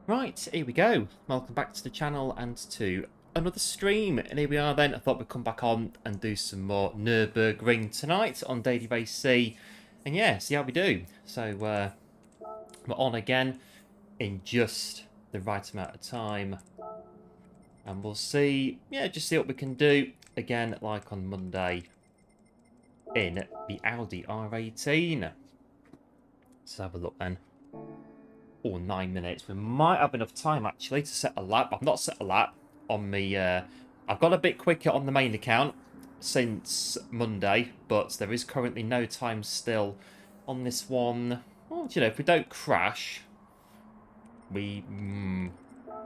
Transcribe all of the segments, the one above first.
Right, here we go. Welcome back to the channel and to another stream. And here we are then. I thought we'd come back on and do some more Nürburgring tonight on Daily Race C. And yeah, see how we do. So we're on again in just the right amount of time. And we'll see, just see what we can do. Again, like on Monday in the Audi R18. Let's have a look then. Or 9 minutes. We might have enough time actually to set a lap. I've not set a lap on me. I've got a bit quicker on the main account since Monday, but there is currently no time still on this one. Well, if we don't crash, we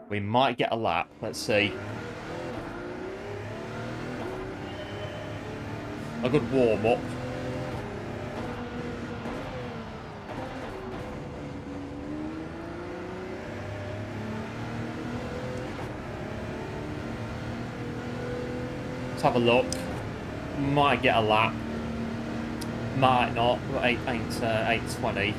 might get a lap. Let's see. A good warm up. Let's have a look. Might get a lap. Might not. 8:20.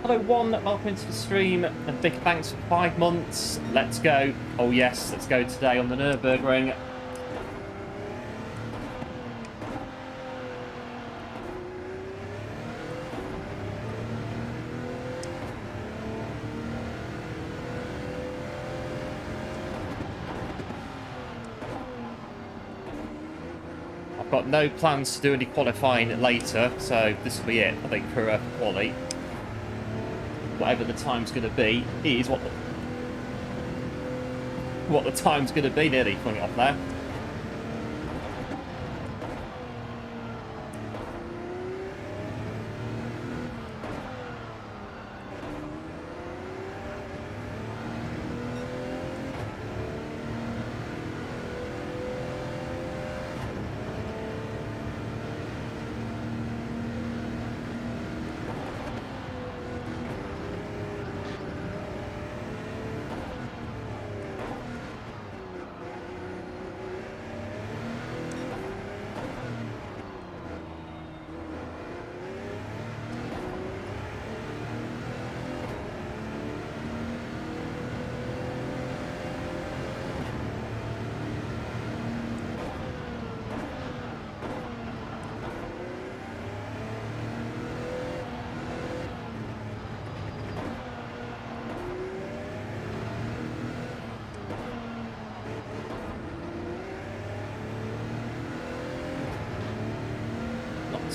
Hello, one. Welcome into the stream, and big thanks for 5 months. Let's go. Oh yes, let's go today on the Nürburgring. Got no plans to do any qualifying later, so this will be it, I think, for quali. Whatever the time's going to be is what the time's going to be. Nearly pulling it off there.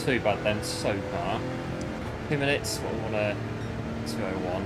Too bad then so far. 2 minutes, what we want to 2:01.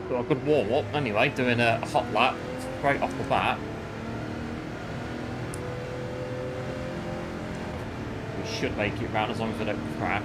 Got a good warm up anyway, doing a hot lap straight off the bat. We should make it round as long as I don't crash.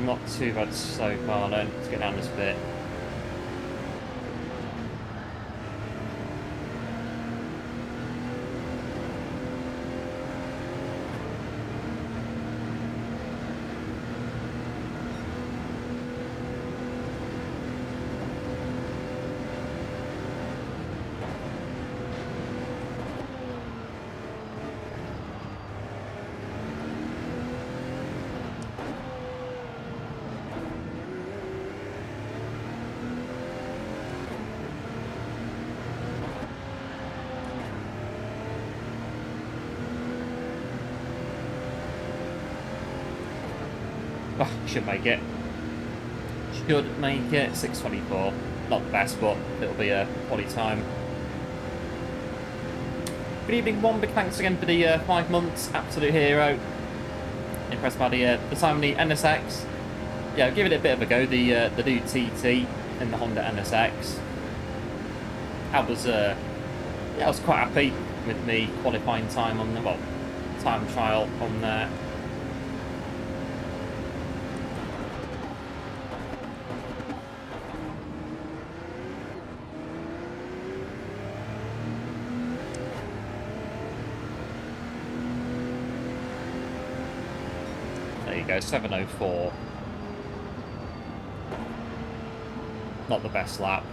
not too bad so far then. Let's get down this bit. Oh, should make it. Should make it. 6:24. Not the best, but it'll be a quality time. Good evening, one. Big thanks again for the 5 months. Absolute hero. Impressed by the time of the NSX. Yeah, give it a bit of a go. The new TT and the Honda NSX. I was quite happy with the qualifying time on the time trial on there. There you go, 7:04. Not the best lap.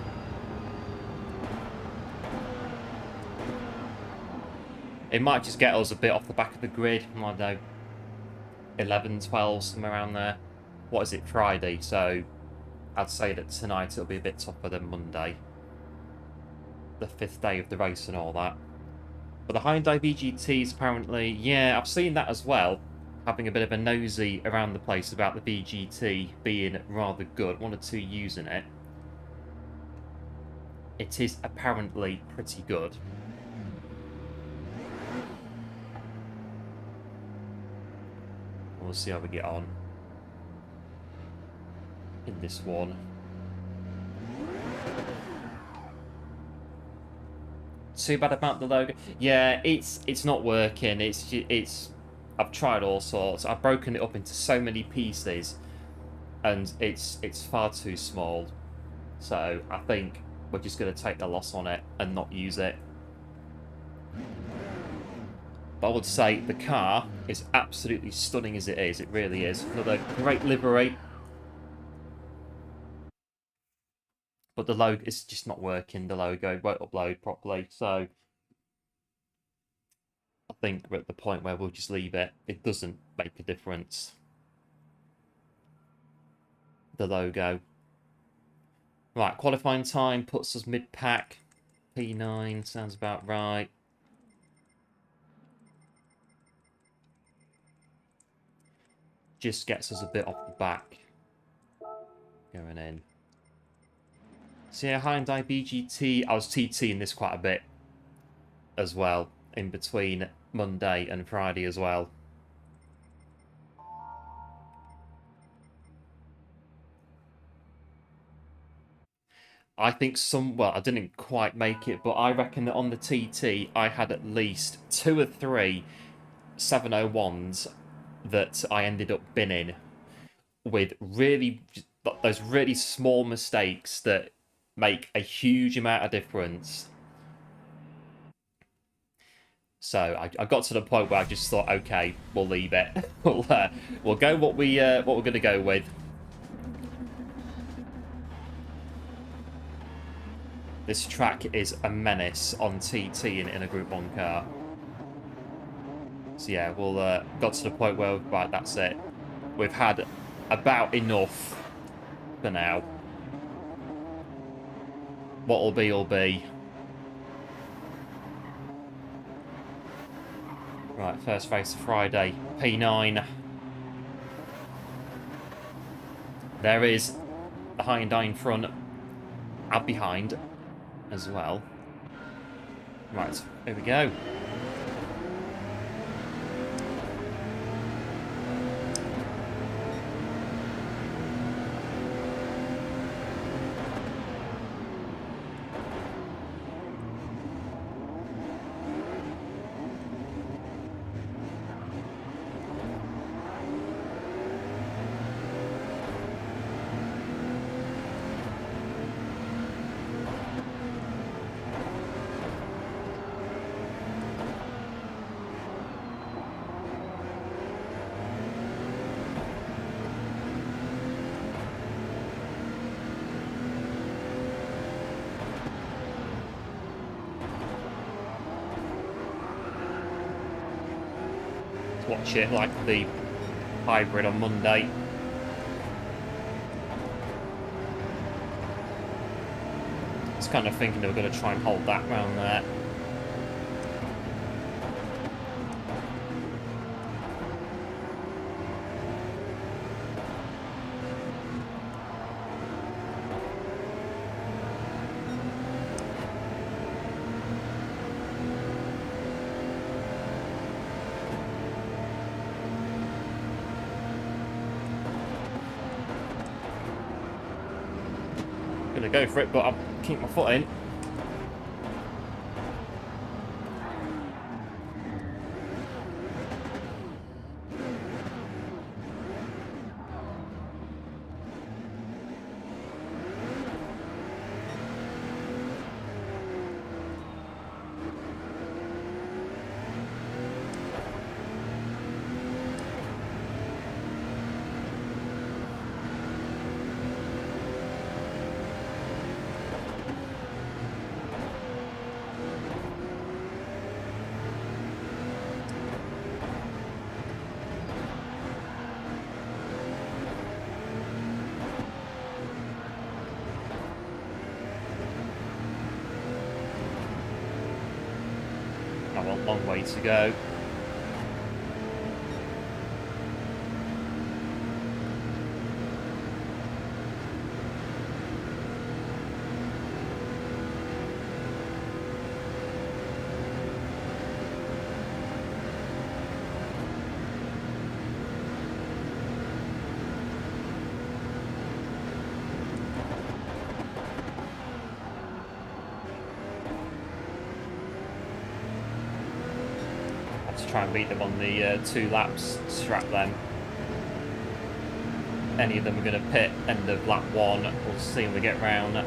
It might just get us a bit off the back of the grid. I don't know, 11, 12, somewhere around there. What is it, Friday? So I'd say that tonight it'll be a bit tougher than Monday. The 5th day of the race and all that. But the Hyundai VGTs apparently, yeah, I've seen that as well. Having a bit of a nosy around the place about the VGT being rather good. 1 or 2 using it. It is apparently pretty good. We'll see how we get on in this one. Too bad about the logo. Yeah, it's not working. It's I've tried all sorts. I've broken it up into so many pieces, and it's far too small. So I think we're just going to take the loss on it and not use it. But I would say the car is absolutely stunning as it is. It really is. Another great livery. But the logo is just not working. The logo won't upload properly. So I think we're at the point where we'll just leave it. It doesn't make a difference. The logo. Right, qualifying time puts us mid-pack. P9 sounds about right. Just gets us a bit off the back. Going in. So yeah, Hyundai BGT. I was TTing this quite a bit as well, in between Monday and Friday as well. I think well, I didn't quite make it, but I reckon that on the TT, I had at least 2 or 3 701s that I ended up binning with those really small mistakes that make a huge amount of difference. So I got to the point where I just thought, okay, we'll leave it. We'll go what we're going to go with. This track is a menace on TT in a Group 1 car. So yeah, we'll got to the point where, right, that's it. We've had about enough for now. What'll be, will be. Right, first race of Friday, P9. There is the Hyundai in front and behind as well. Right, here we go. watch it like the hybrid on Monday. I was kind of thinking they were going to try and hold that round there. Gonna go for it, but I'll keep my foot in. I've got a long way to go. Try and beat them on the 2 laps, strap them. Any of them are going to pit end of lap 1. We'll see when we get round.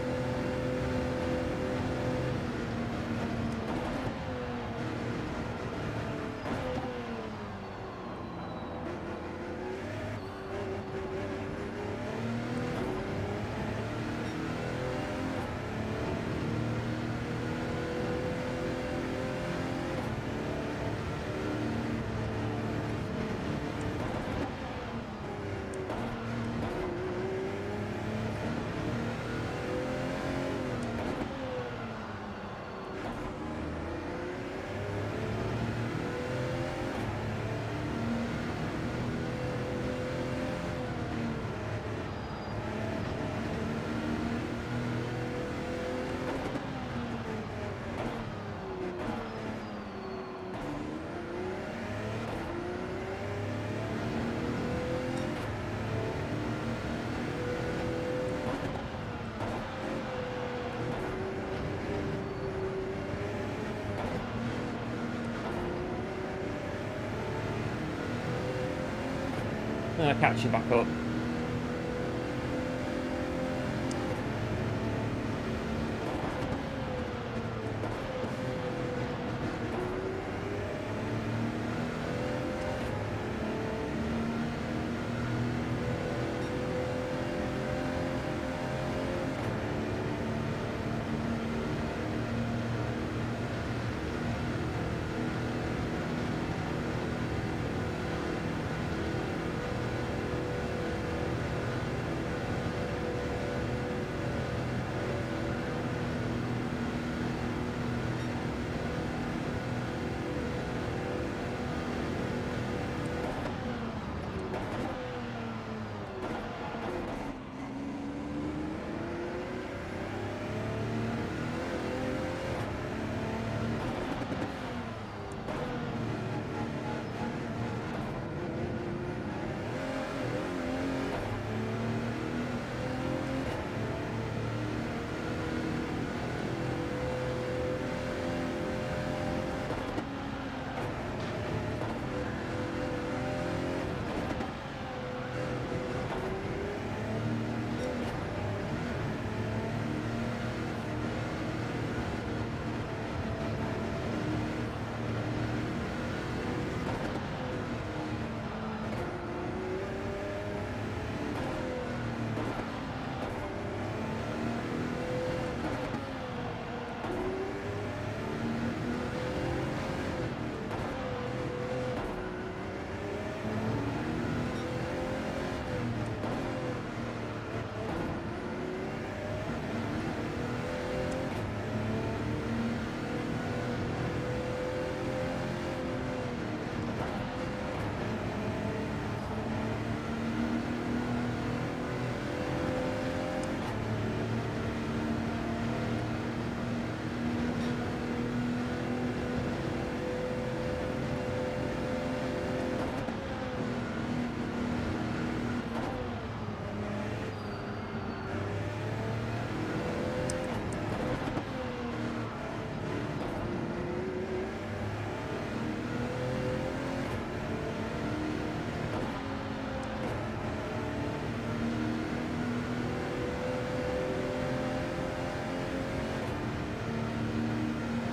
Catch you back up.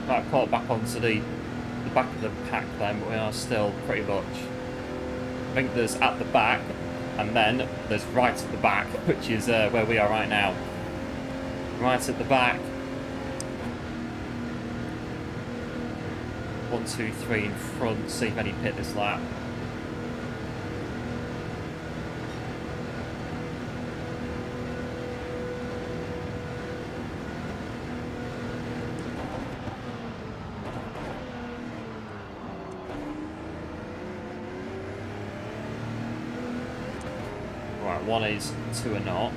Right, caught back onto the back of the pack then, but we are still pretty much... I think there's at the back, and then there's right at the back, which is where we are right now. Right at the back. 1, 2, 3 in front, see if any pit this lap. Right, 1 is, 2 are not.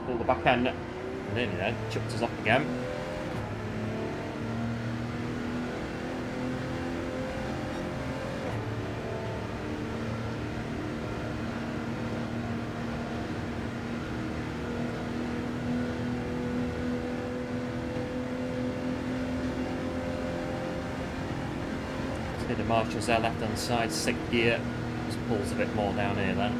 Pull the back end, nearly there, chucked us off again. See the marshals there, left hand side, 6th gear, just pulls a bit more down here then.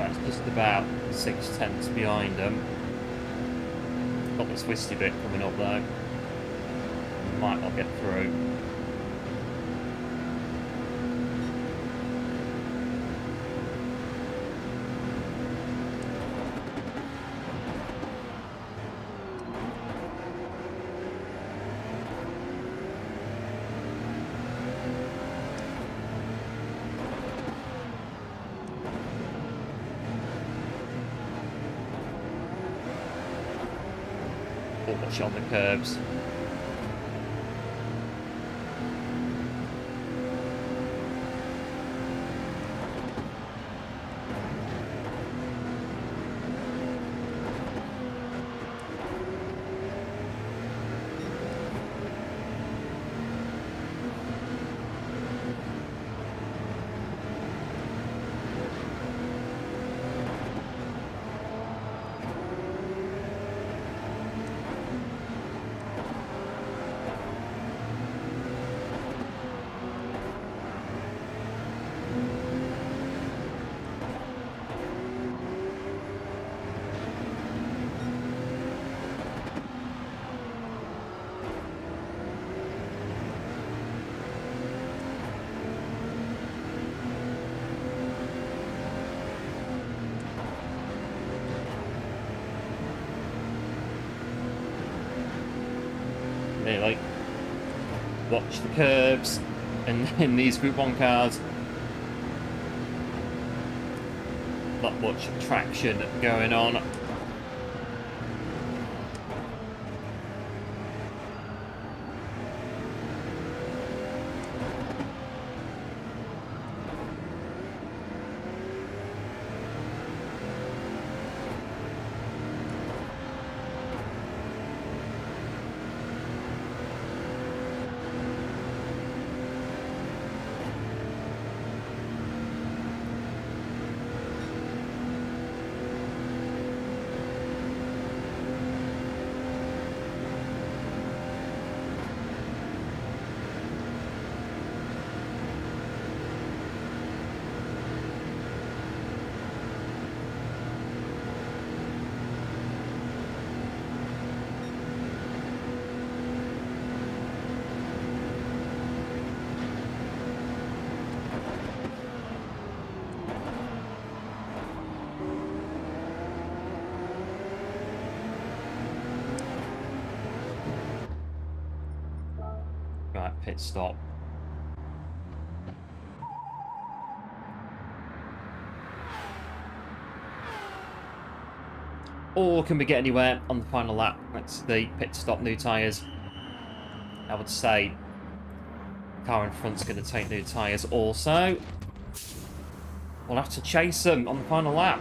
That's just about 6/10 behind them. Got the twisty bit coming up though. Might not get through. Watch on the curbs. Nearly. Watch the curbs and in these Group 1 cars. Not much traction going on. Right, pit stop. Or can we get anywhere on the final lap? That's the pit stop, new tyres. I would say the car in front's going to take new tyres also. We'll have to chase them on the final lap.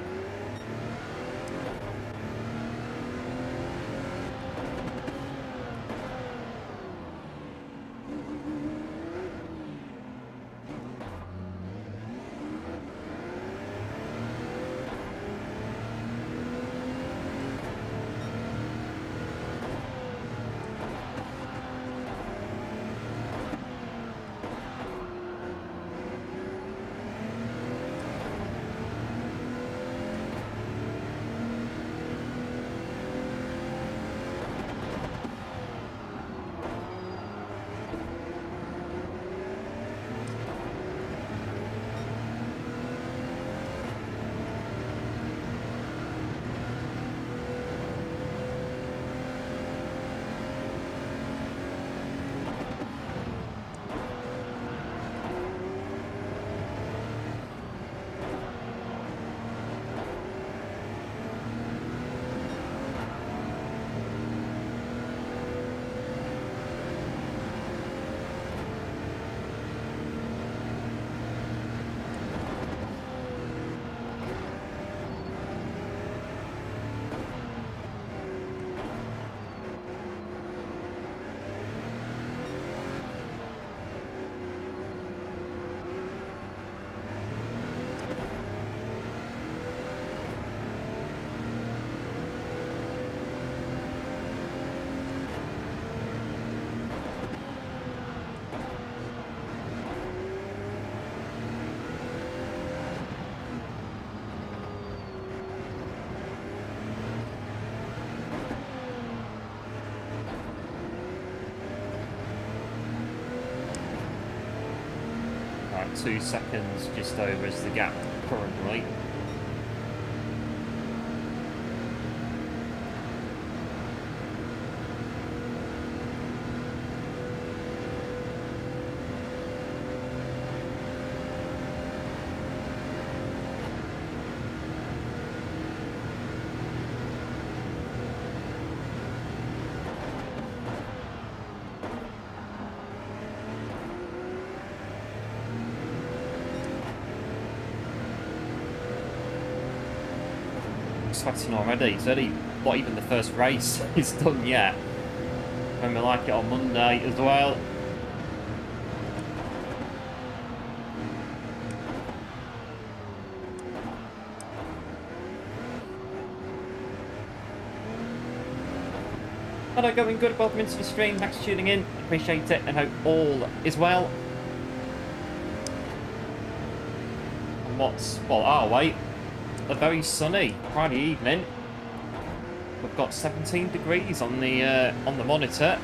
about 2 seconds just over is the gap currently. Sweating already. It's only not even the first race is done yet. And we like it on Monday as well. Hello, going good. Welcome into the stream. Thanks for tuning in. Appreciate it and hope all is well. And well, wait. A very sunny Friday evening. We've got 17 degrees on the monitor.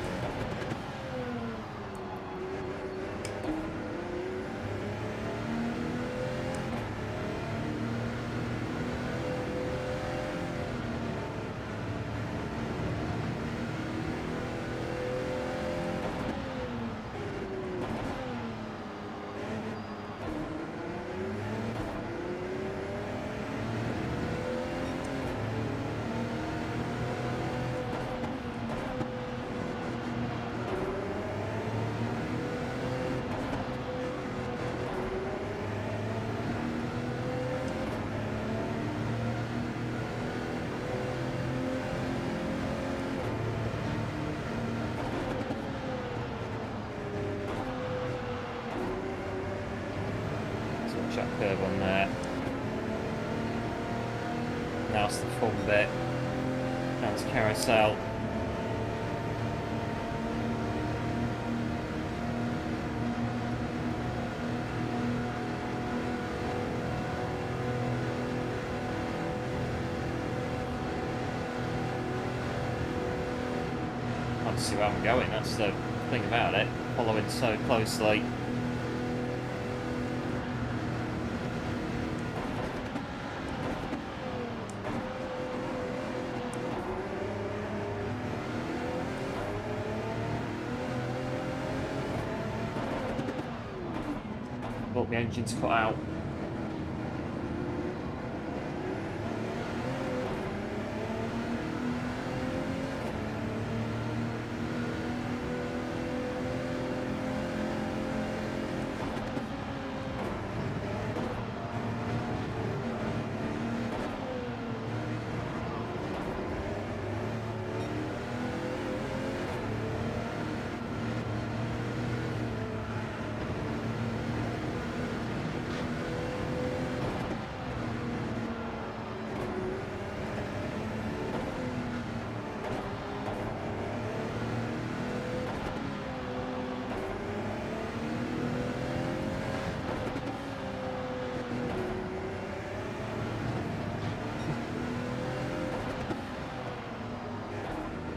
Check curve on there. Now it's the fun bit. Now it's carousel. I'll see where I'm going. That's the thing about it. Following so closely. The engine's cut out.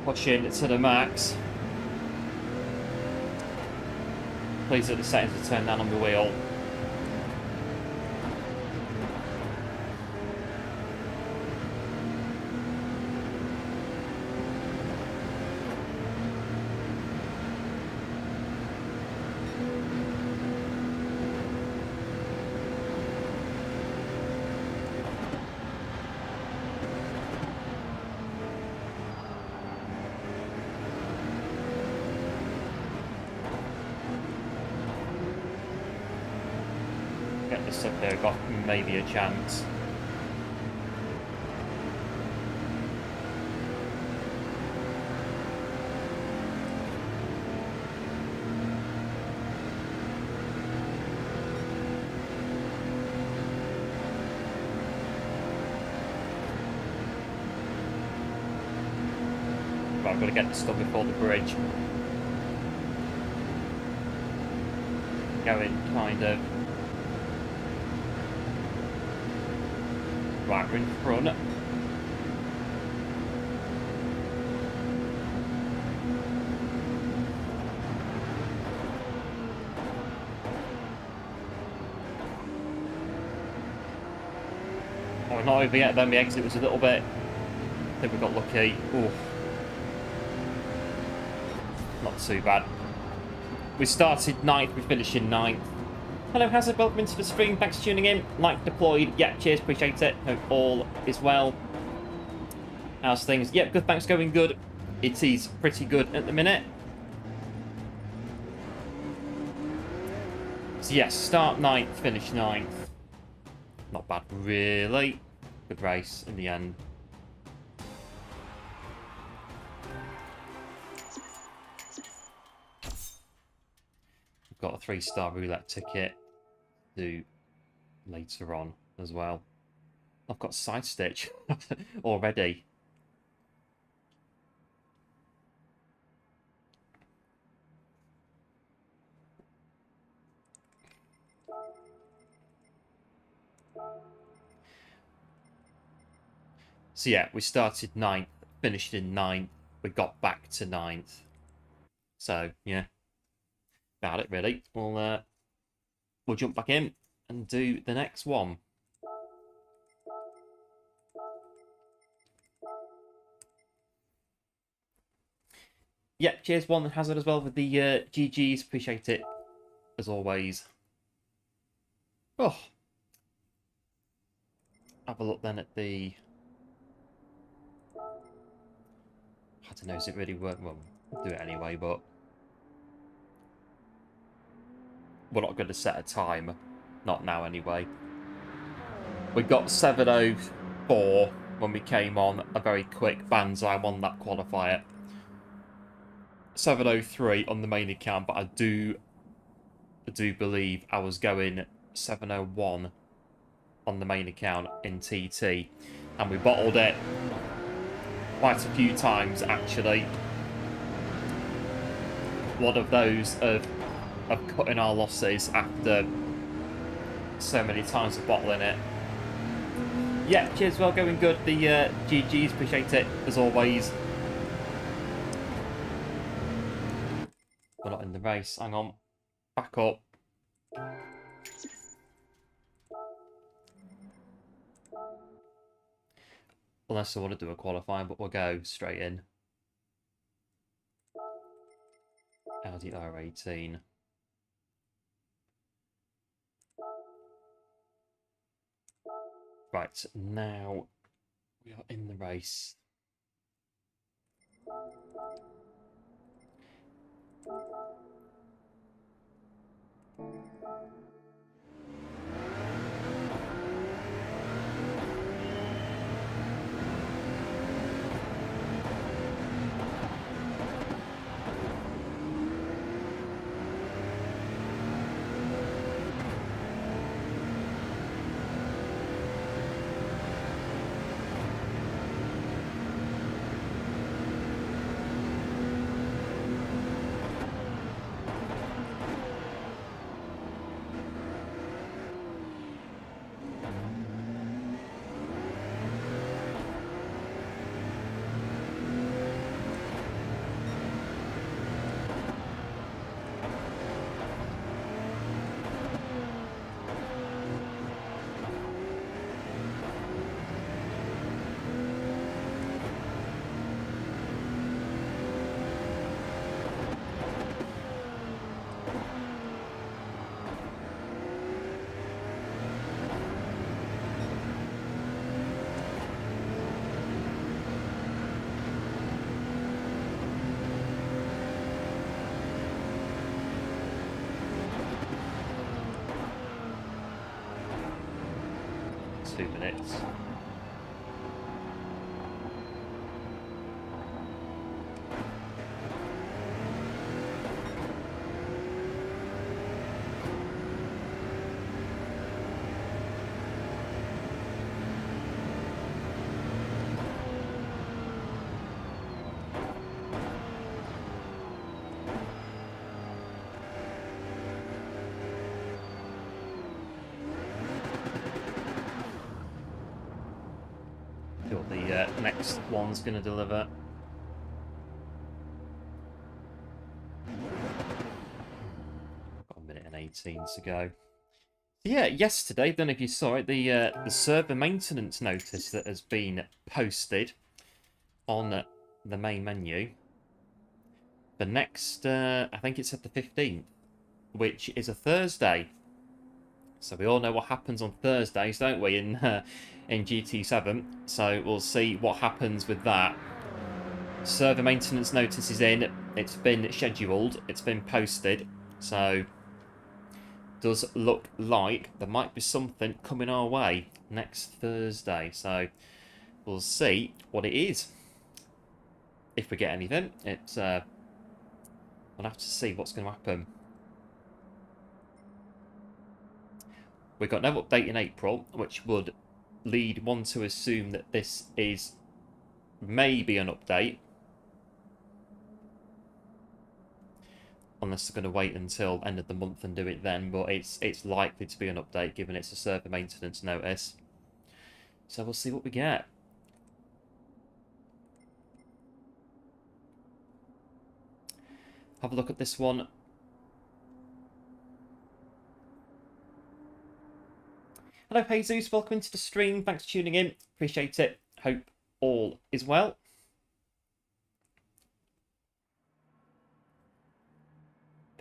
Pushing to the max. Please at the settings to turn down on the wheel. This up there, got maybe a chance. But I've got to get this done before the bridge. Going kind of right, we're in front. Oh, not over yet then. The exit was a little bit... I think we got lucky. Ooh. Not too bad. We started 9th, we finished in 9th. Hello, Hazard, welcome into the stream. Thanks for tuning in. Like deployed. Yeah, cheers, appreciate it. Hope all is well. How's things? Yep, good, thanks, going good. It is pretty good at the minute. So yes, start 9th, finish 9th. Not bad, really. Good race in the end. We've got a 3-star roulette ticket to do later on as well. I've got side stitch already. So yeah, we started 9th, finished in 9th, we got back to 9th. So yeah, about it really. We'll jump back in and do the next one. Yeah, cheers one Hazard as well with the GGs, appreciate it as always. Oh, have a look then at the... I don't know, is it really worth... Well, we'll do it anyway, but... We're not going to set a time. Not now, anyway. We got 7:04 when we came on. A very quick banzai on that qualifier. 7:03 on the main account, but I do believe I was going 7:01 on the main account in TT. And we bottled it quite a few times, actually. One of those of cutting our losses after so many times of bottling it. Yeah, cheers, well, going good. The GGs, appreciate it, as always. We're not in the race, hang on. Back up. Unless I want to do a qualifying, but we'll go straight in. Audi R18. Right, now we are in the race. Minutes. What the next one's going to deliver. Got 1:18 to go. Yeah, yesterday, don't know if you saw it, the server maintenance notice that has been posted on the main menu. The next, I think it's at the 15th, which is a Thursday. So we all know what happens on Thursdays, don't we, in GT7. So we'll see what happens with that. Server maintenance notice is in. It's been scheduled. It's been posted. So does look like there might be something coming our way next Thursday. So we'll see what it is. If we get anything, it's we'll have to see what's going to happen. We got no update in April, which would lead one to assume that this is maybe an update. Unless they're going to wait until end of the month and do it then, but it's likely to be an update given it's a server maintenance notice. So we'll see what we get. Have a look at this one. Hello Jesus, welcome into the stream. Thanks for tuning in. Appreciate it. Hope all is well.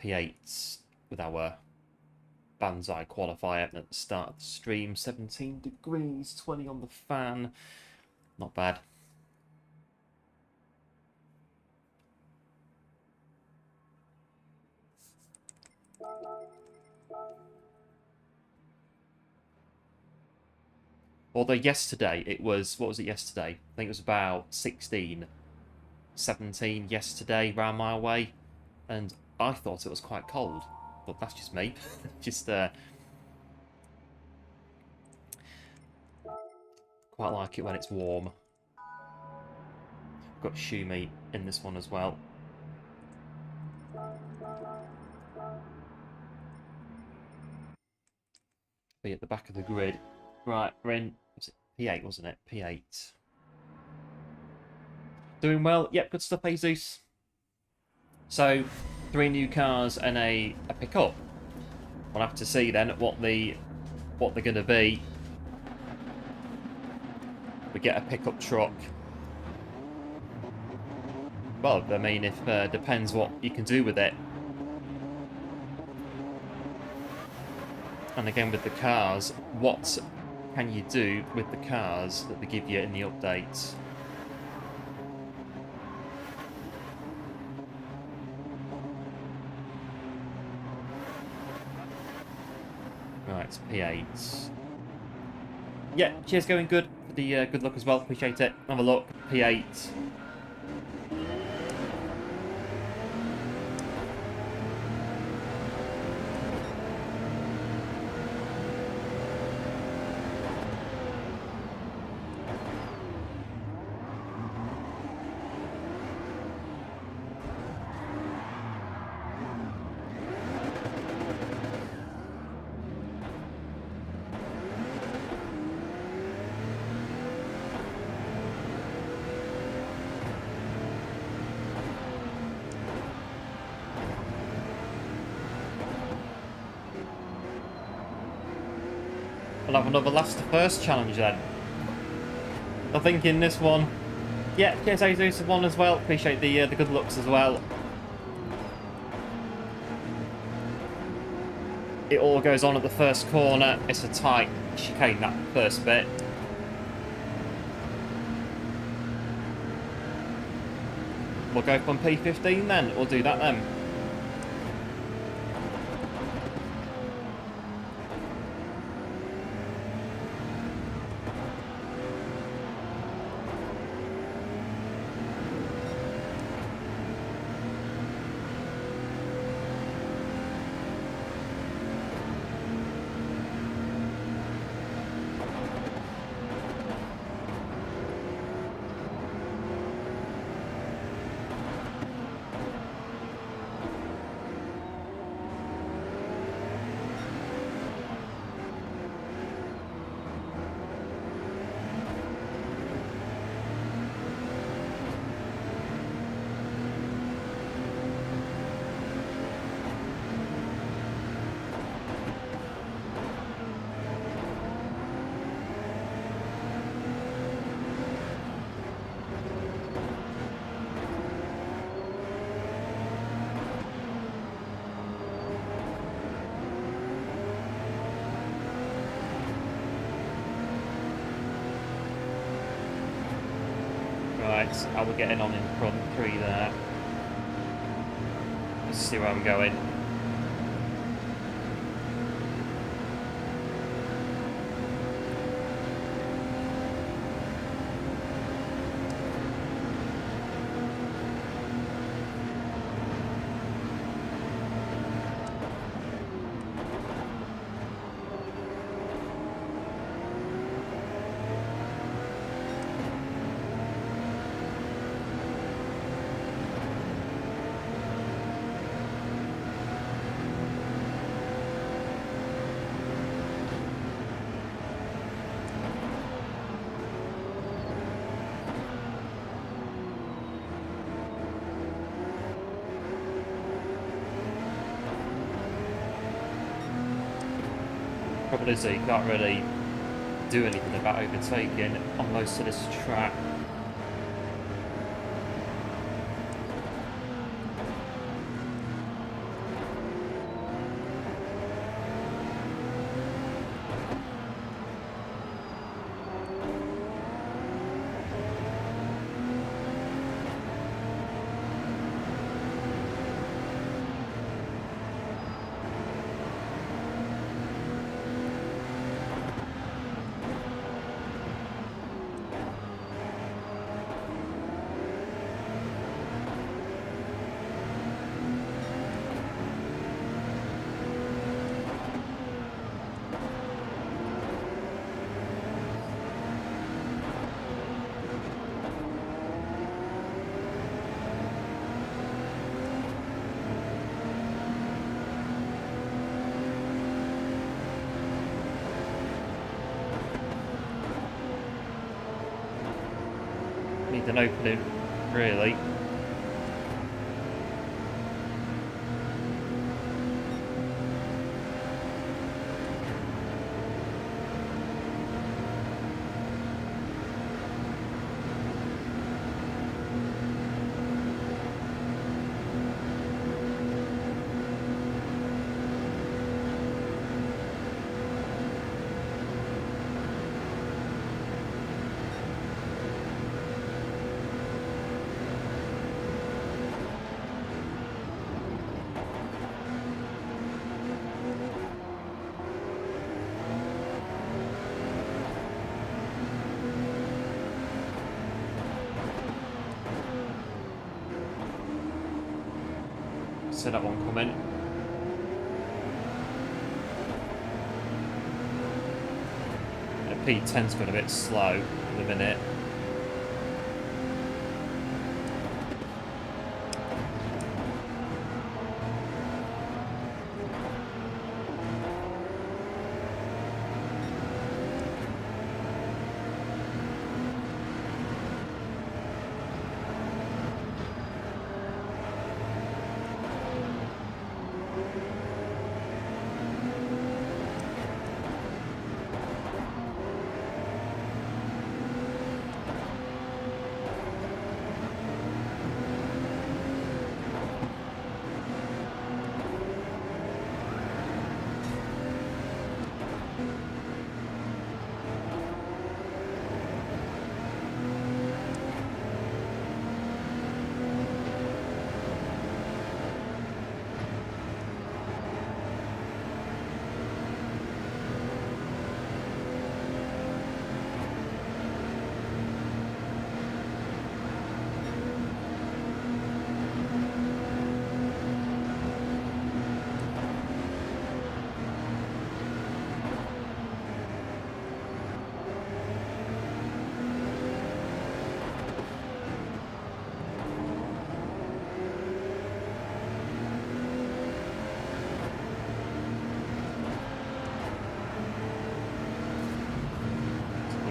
P8 with our Banzai qualifier at the start of the stream. 17 degrees, 20 on the fan. Not bad. Although yesterday it was, what was it yesterday? I think it was about 16, 17 yesterday round my way. And I thought it was quite cold. But that's just me. Just quite like it when it's warm. Got Shumi in this one as well. Be at the back of the grid. Right, we're in, was it P8, wasn't it? P8. Doing well. Yep, good stuff, Jesus. So, 3 new cars and a pickup. We'll have to see then what they're going to be. We get a pickup truck. Well, I mean, if depends what you can do with it. And again, with the cars, what can you do with the cars that they give you in the updates? Right, it's P8. Yeah, cheers, going good. For the good luck as well, appreciate it. Have a look, P8. We'll have another last to first challenge then. I think in this one, yeah, cheers Jesus one as well. Appreciate the good looks as well. It all goes on at the first corner. It's a tight chicane, that first bit. We'll go from P15 then. We'll do that then. Right, how we're getting on in front 3 there. Let's see where I'm going. Problem is that you can't really do anything about overtaking on most of this track. Need an opening, really. See that one coming. P10's gone a bit slow in a minute.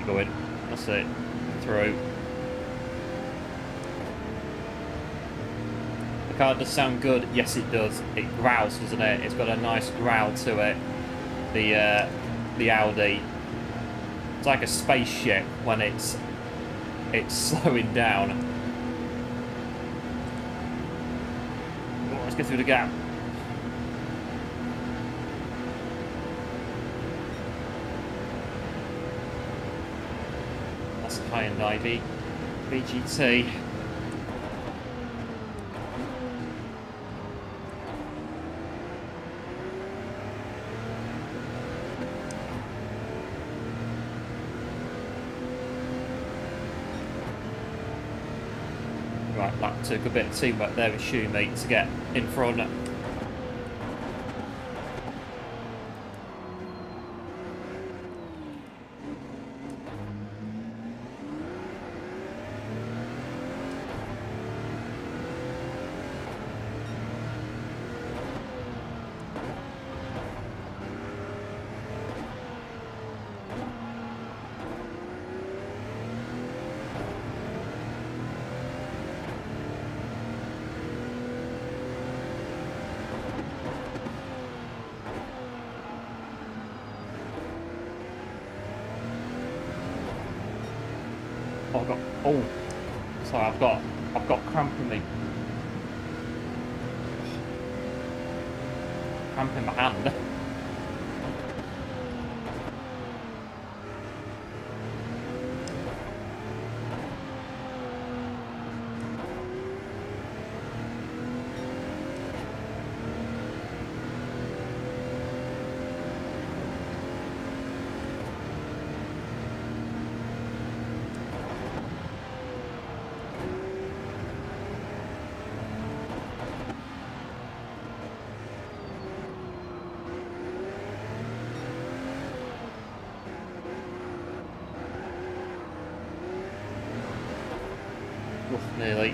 Going, that's it, through. The car does sound good, yes it does. It growls, doesn't it? It's got a nice growl to it. The Audi. It's like a spaceship when it's slowing down. Oh, let's get through the gap. High and divey. BGT. Right, that took a bit of teamwork there with Shoemate to get in front. Oh, sorry, I've got cramp in me. Cramp in my hand. Nearly.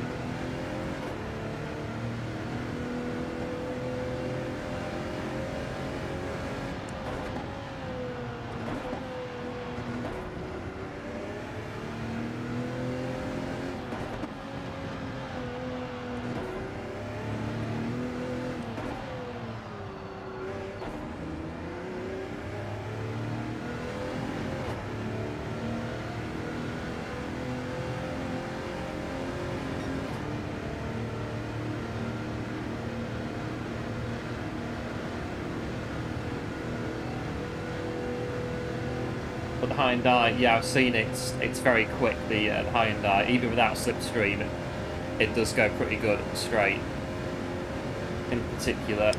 But the Hyundai, yeah, I've seen it. It's very quick. The Hyundai, even without slipstream, it does go pretty good straight. In particular.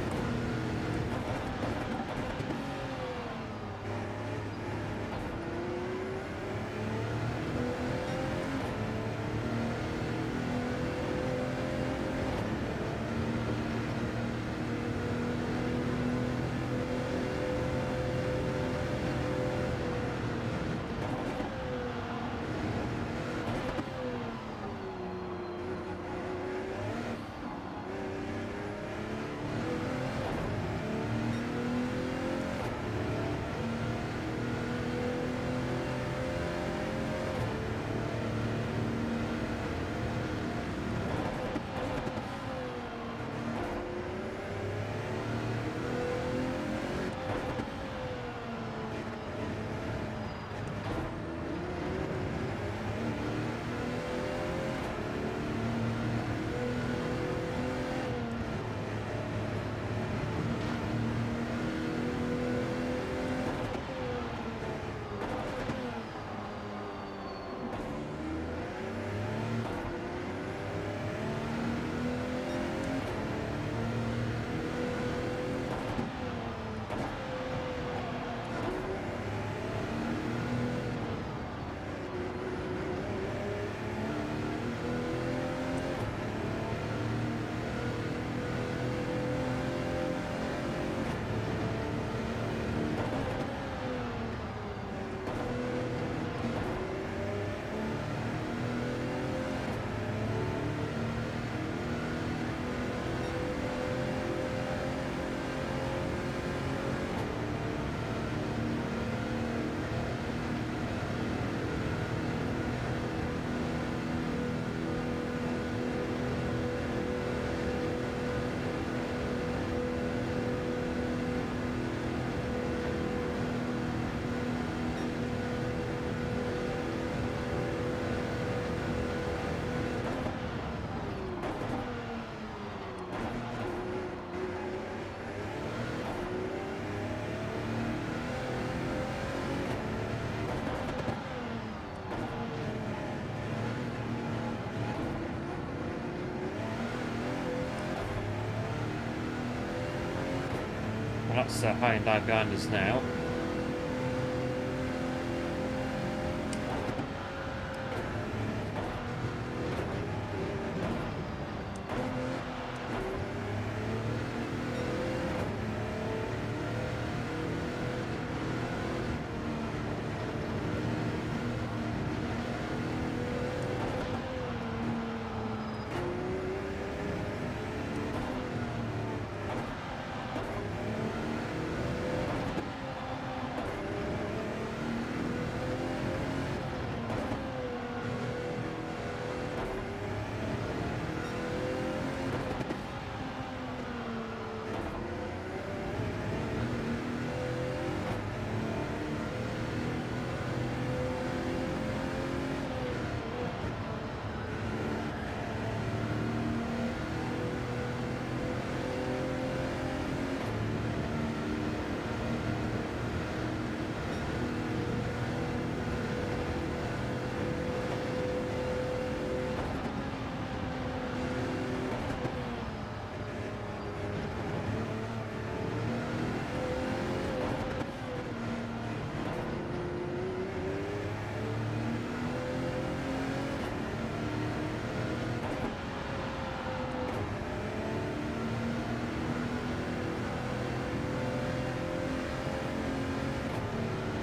that's high and dive behind us now.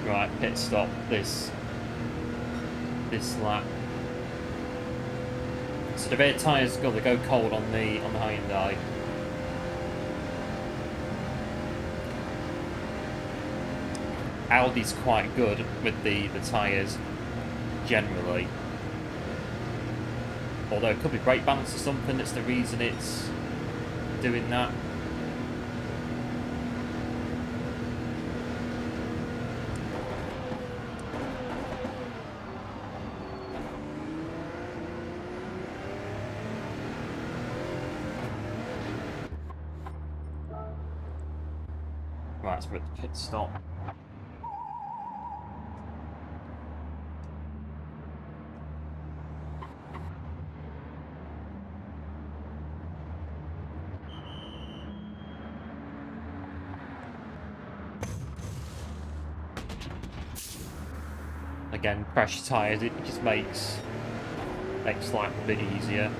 Right, pit stop this lap. So the rear tyres they go cold on the Hyundai. Audi's quite good with the tyres generally. Although it could be brake balance or something that's the reason it's doing that. Right, let's put the pit stop. Again, pressure tyres, it just makes life a bit easier.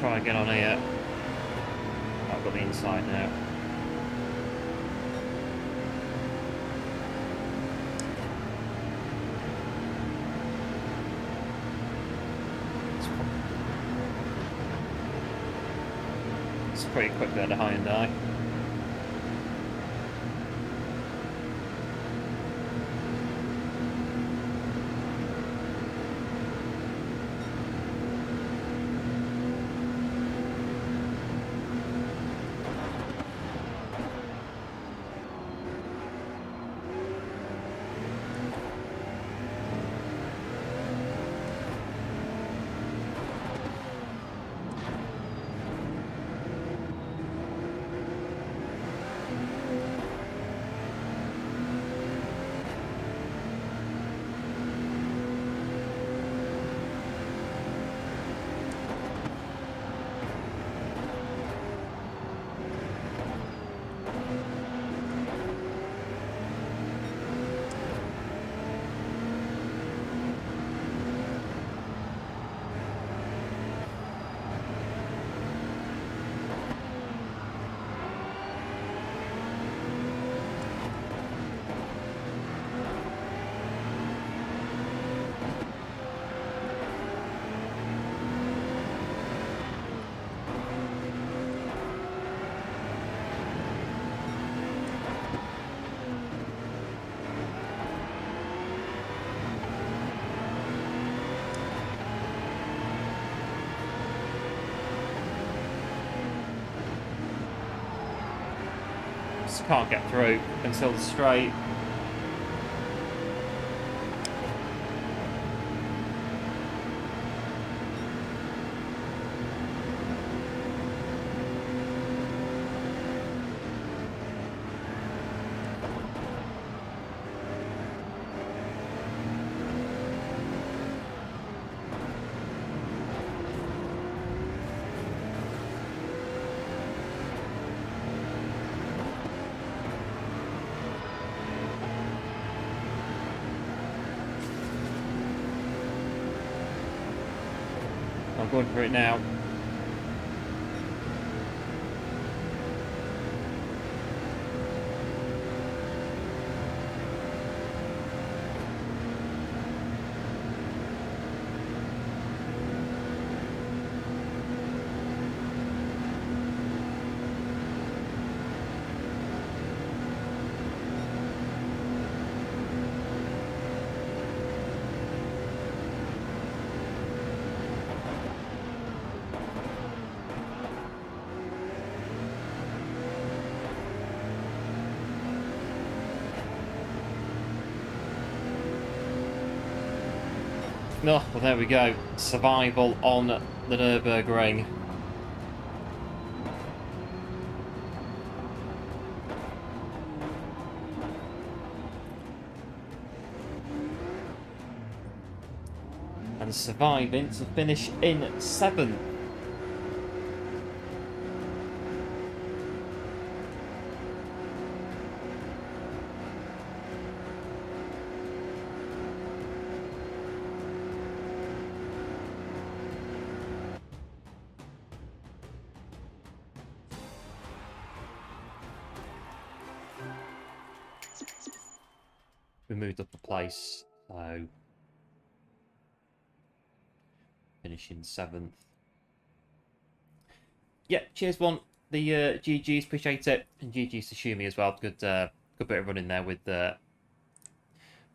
try again on here. I've got the inside now. It's pretty quick there, the high and die. Just can't get through until the straight. I'm going for it now. No, well there we go. Survival on the Nürburgring. And surviving to finish in 7th. We moved up a place, so finishing 7th. Yeah, cheers one. The GGs, appreciate it, and GGs to Shumi as well. Good, good bit of running there with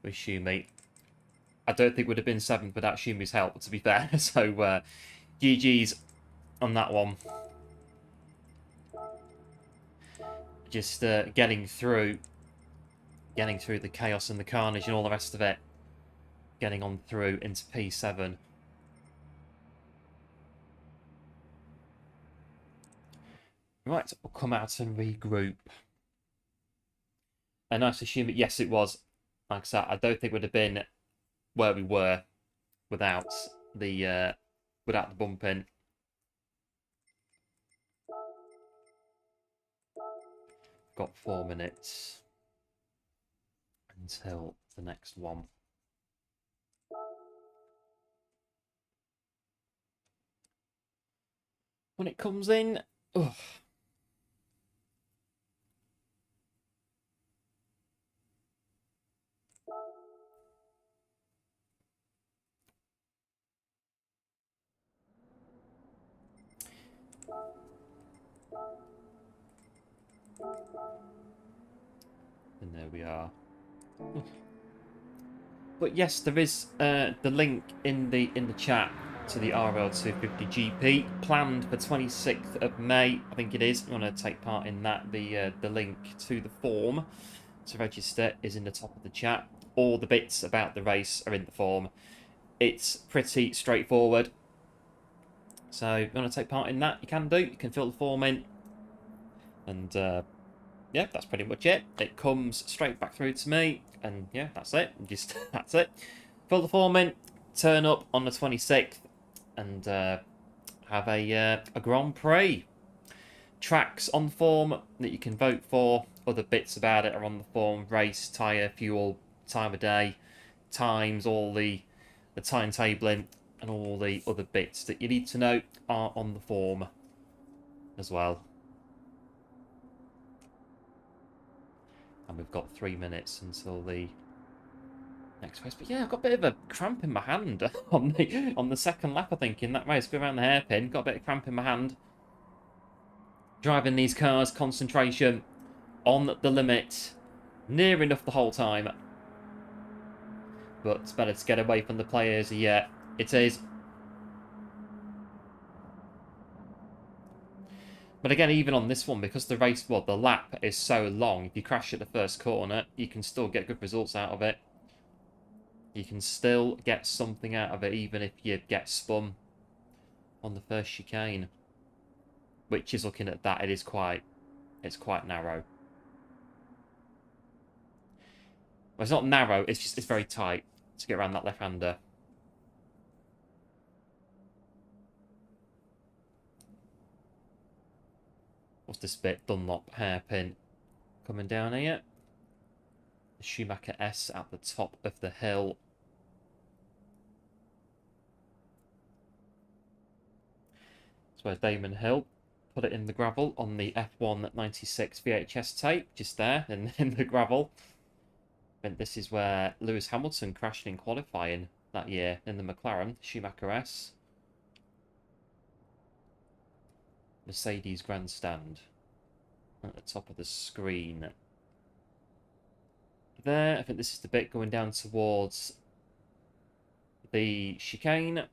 Shumi. I don't think would have been 7th without Shumi's help, to be fair. So GGs on that one. Just getting through the chaos and the carnage and all the rest of it. Getting on through into P7. Right, we'll come out and regroup. And nice to assume it. Yes, it was. Like I said, I don't think it would have been where we were without the bumping. Got 4 minutes until the next one. when it comes in. Ugh. And there we are. But yes, there is the link in the chat to the RL250 GP planned for 26th of May. I think it is. If you want to take part in that, the link to the form to register is in the top of the chat. All the bits about the race are in the form. It's pretty straightforward. So if you want to take part in that, you can do. You can fill the form in. And yeah, that's pretty much it. It comes straight back through to me. And yeah, that's it. Just that's it. Fill the form in. Turn up on the 26th. And have a Grand Prix. Tracks on the form that you can vote for. Other bits about it are on the form. Race, tyre, fuel, time of day, times, all the timetabling, and all the other bits that you need to know are on the form as well. And we've got 3 minutes until the next race. But yeah, I've got a bit of a cramp in my hand on the second lap, I think, in that race. Go around the hairpin, got a bit of cramp in my hand. Driving these cars, concentration on the limit, near enough the whole time. But it's better to get away from the players. Yeah, it is. But again, even on this one, because the race, well, the lap is so long, if you crash at the first corner, you can still get good results out of it. You can still get something out of it, even if you get spun on the first chicane. Which is, looking at that, it's quite narrow. Well, it's not narrow, it's very tight to get around that left-hander. What's this bit? Dunlop hairpin coming down here. The Schumacher S at the top of the hill. That's where Damon Hill put it in the gravel on the F1 96 VHS tape, just there in the gravel. And this is where Lewis Hamilton crashed in qualifying that year in the McLaren Schumacher S. Mercedes grandstand at the top of the screen. There, I think this is the bit going down towards the chicane.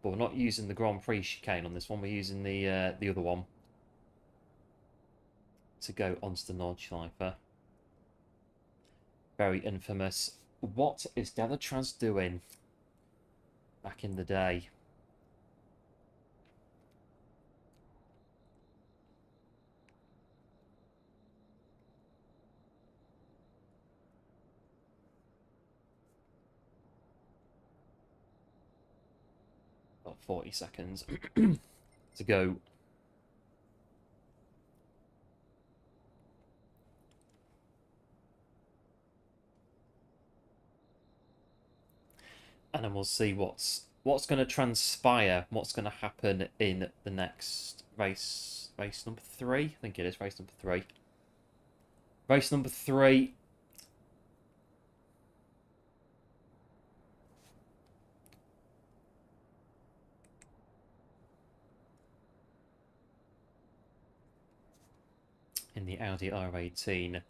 But we're not using the Grand Prix chicane on this one. We're using the other one to go onto the Nordschleife. Very infamous. What is Delatraz doing back in the day? About 40 seconds to go. And then we'll see what's going to transpire, what's going to happen in the next race. Race number 3? I think it is race number 3. Race number 3. In the Audi R18.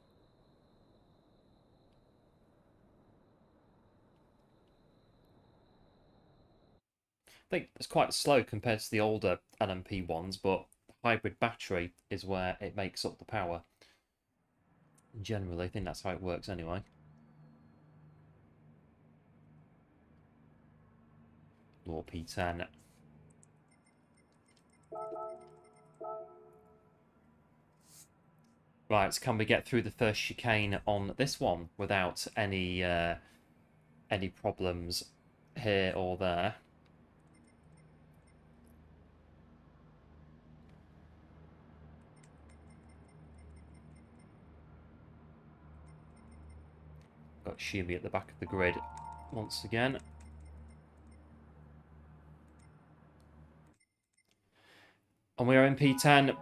I think it's quite slow compared to the older LMP ones, but hybrid battery is where it makes up the power. Generally, I think that's how it works anyway. Law P10. Right, can we get through the first chicane on this one without any problems here or there? Got Shumi at the back of the grid. once again. And we are in P10.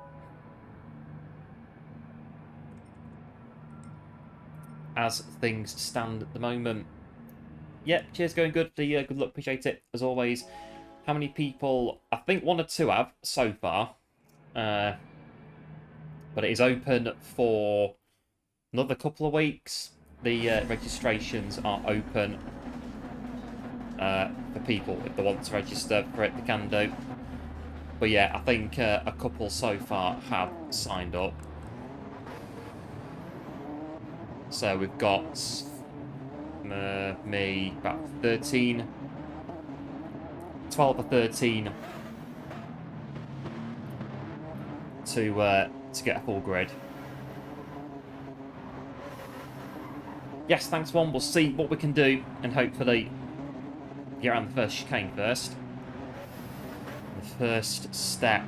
As things stand at the moment. Yep, cheers, going good. Good luck, appreciate it, as always. How many people? I think 1 or 2 have so far. But it is open for another couple of weeks. The registrations are open for people. If they want to register for it, they can do. But yeah, I think a couple so far have signed up. So we've got me, about 13, 12 or 13 to get a full grid. Yes, thanks, one. We'll see what we can do and hopefully get around the first chicane first. The first step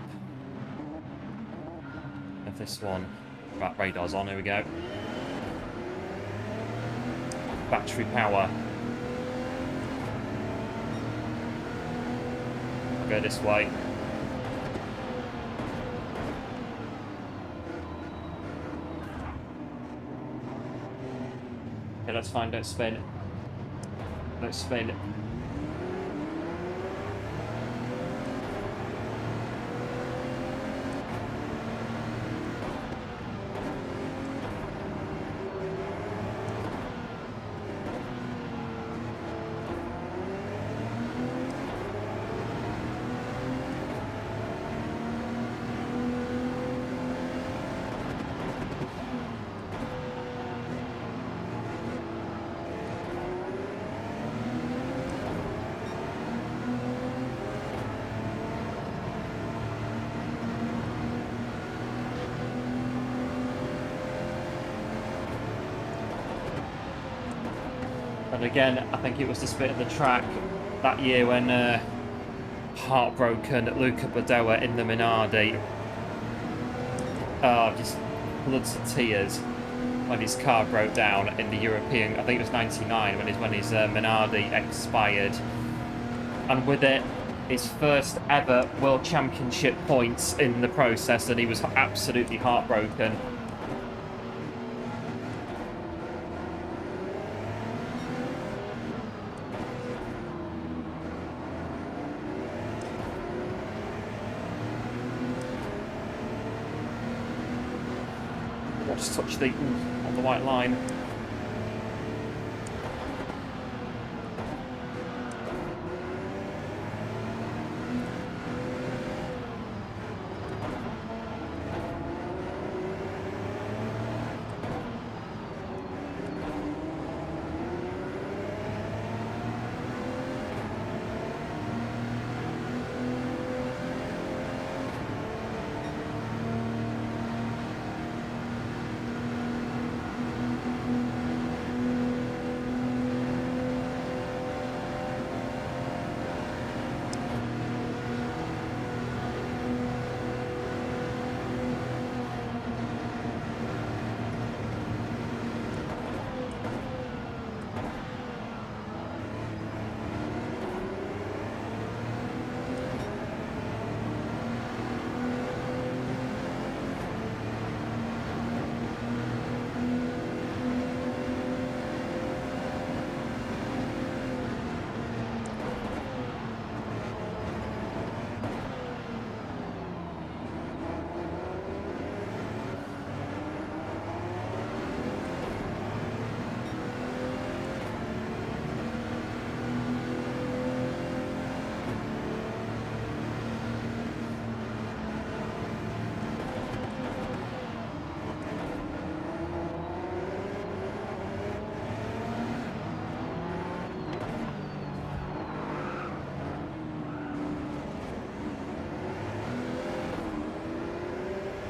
of this one. Right, radar's on, here we go. Battery power. I'll go this way. Okay, that's fine, don't spin. Don't spin. And again, I think it was this bit of the track that year when heartbroken Luca Badoa in the Minardi. Just blood to tears when his car broke down in the European, I think it was 99, when his Minardi expired. And with it, his first ever World Championship points in the process, and he was absolutely heartbroken. Just touch the on the white line.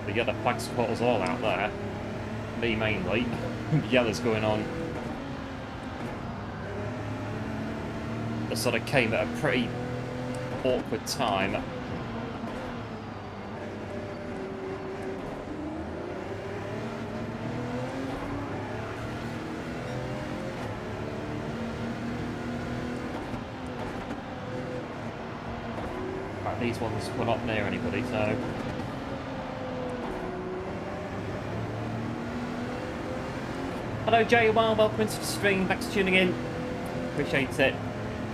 But yeah, the flag supporters all out there. Me mainly. Yellow's going on. That sort of came at a pretty awkward time. these ones were not near anybody, so... Hello Jay, welcome into the stream, thanks for tuning in. Appreciate it.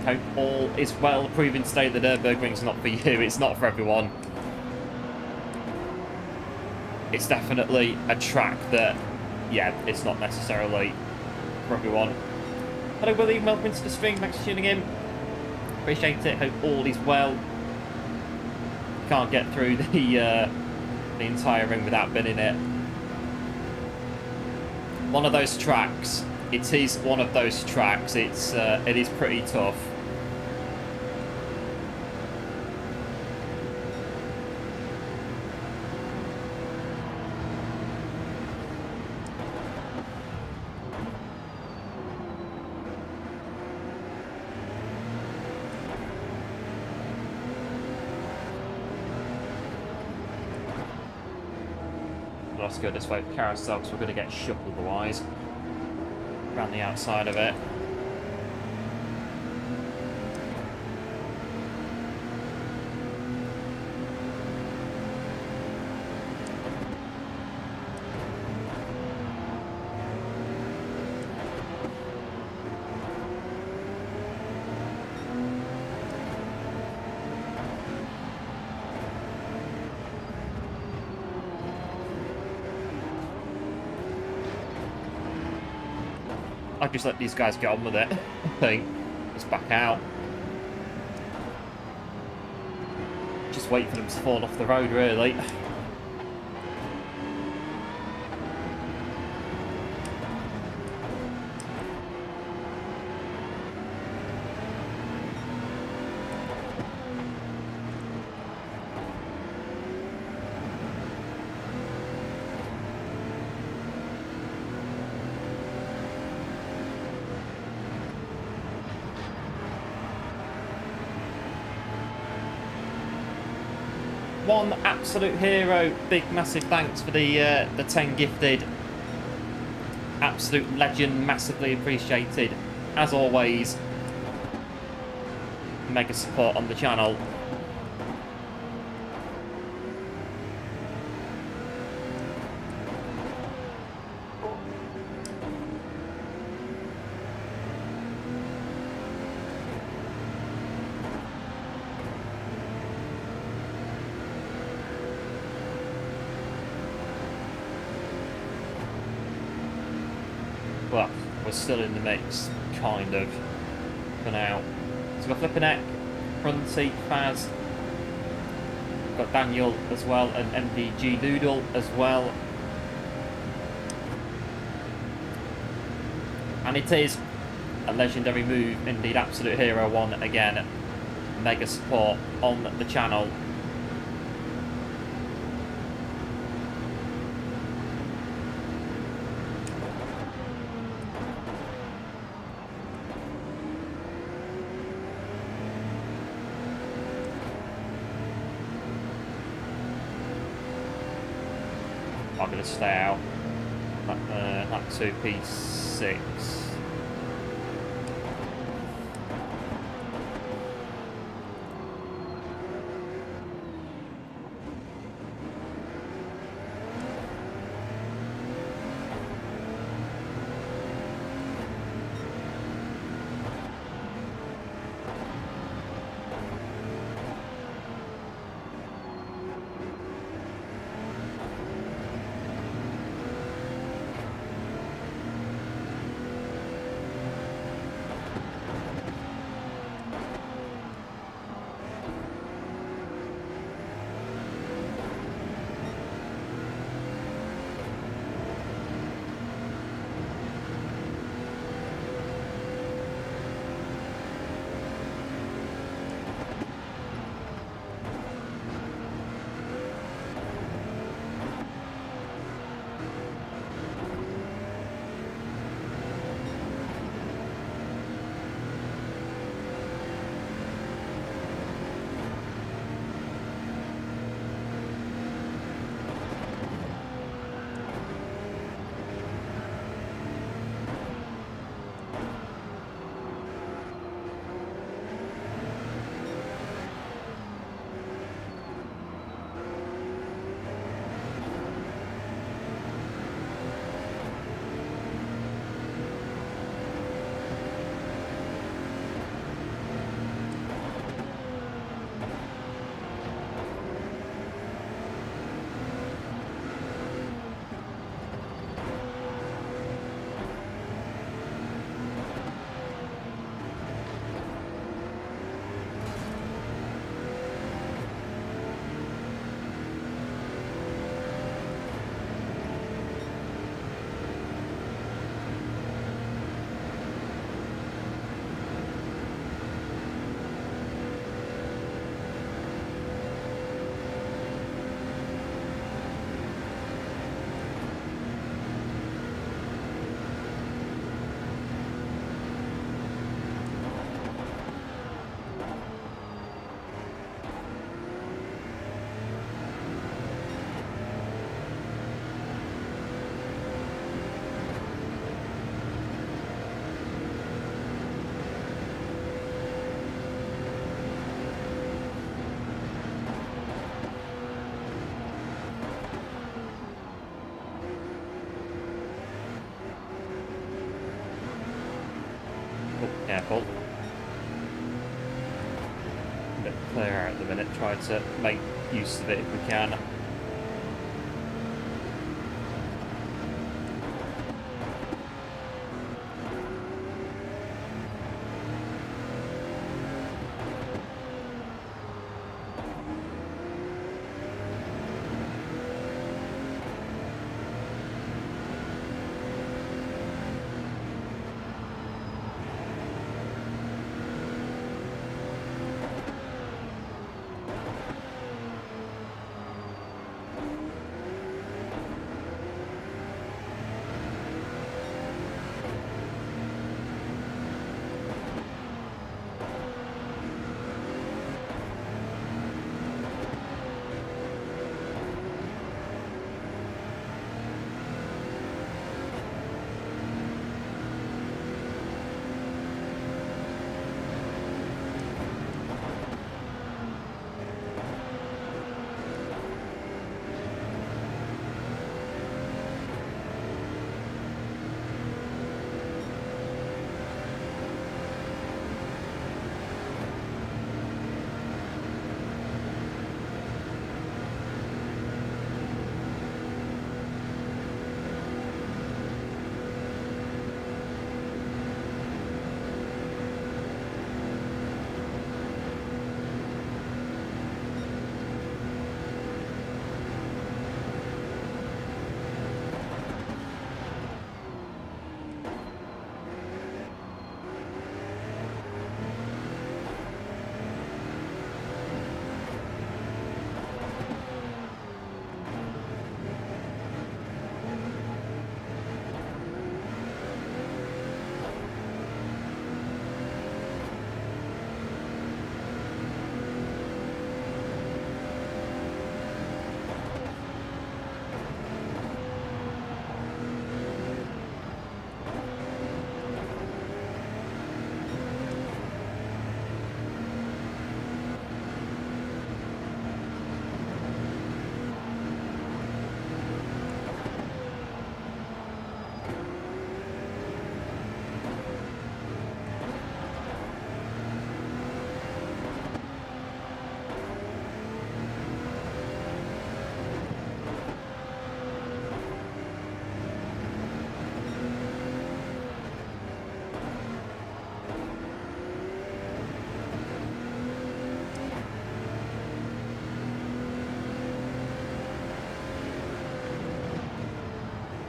Hope all is well. Proving today the Nürburgring's not for you, it's not for everyone. It's definitely a track that, yeah, it's not necessarily for everyone. Hello William, welcome into the stream, thanks for tuning in. Appreciate it, hope all is well. Can't get through the entire ring without being in it. One of those tracks. It is one of those tracks. It is pretty tough. Let's go this way for carousel because we're going to get shook otherwise. Around the outside of it. I'll just let these guys get on with it. I think. Just back out. Just wait for them to fall off the road, really. One absolute hero, big massive thanks for the 10 gifted. Absolute legend, massively appreciated. As always, mega support on the channel. Well, we're still in the mix, kind of, for now. So we've got Flipperneck, Fronty, Faz, we've got Daniel as well, and MDG Doodle as well. And it is a legendary move, indeed, absolute hero one again. Mega support on the channel. I'm going to stay out. That 2P6. careful. A bit clearer at the minute. Try to make use of it if we can.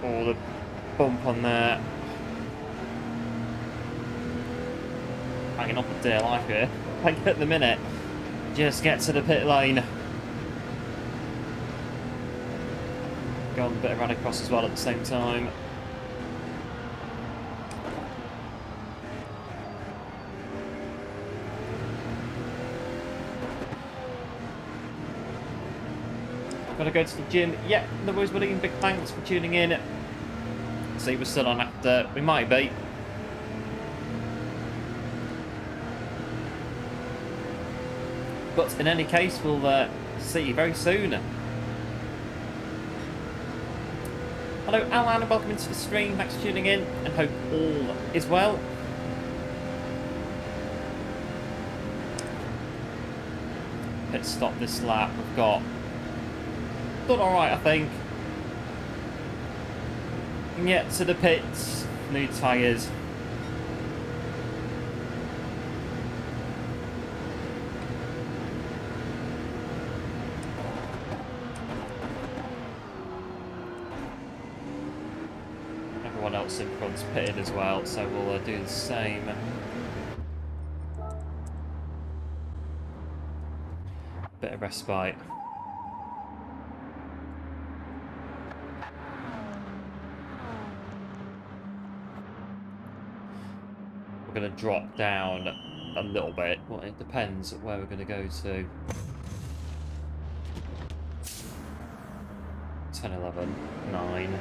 Oh, the bump on there. Hanging on for dear life here. Like at the minute. Just get to the pit lane. Go on a bit of run across as well at the same time. Gotta go to the gym. Yeah, no worries, buddy. Big thanks for tuning in. See, we're still on after. We might be. But in any case, we'll see you very soon. Hello, Alan, and welcome into the stream. Thanks for tuning in, and hope all is well. Let's stop this lap. We've got done alright, I think. Can get to the pits. New tyres. Everyone else in front's pitted as well, so we'll do the same. Bit of respite. We're going to drop down a little bit. Well, it depends where we're going to go to. 10, 11, 9.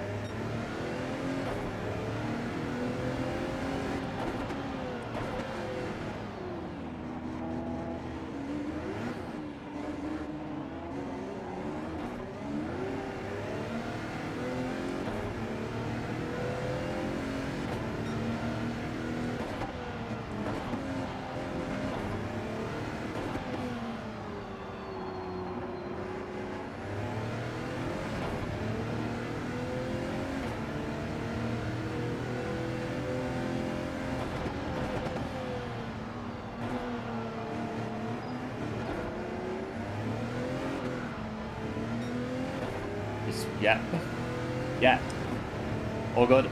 Yeah. Yeah. All good.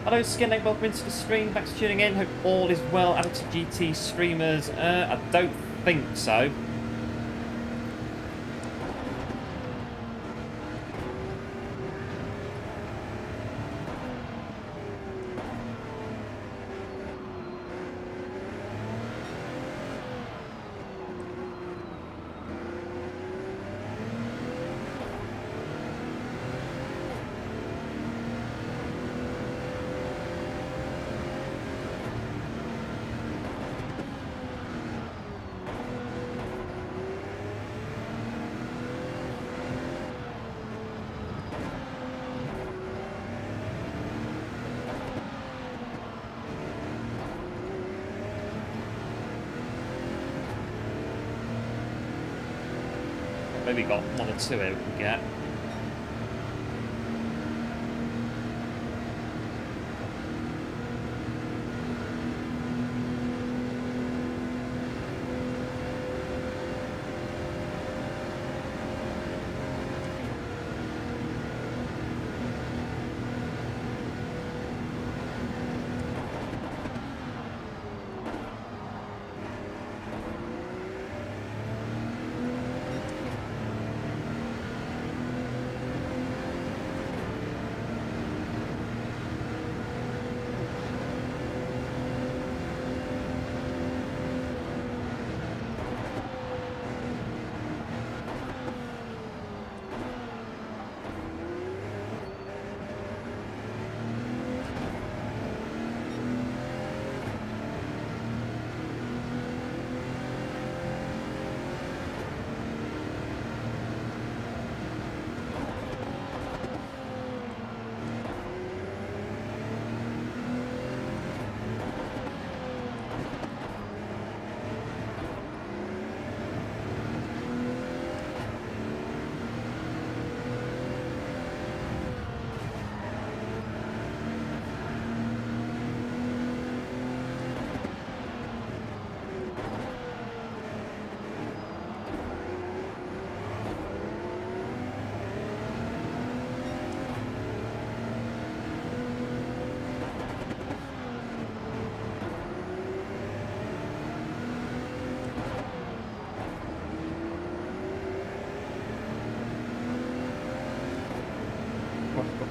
Hello Skinneck, welcome into the stream, thanks for tuning in, hope all is well. Added to GT streamers, I don't think so. Maybe got 1 or 2 here we can get.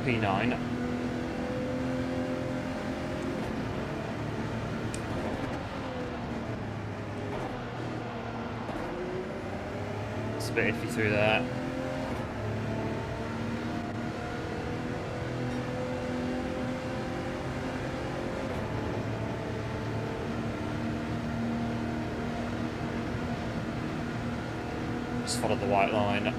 P9. It's a bit iffy through there. Just follow the white line.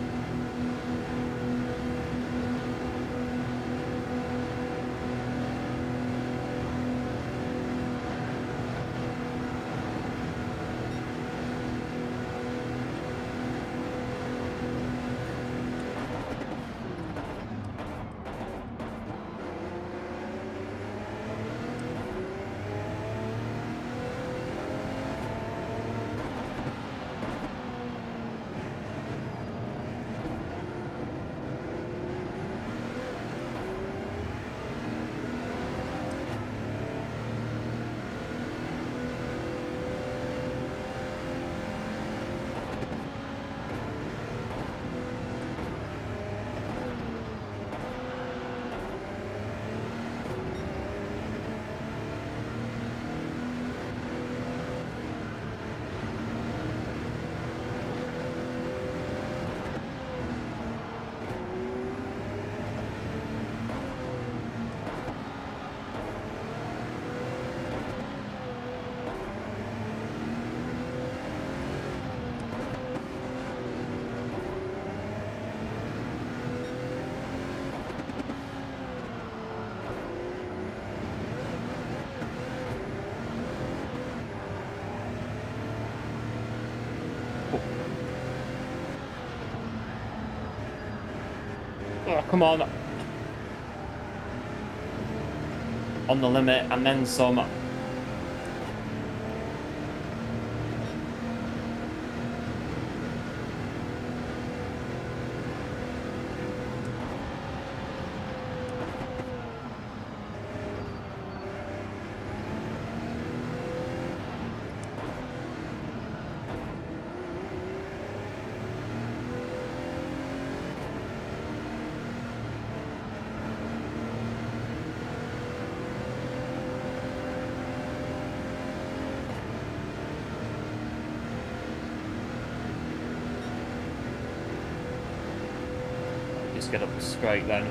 Oh, come on. On the limit and then some. Just get up straight then.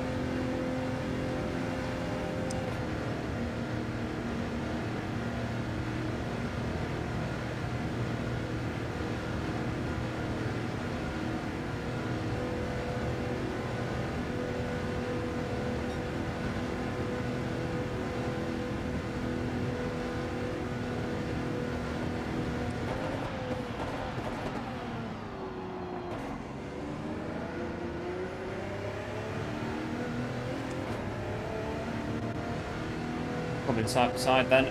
Coming side by side then.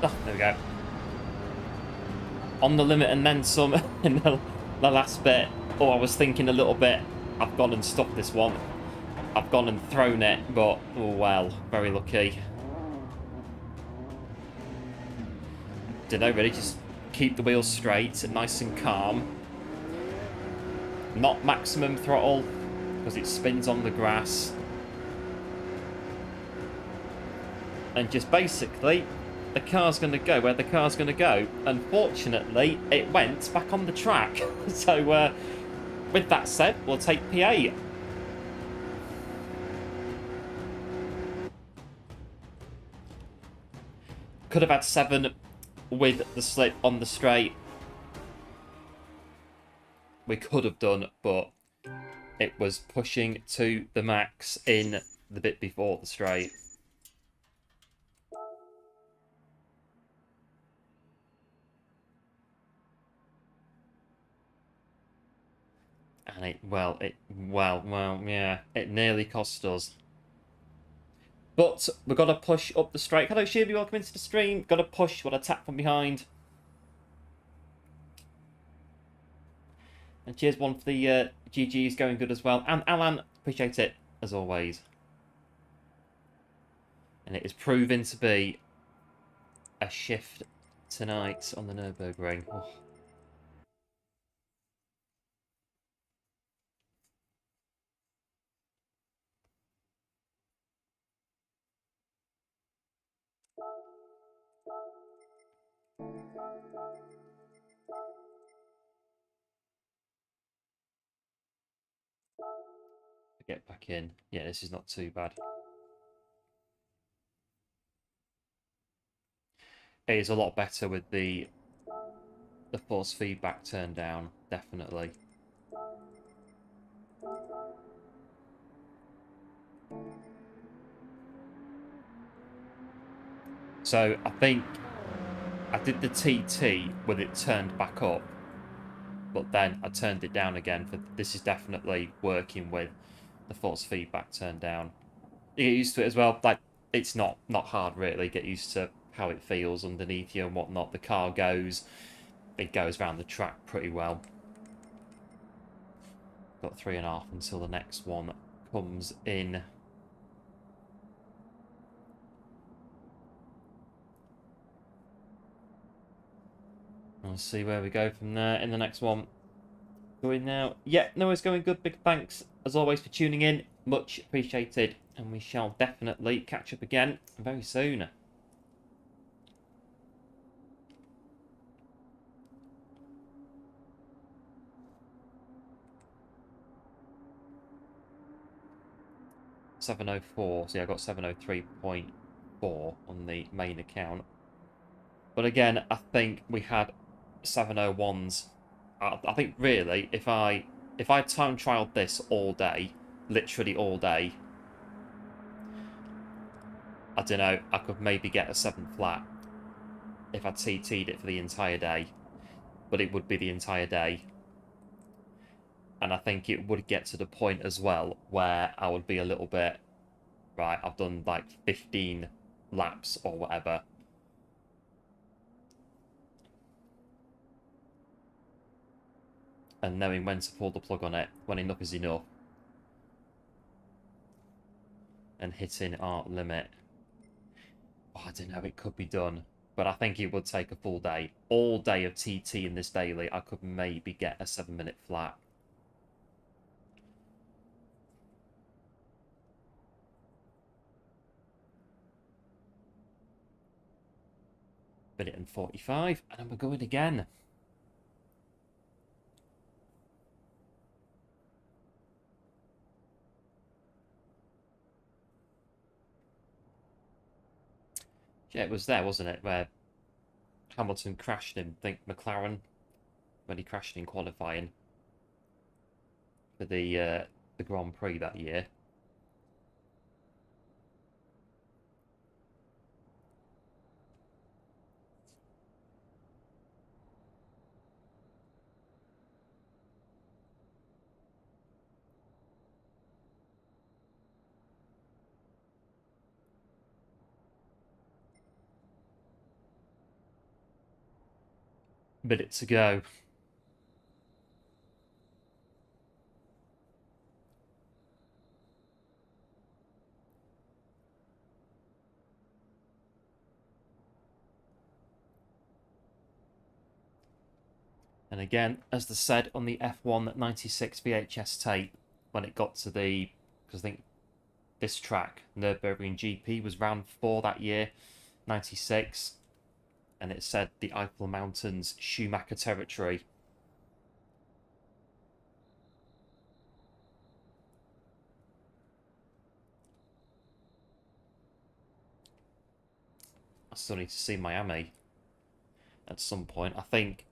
Oh, there we go. On the limit and then some in the last bit. Oh, I was thinking a little bit. I've gone and stopped this one. I've gone and thrown it, but oh well, very lucky. Don't know really, just keep the wheels straight, nice and calm. Not maximum throttle, because it spins on the grass. And just basically, the car's going to go where the car's going to go. Unfortunately, it went back on the track. So, with that said, we'll take P8. Could have had 7 with the slip on the straight. We could have done, but it was pushing to the max in the bit before the straight. And yeah, it nearly cost us. But we've got to push up the straight. Hello, Shuby, welcome into the stream. Got to push, what a tap from behind. And cheers one for the GG's going good as well. And Alan, appreciate it, as always. And it is proving to be a shift tonight on the Nürburgring. Oh. Get back in. Yeah, this is not too bad. It is a lot better with the force feedback turned down, definitely. So I think I did the TT with it turned back up, but then I turned it down again. For this is definitely working with the force feedback turned down. You get used to it as well. Like, it's not hard really. Get used to how it feels underneath you and whatnot. The car goes, it goes around the track pretty well. Got 3.5 until the next one comes in. We'll see where we go from there in the next one. Going now. Yeah, no, it's going good. Big thanks, as always, for tuning in. Much appreciated. And we shall definitely catch up again very soon. .704. So yeah, I got 703.4 on the main account. But again, I think we had 701s. I think really, if I time trialed this all day, literally all day, I don't know, I could maybe get a 7 flat if I TT'd it for the entire day. But it would be the entire day. And I think it would get to the point as well where I would be a little bit, right, I've done like 15 laps or whatever. And knowing when to pull the plug on it, when enough is enough. And hitting our limit. Oh, I don't know, it could be done. But I think it would take a full day. All day of TT in this daily, I could maybe get a 7-minute flat. Minute and 45, and then we're going again. Yeah, it was there, wasn't it, where Hamilton crashed him, I think McLaren, when he crashed in qualifying for the Grand Prix that year. Minute to go. And again, as they said on the F1 96 VHS tape, when it got to the, because I think this track, Nürburgring GP, was round 4 that year, 96, and it said the Eifel Mountains, Schumacher territory. I still need to see Miami at some point. I think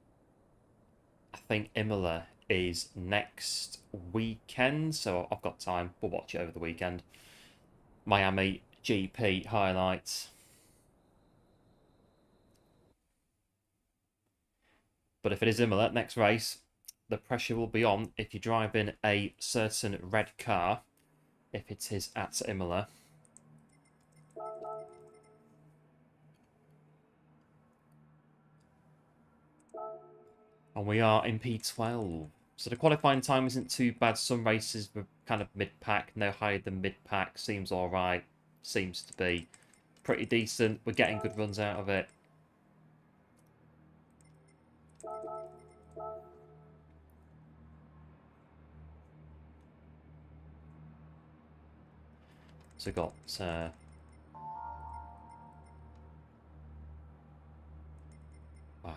Imola is next weekend, so I've got time. We'll watch it over the weekend. Miami GP highlights. But if it is Imola next race, the pressure will be on if you're driving a certain red car, if it is at Imola. And we are in P12. So the qualifying time isn't too bad. Some races were kind of mid-pack, no higher than mid-pack. Seems alright. Seems to be pretty decent. We're getting good runs out of it. So we've got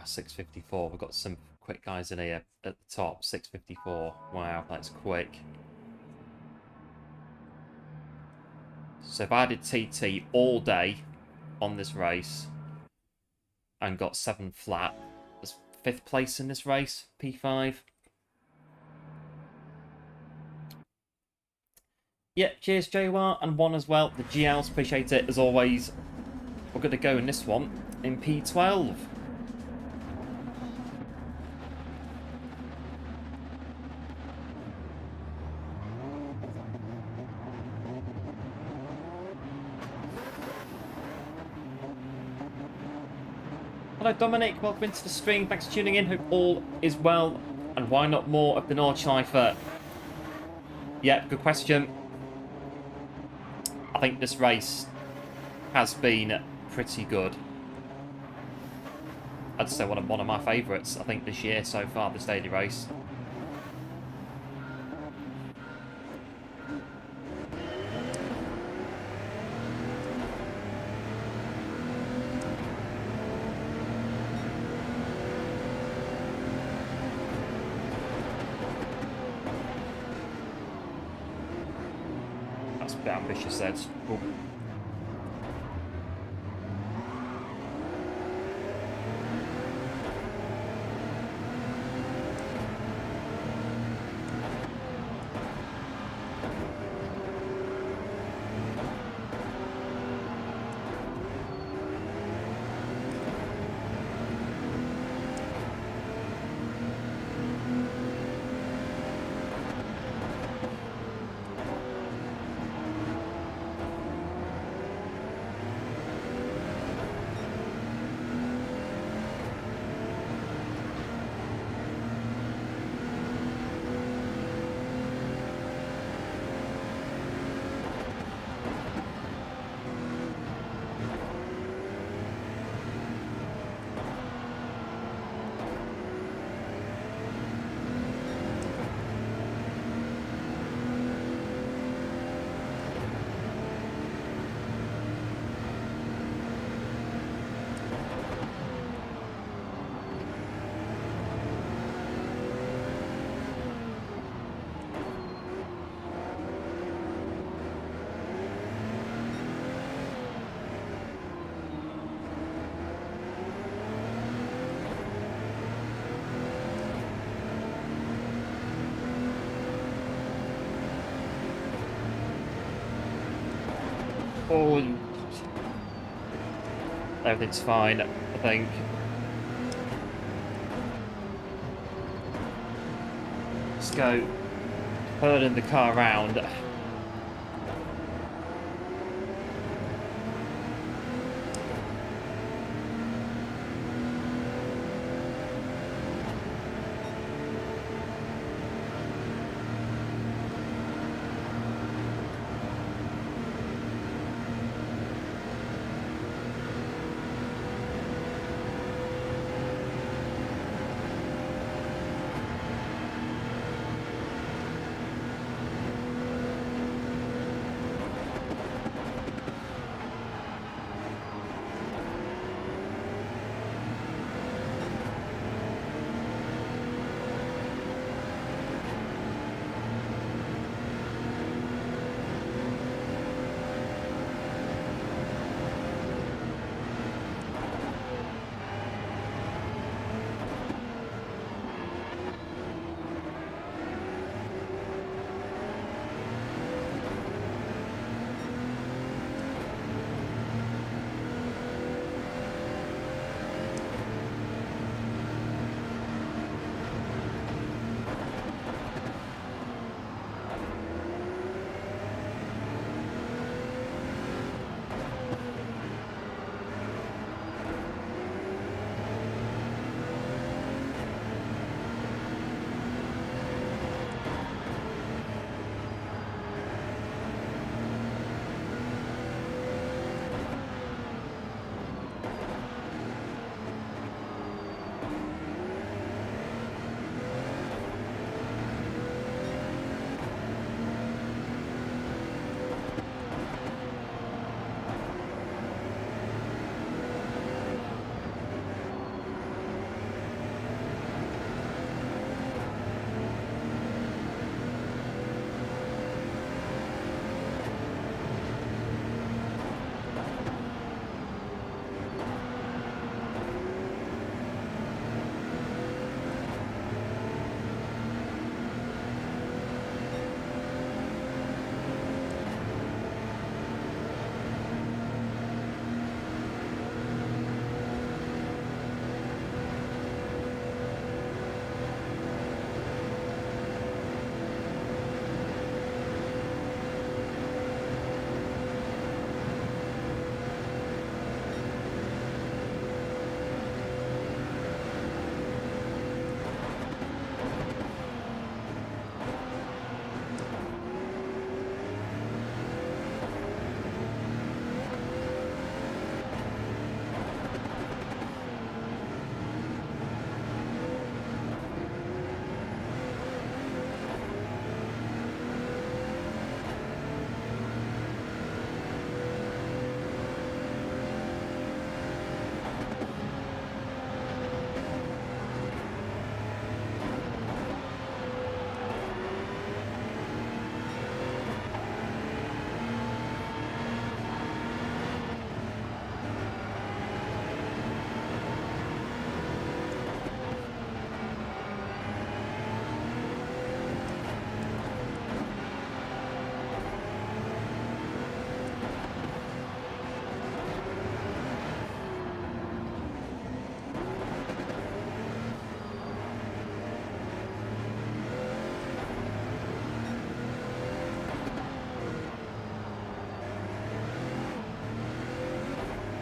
654. We've got some quick guys in here at the top. 654. Wow, that's quick. So if I did TT all day on this race and got 7 flat, that's 5th place in this race, P5. Yeah, cheers JWR, and 1 as well. The GLs, appreciate it as always. We're going to go in this one in P12. Hello Dominic, welcome into the stream. Thanks for tuning in. Hope all is well. And why not more of the Nordschleife? Yeah, good question. I think this race has been pretty good. I'd say one of my favourites, I think, this year so far, this daily race. That's a bit ambitious, Ed. Ooh. Oh, everything's fine, I think. Let's go. Turning the car around.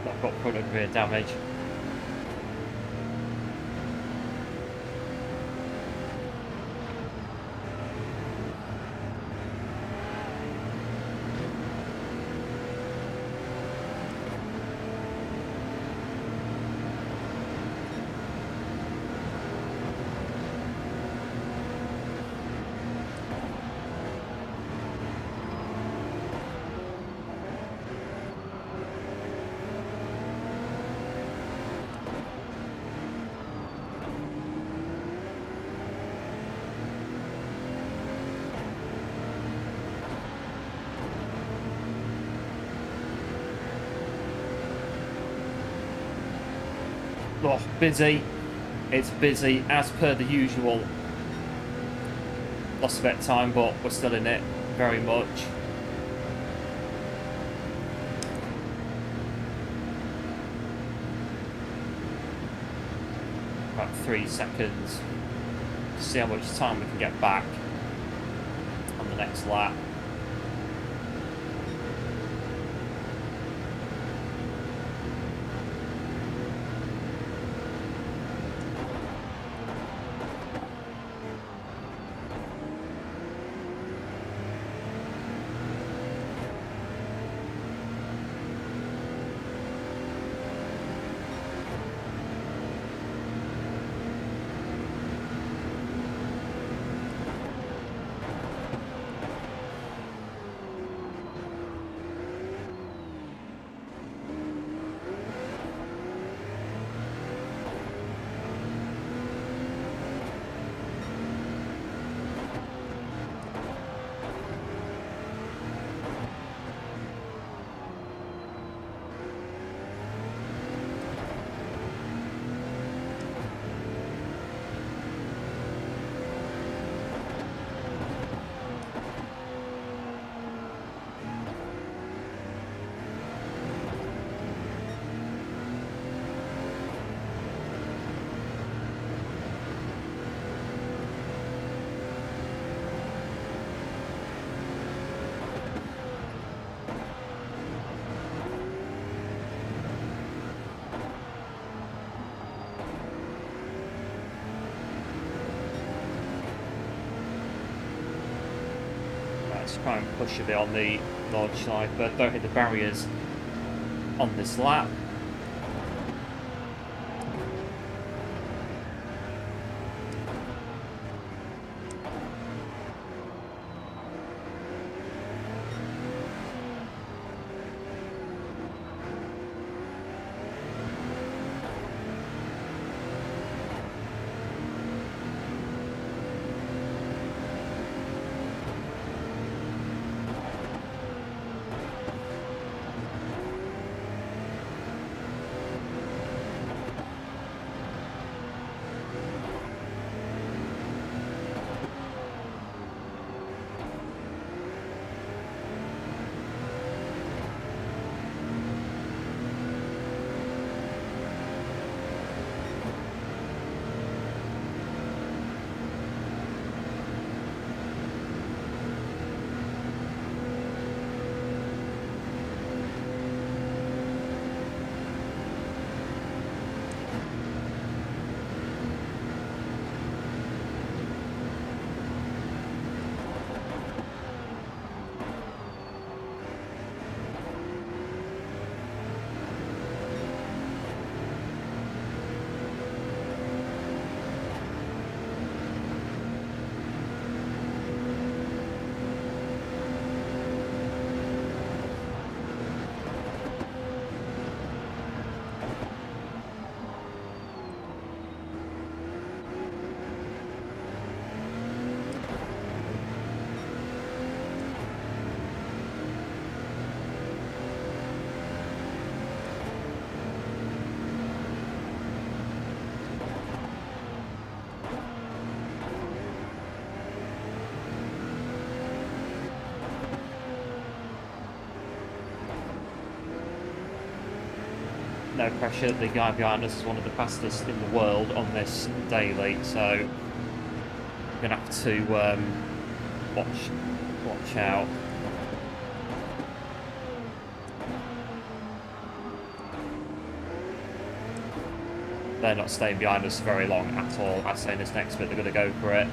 I've got front and rear damage. Oh, busy. It's busy as per the usual. Lost a bit of time, but we're still in it very much. About 3 seconds. See how much time we can get back on the next lap. Let's try and push a bit on the launch side, but don't hit the barriers on this lap. No pressure, the guy behind us is one of the fastest in the world on this daily, so we're going to have to watch out. They're not staying behind us very long at all. I'd say in this next bit they're going to go for it.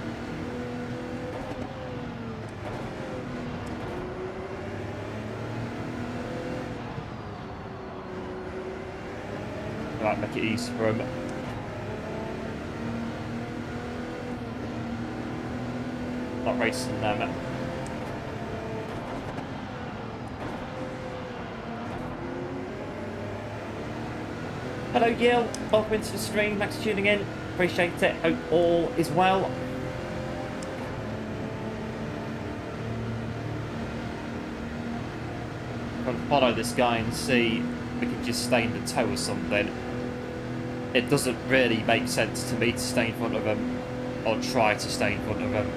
Right, make it easy for him. Not racing them. Hello Gil, welcome into the stream, thanks for tuning in, appreciate it, hope all is well. I'm going to follow this guy and see if we can just stay in the tow or something. It doesn't really make sense to me to stay in front of him, or try to stay in front of him.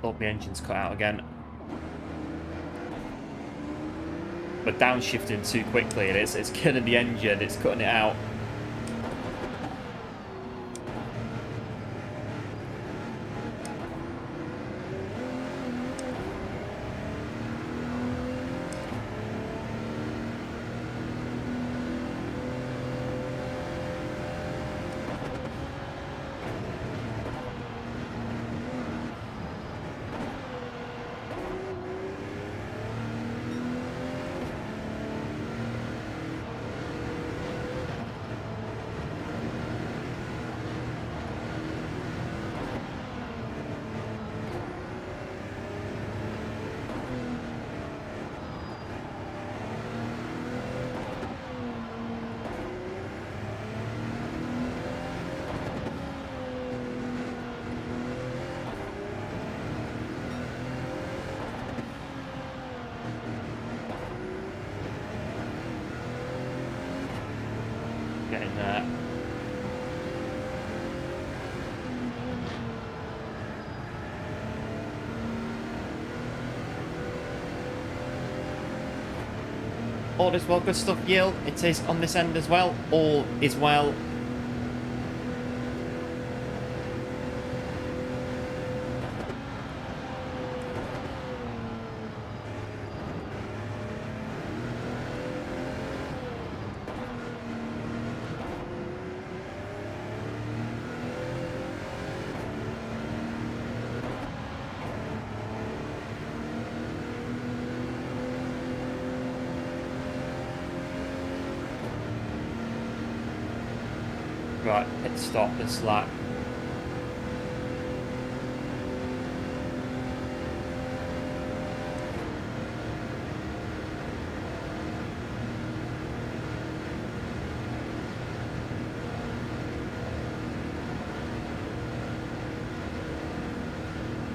Oh, my engine's cut out again. But downshifting too quickly, and it's killing the engine. It's cutting it out. Getting there. All is well, good stuff, Yield. It is on this end as well. All is well. Right, hit stop this lap.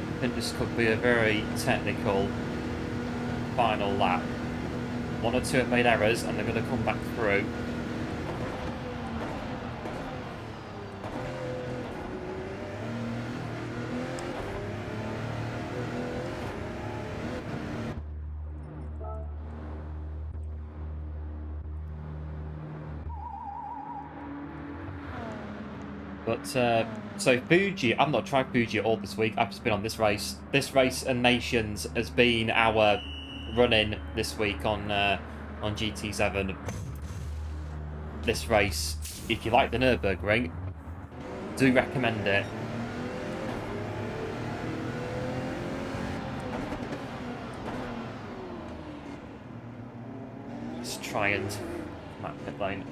I think this could be a very technical final lap. One or two have made errors and they're going to come back through. But, so Fuji, I've not tried Fuji at all this week. I've just been on this race. This race and Nations has been our run-in this week on GT7. This race, if you like the Nürburgring, do recommend it. Let's try and map pit lane.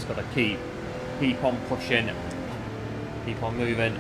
Just got to keep on pushing, keep on moving.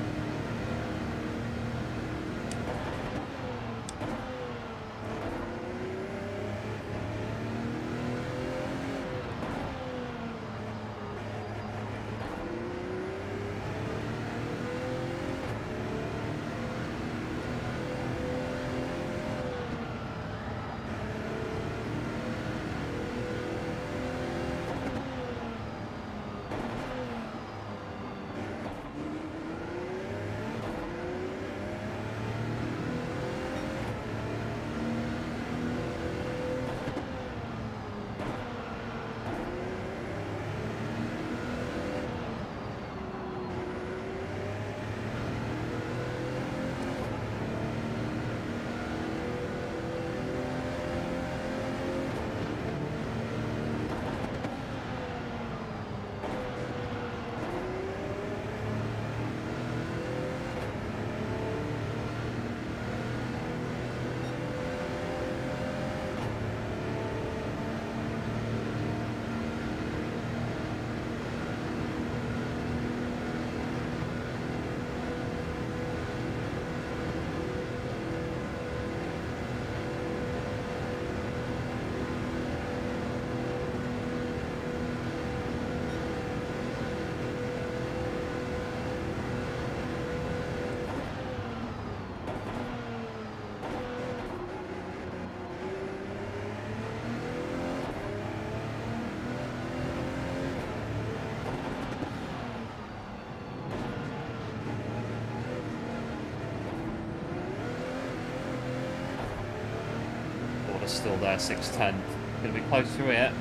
Still there, 610. Gonna be close to it.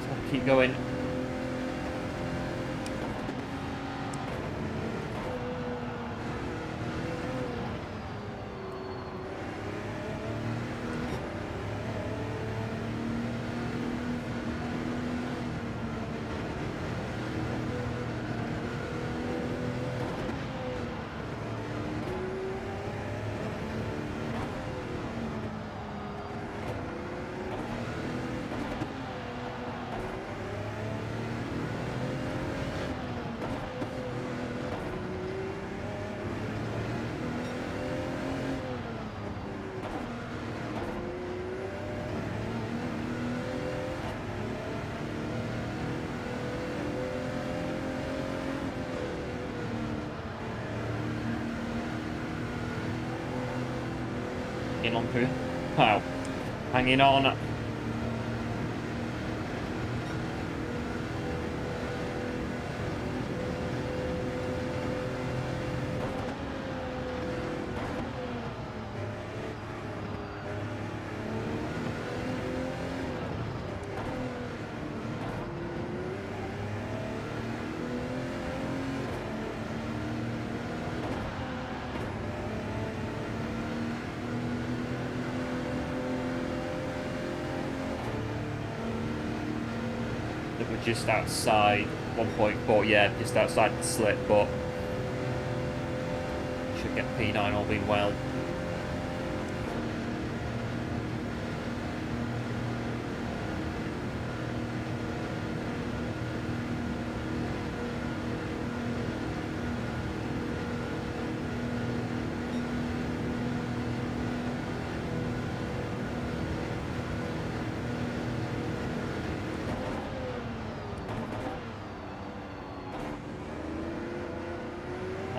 So keep going. On through. Wow. Hanging on. We're just outside 1.4, yeah, just outside the slip, but should get P9 all being well.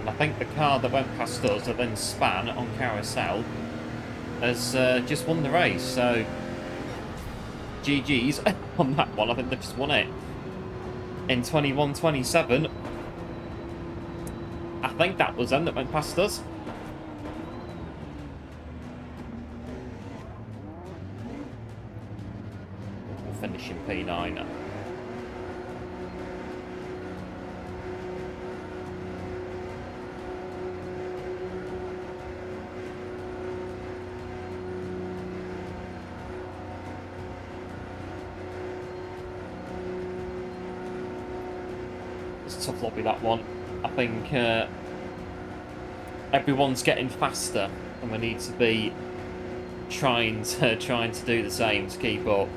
I think the car that went past us that then span on carousel has just won the race, so GG's on that one. I think they've just won it in 21:27. I think that was them that went past us. We're finishing P9. It's a tough lobby, that one. I think everyone's getting faster, and we need to be trying to do the same to keep up.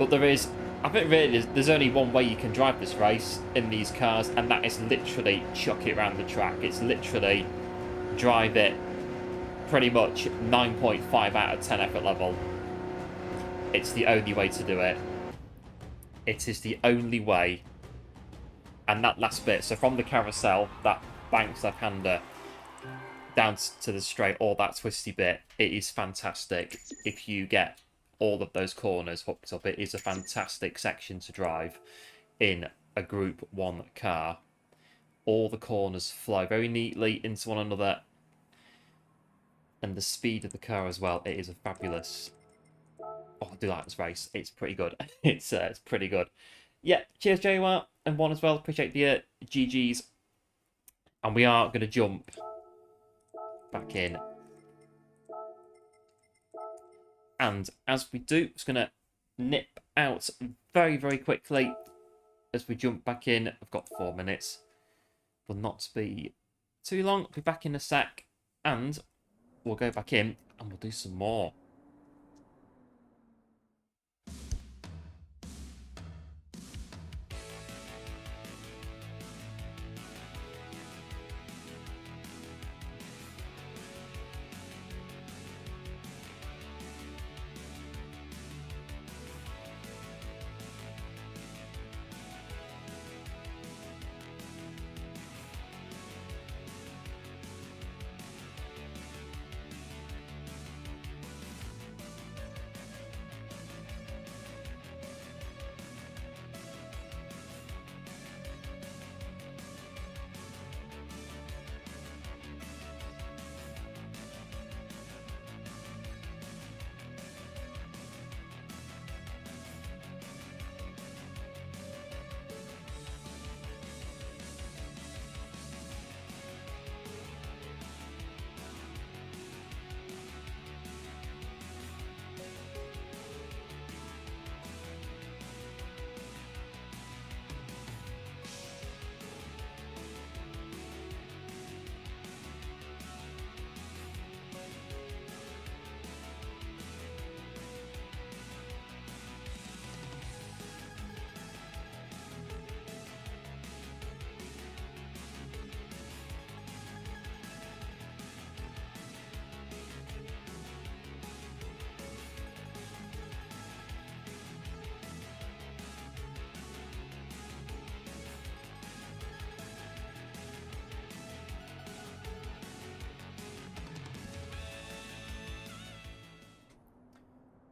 But there is, I think really there's only one way you can drive this race in these cars, and that is literally chuck it around the track. It's literally drive it pretty much 9.5 out of 10 effort level. It's the only way to do it. It is the only way. And that last bit, so from the carousel, that banks left-hander down to the straight, all that twisty bit, it is fantastic. If you get all of those corners hooked up, it is a fantastic section to drive in a Group 1 car. All the corners flow very neatly into one another, and the speed of the car as well, it is a fabulous... Oh, I do like this race. It's pretty good. It's pretty good. Yeah, cheers JWR and one as well. Appreciate the GGs. And we are going to jump back in. And as we do, it's going to nip out very, very quickly as we jump back in. I've got 4 minutes. Will not be too long. I'll be back in a sec. And we'll go back in and we'll do some more.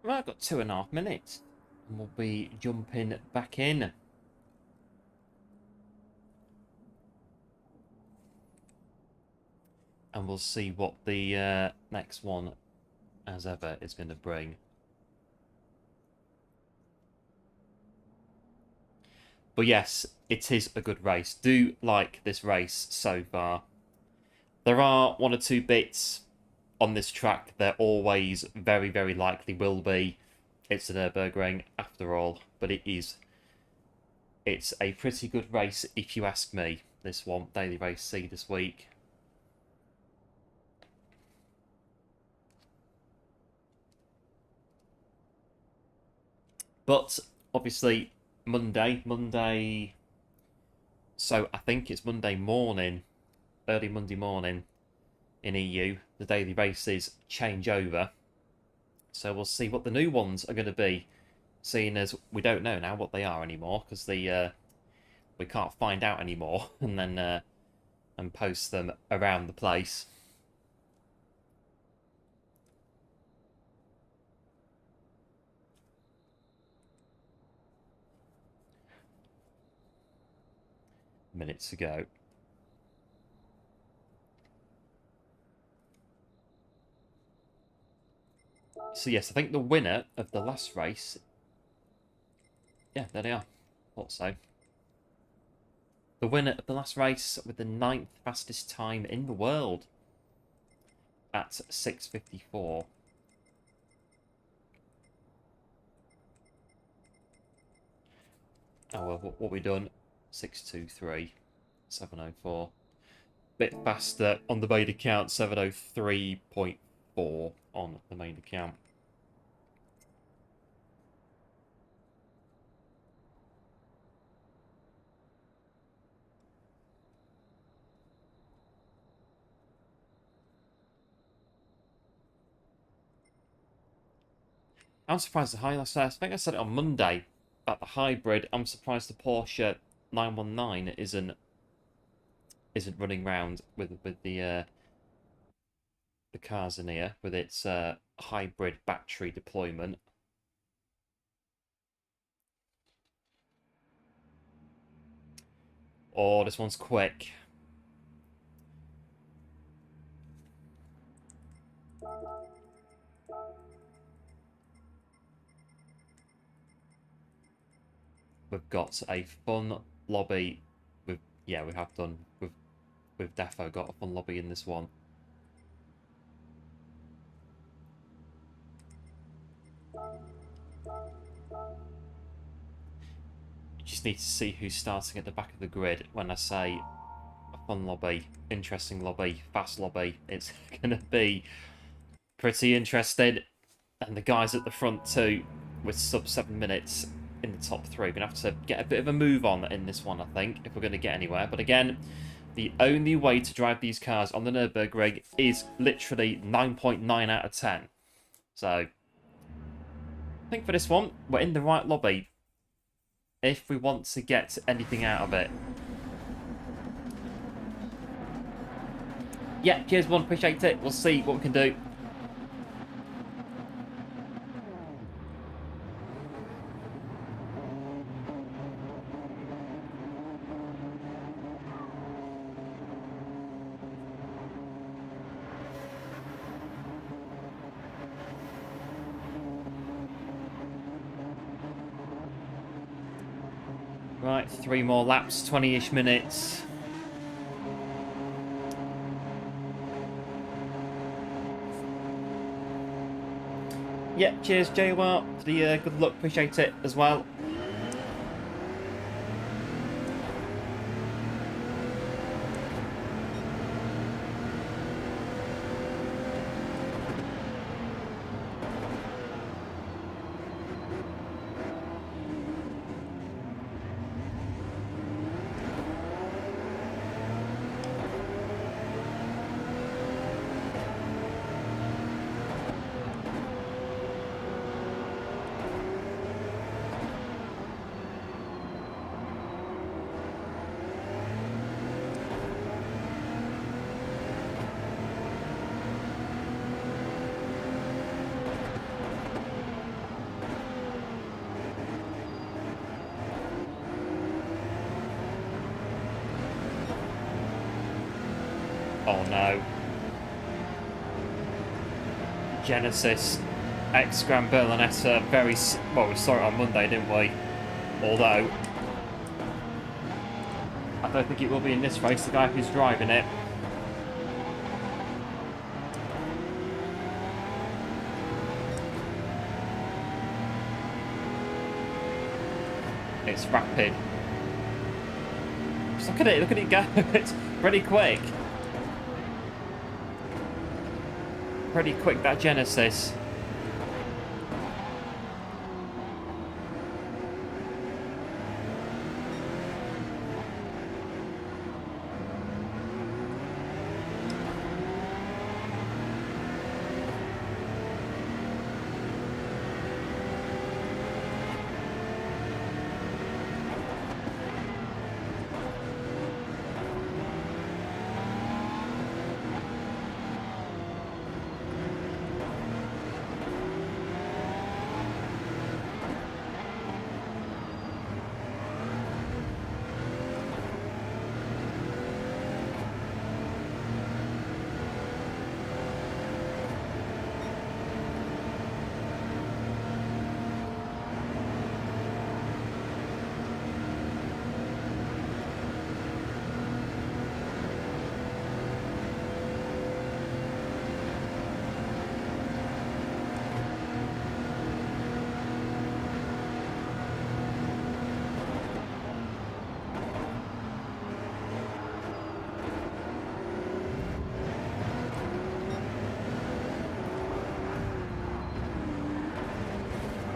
Right, I've got 2.5 minutes. And we'll be jumping back in. And we'll see what the next one, as ever, is going to bring. But yes, it is a good race. Do like this race so far. There are 1 or 2 bits on this track. There always very, very likely will be. It's a Nürburgring after all, but it's a pretty good race if you ask me. This one, Daily Race C this week. But obviously Monday, so I think it's Monday morning, early Monday morning in EU, the daily races change over. So we'll see what the new ones are going to be, seeing as we don't know now what they are anymore, because we can't find out anymore and then and post them around the place. Minutes ago. So yes, I think the winner of the last race... Yeah, there they are. Thought so. The winner of the last race with the 9th fastest time in the world at 6:54. Oh well, what we done? 6:23, 7:04. Bit faster on the main account, 7:03.4 on the main account. I'm surprised the high. I think I said it on Monday about the hybrid. I'm surprised the Porsche 919 isn't running round with the cars in here with its hybrid battery deployment. Oh, this one's quick. We've got a fun lobby. Yeah, we have done. We've defo got a fun lobby in this one. You just need to see who's starting at the back of the grid when I say a fun lobby, interesting lobby, fast lobby. It's going to be pretty interesting. And the guys at the front too, with sub 7 minutes in the top 3. We're going to have to get a bit of a move on in this one, I think, if we're going to get anywhere. But again, the only way to drive these cars on the Nürburgring is literally 9.9 out of 10. So, I think for this one, we're in the right lobby if we want to get anything out of it. Yeah, cheers, one. Appreciate it. We'll see what we can do. Right, 3 more laps, 20-ish minutes. Yeah, cheers, JR, for the good luck. Appreciate it as well. Oh no. Genesis X Gran Berlinetta, very... Well, we saw it on Monday, didn't we? Although, I don't think it will be in this race, the guy who's driving it. It's rapid. Just look at it go. It's pretty quick. Pretty quick, that Genesis.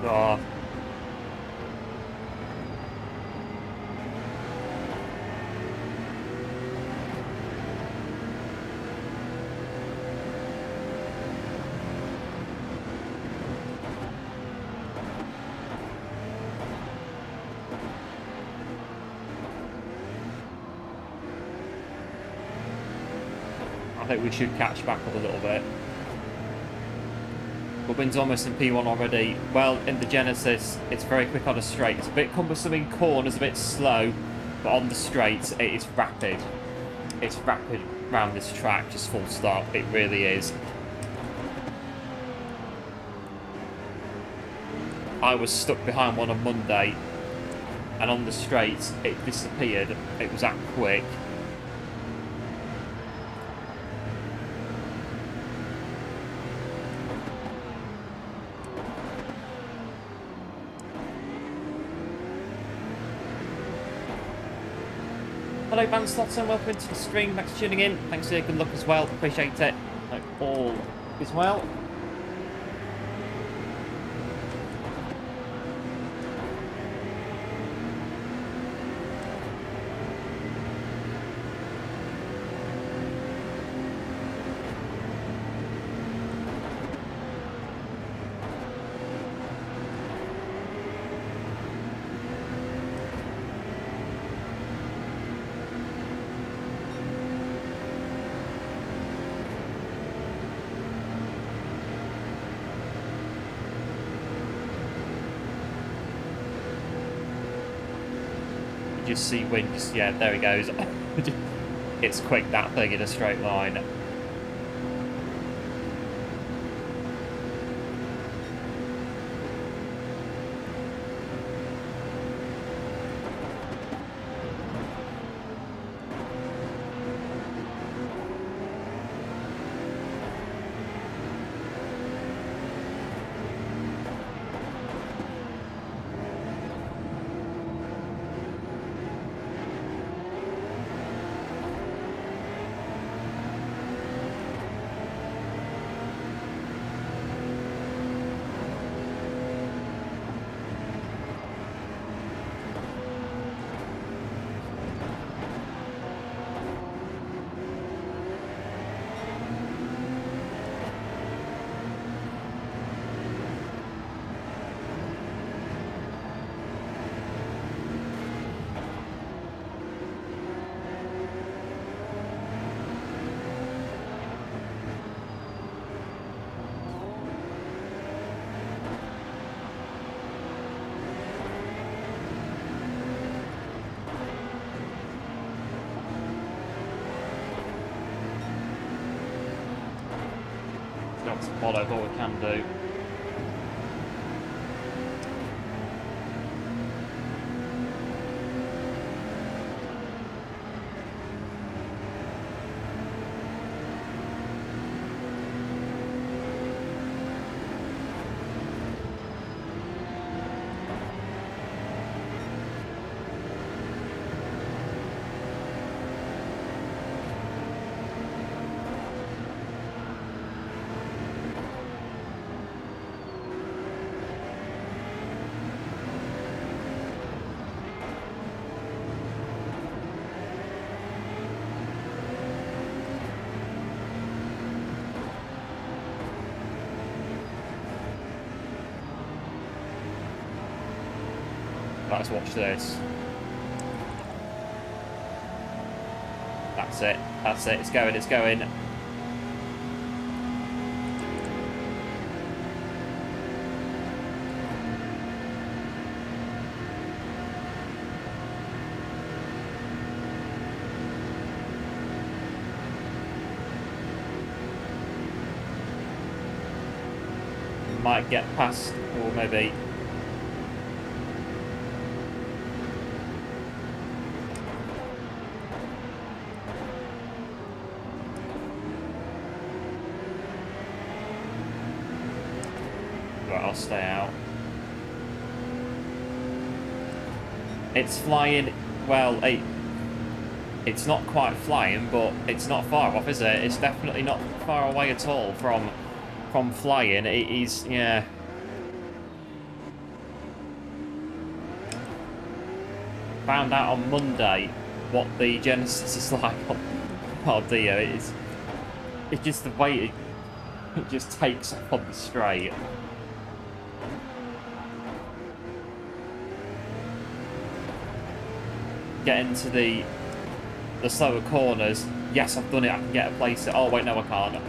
Oh. I think we should catch back up a little bit. But wind's almost in P1 already. Well, in the Genesis, it's very quick on a straight. It's a bit cumbersome in corners, a bit slow, but on the straights, it is rapid. It's rapid around this track, just full stop. It really is. I was stuck behind one on Monday, and on the straights, it disappeared. It was that quick. Hello, Van Slotton. Welcome into the stream. Thanks for tuning in. Thanks for your good luck as well. Appreciate it. Hope all is well. Just see wind, just, yeah, there he goes. It's quick, that thing in a straight line. Got to follow what we can do. Let's watch this. That's it. That's it. It's going. It's going. Might get past, or maybe. I'll stay out. It's flying, well, it's not quite flying, but it's not far off, is it? It's definitely not far away at all from flying. It is, yeah. Found out on Monday what the Genesis is like on, oh dear, it's just the way it just takes off on the straight. Get into the slower corners, Yes, I've done it. I can get a place. Oh, wait, no, I can't.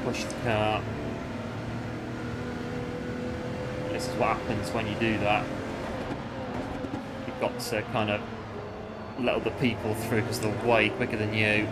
Push the car. This is what happens when you do that. You've got to kind of let other people through because they're way quicker than you.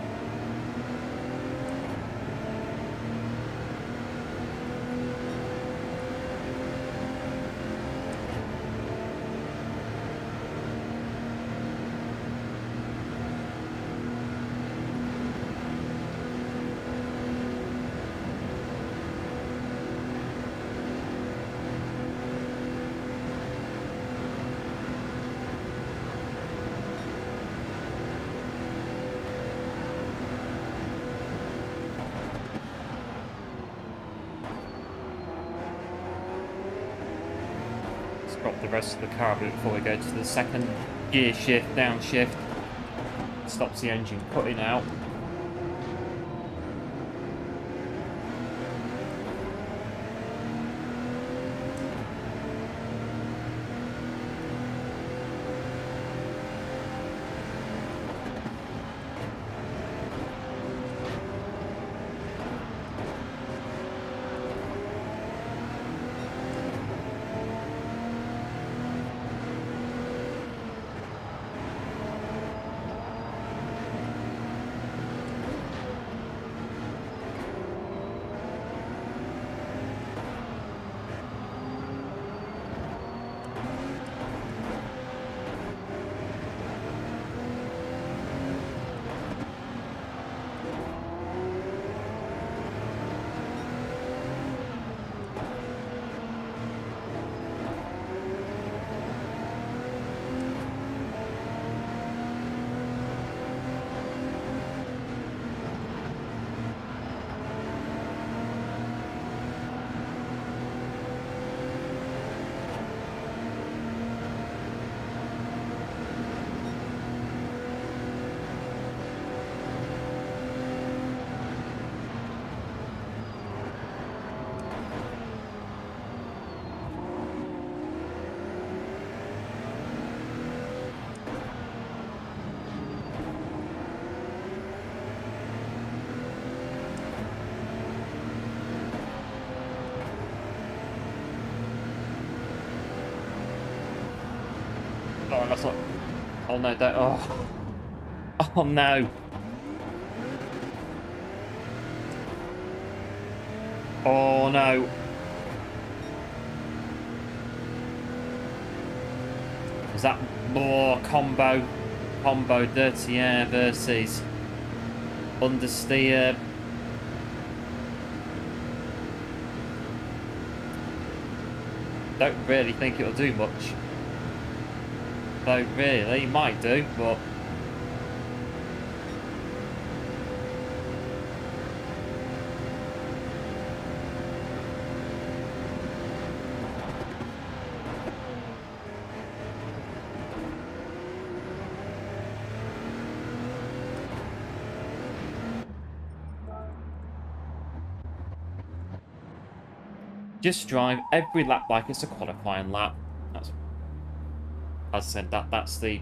Drop the rest of the car a bit before we go to the second gear shift, downshift. Stops the engine cutting out. Oh, that's not... Oh, no, don't... Oh. Oh, no. Oh, no. Is that more combo dirty air versus understeer? Don't really think it'll do much. Though really, it might do, but... Just drive every lap like it's a qualifying lap. That's, as I said, that's the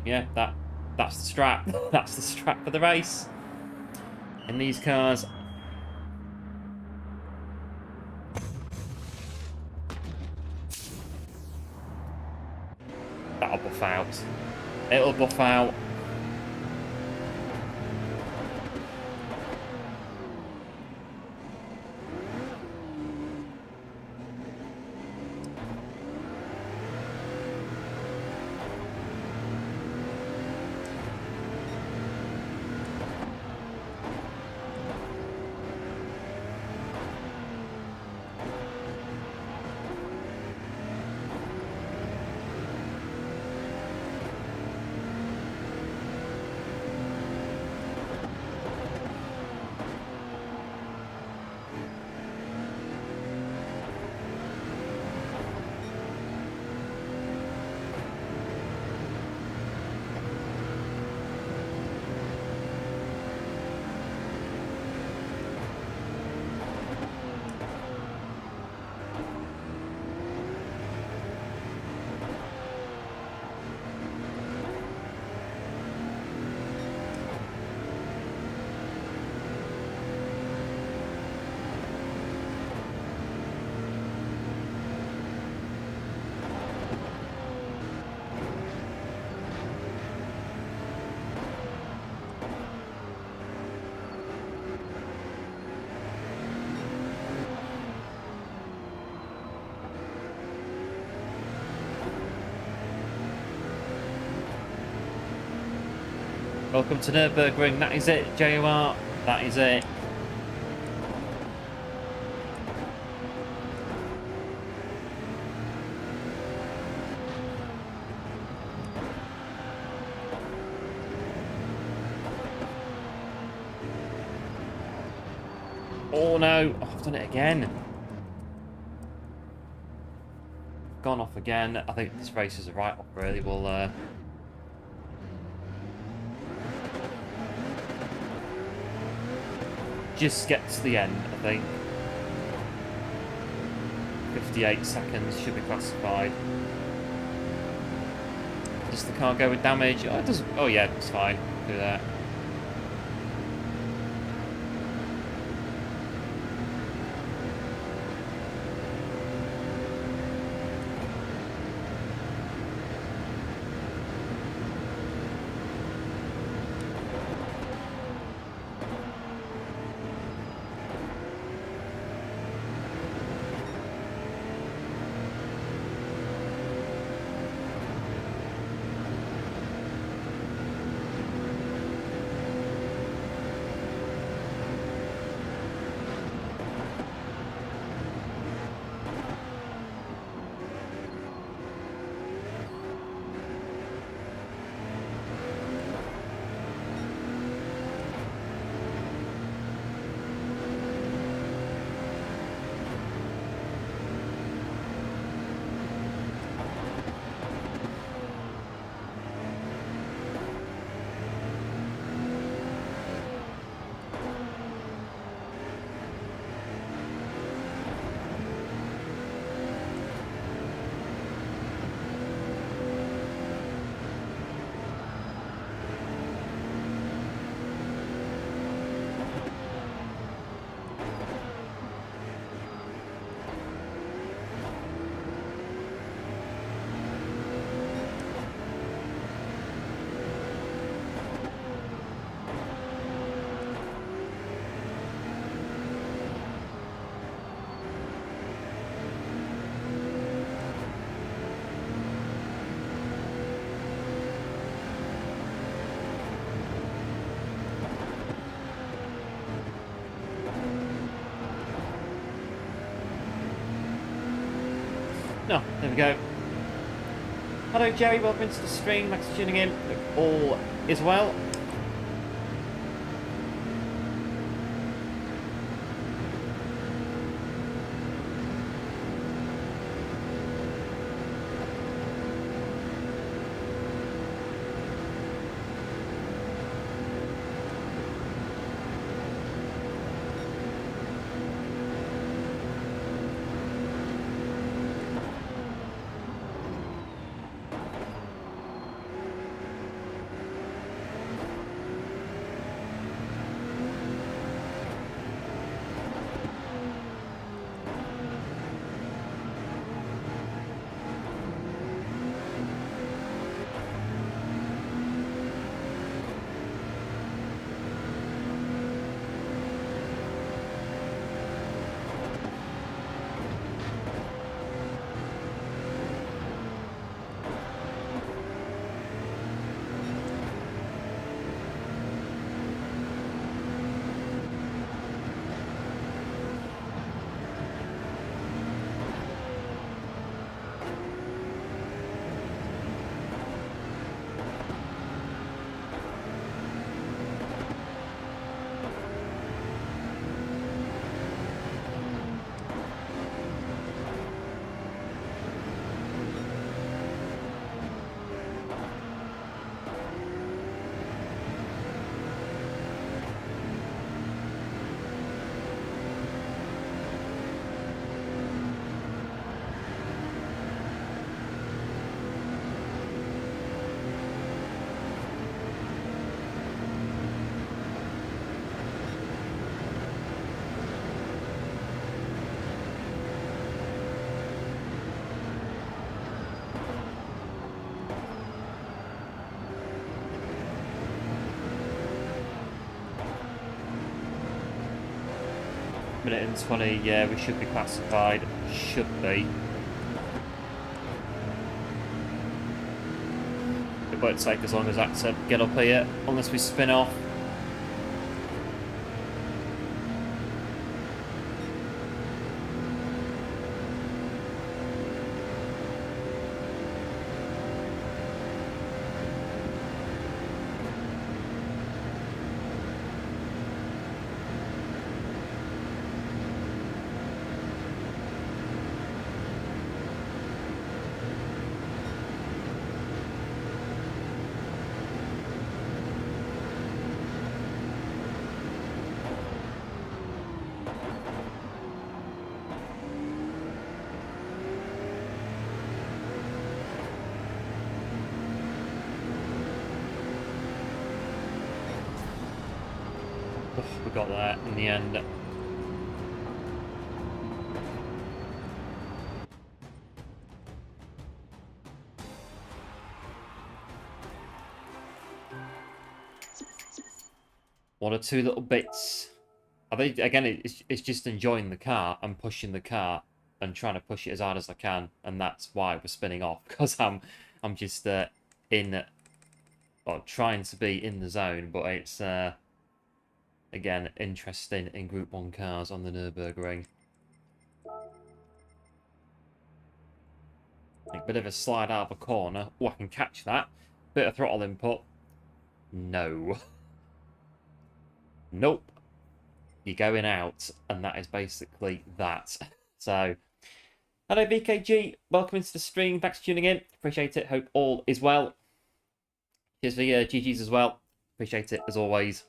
that's the strap. That's the strap for the race. In these cars. That'll buff out. It'll buff out. Welcome to Nürburgring. That is it, JOR. That is it. Oh no, oh, I've done it again. Gone off again. I think this race is a write-off, really. We'll just get to the end, I think. 58 seconds should be classified. Does the car go with damage? Oh, it doesn't. Oh yeah, it's fine. Do that. No, there we go. Hello Jerry, welcome to the stream. Thanks for tuning in. Hope all is well. Minute and 20, yeah, we should be classified. Should be. It won't take as long as that to get up here, unless we spin off. We got that in the end. One or two little bits. I think again, it's just enjoying the car and pushing the car and trying to push it as hard as I can, and that's why we're spinning off, because I'm just in, well, trying to be in the zone, but it's again interesting in Group 1 cars on the Nürburgring. A bit of a slide out of a corner. Oh, I can catch that. Bit of throttle input. No. Nope. You're going out, and that is basically that. So, hello VKG, welcome into the stream. Thanks for tuning in. Appreciate it. Hope all is well. Cheers for your GGs as well. Appreciate it as always.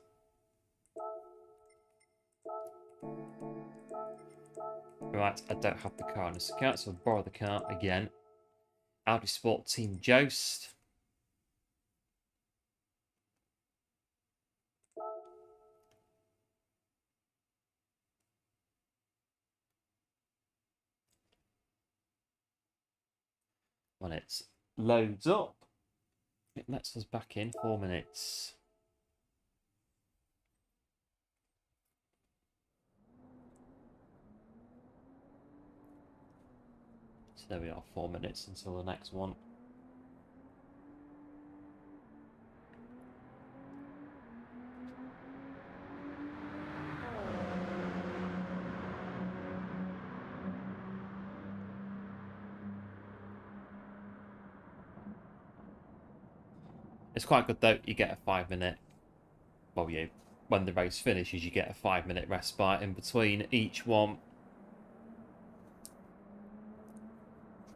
Right, I don't have the car on this account, so I'll borrow the car again. Audi Sport Team Joust. When it loads up, it lets us back in 4 minutes. So there we are, 4 minutes until the next one. It's quite good though. You get a 5-minute. Well, when the race finishes, you get a 5-minute respite in between each one.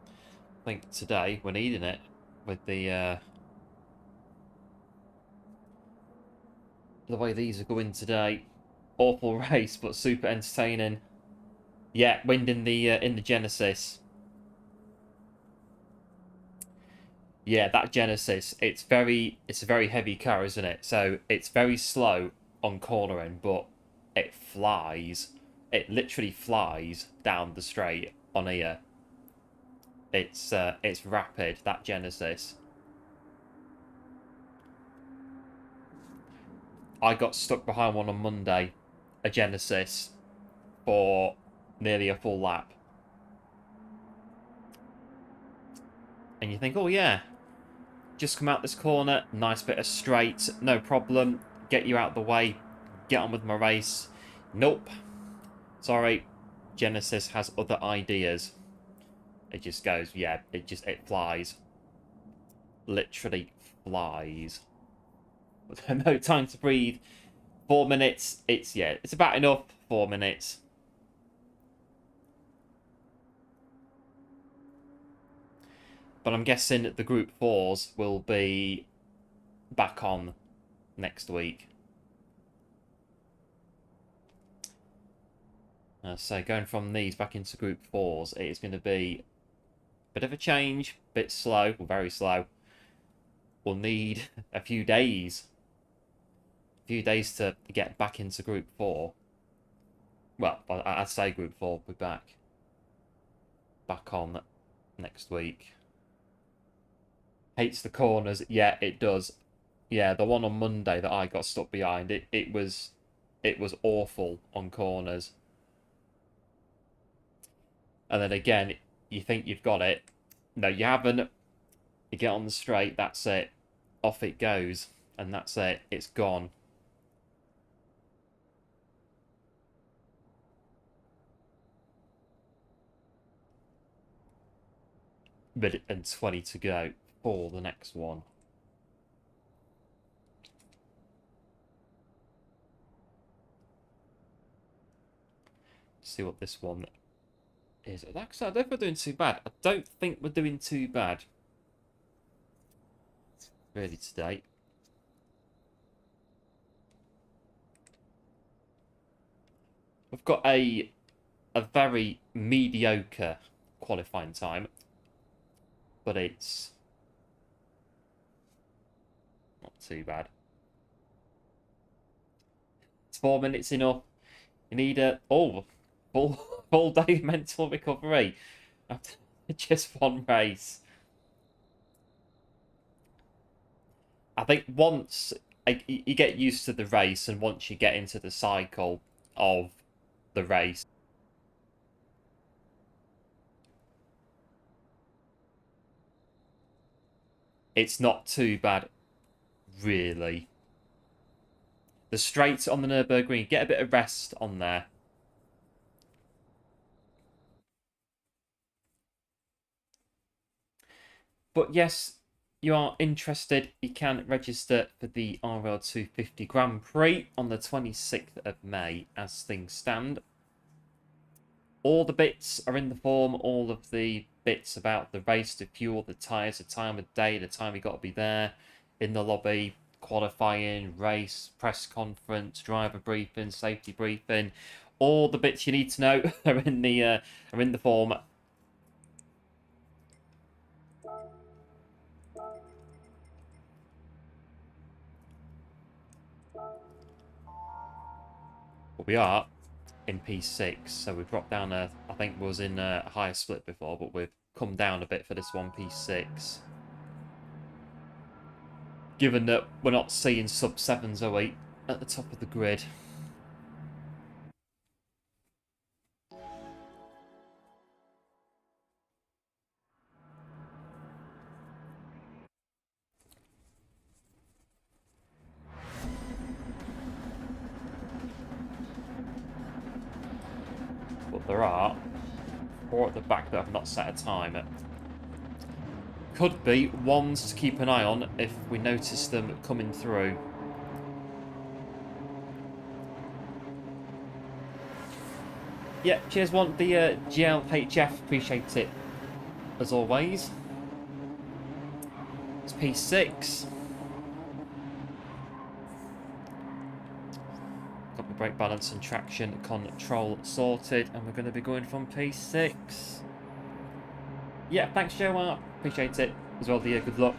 I think today we're needing it with the way these are going today. Awful race, but super entertaining. Yeah, wind in the Genesis. Yeah, that Genesis. It's a very heavy car, isn't it? So it's very slow on cornering, but it flies. It literally flies down the straight on here. It's rapid, that Genesis. I got stuck behind one on Monday, a Genesis, for nearly a full lap. And you think, oh yeah, just come out this corner, nice bit of straight, no problem, get you out the way, get on with my race. Nope. Sorry, Genesis has other ideas. It just goes, yeah, it flies. Literally flies. No time to breathe. 4 minutes, it's about enough, 4 minutes. But I'm guessing the Group 4s will be back on next week. So going from these back into Group 4s, it is going to be a bit of a change, a bit slow, well, very slow. We'll need a few days. A few days to get back into Group 4. Well, I'd say Group 4 will be back on next week. Hates the corners. Yeah, it does. Yeah, the one on Monday that I got stuck behind, it was awful on corners. And then again, you think you've got it. No, you haven't. You get on the straight, that's it. Off it goes. And that's it. It's gone. Minute and 20 to go for the next one. See what this one is. Like I said, I don't think we're doing too bad. I don't think we're doing too bad. Really today. We've got a very mediocre qualifying time. But it's not too bad. It's 4 minutes enough. You need a full day mental recovery after just one race. I think once you get used to the race, and once you get into the cycle of the race, it's not too bad, really. The straight on the Nürburgring, get a bit of rest on there. But yes, you are interested, you can register for the RL250 Grand Prix on the 26th of May as things stand. All the bits are in the form, all of the bits about the race, the fuel, the tyres, the time of day, the time you got to be there, in the lobby, qualifying, race, press conference, driver briefing, safety briefing. All the bits you need to know are in the form. But we are in P6, so we've dropped down I think was in a higher split before, but we've come down a bit for this one, P6. Given that we're not seeing sub-7s, are we, at the top of the grid? But there are 4 at the back that have not set a time. could be ones to keep an eye on if we notice them coming through. Yeah, cheers one, the GLHF, appreciate it as always. It's P6. Got my brake balance and traction control sorted, and we're going to be going from P6. Yeah, thanks Joe Art, appreciate it as well, the good luck.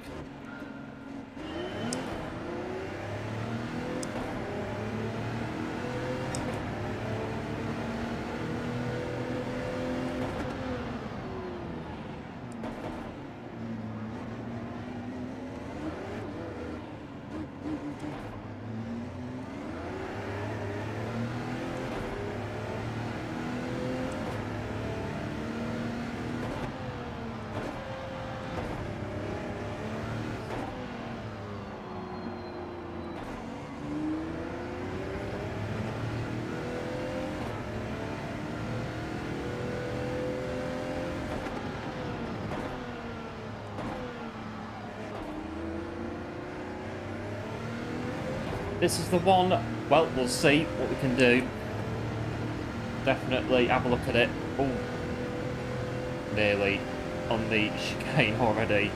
This is the one, well, we'll see what we can do. Definitely have a look at it. Oh, nearly on the chicane already.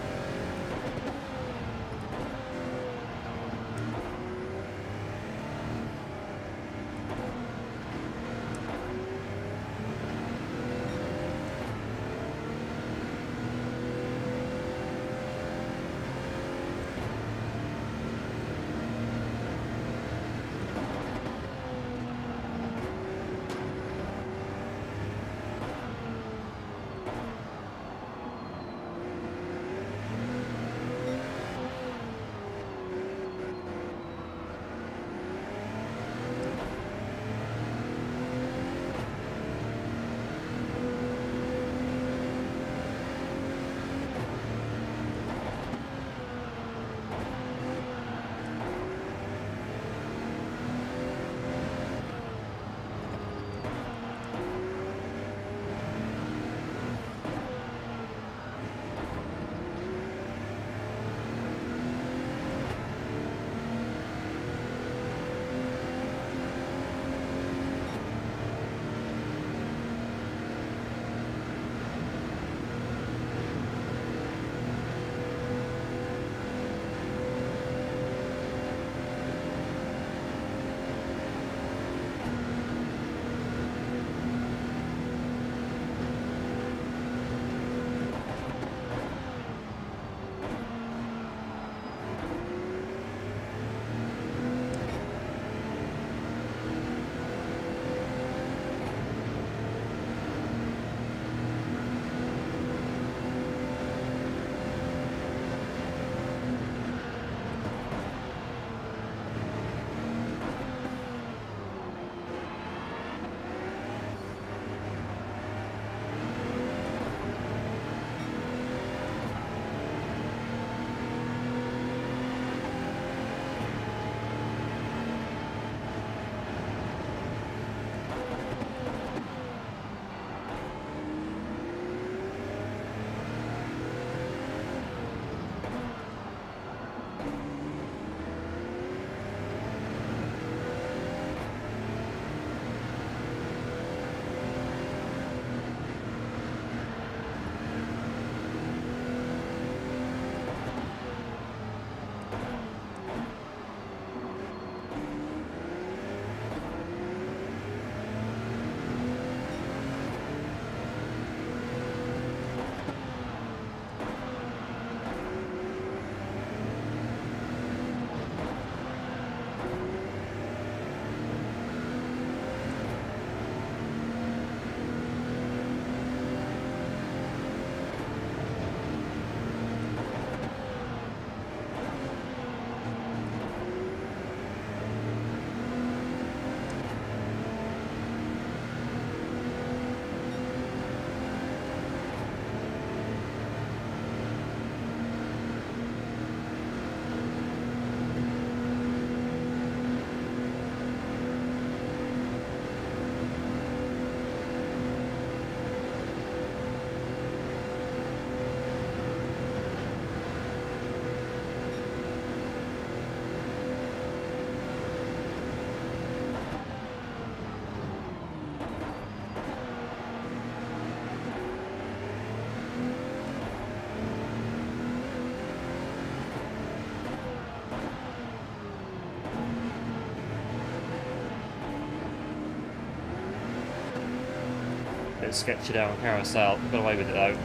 bit sketchy there on carousel. Got away with it though.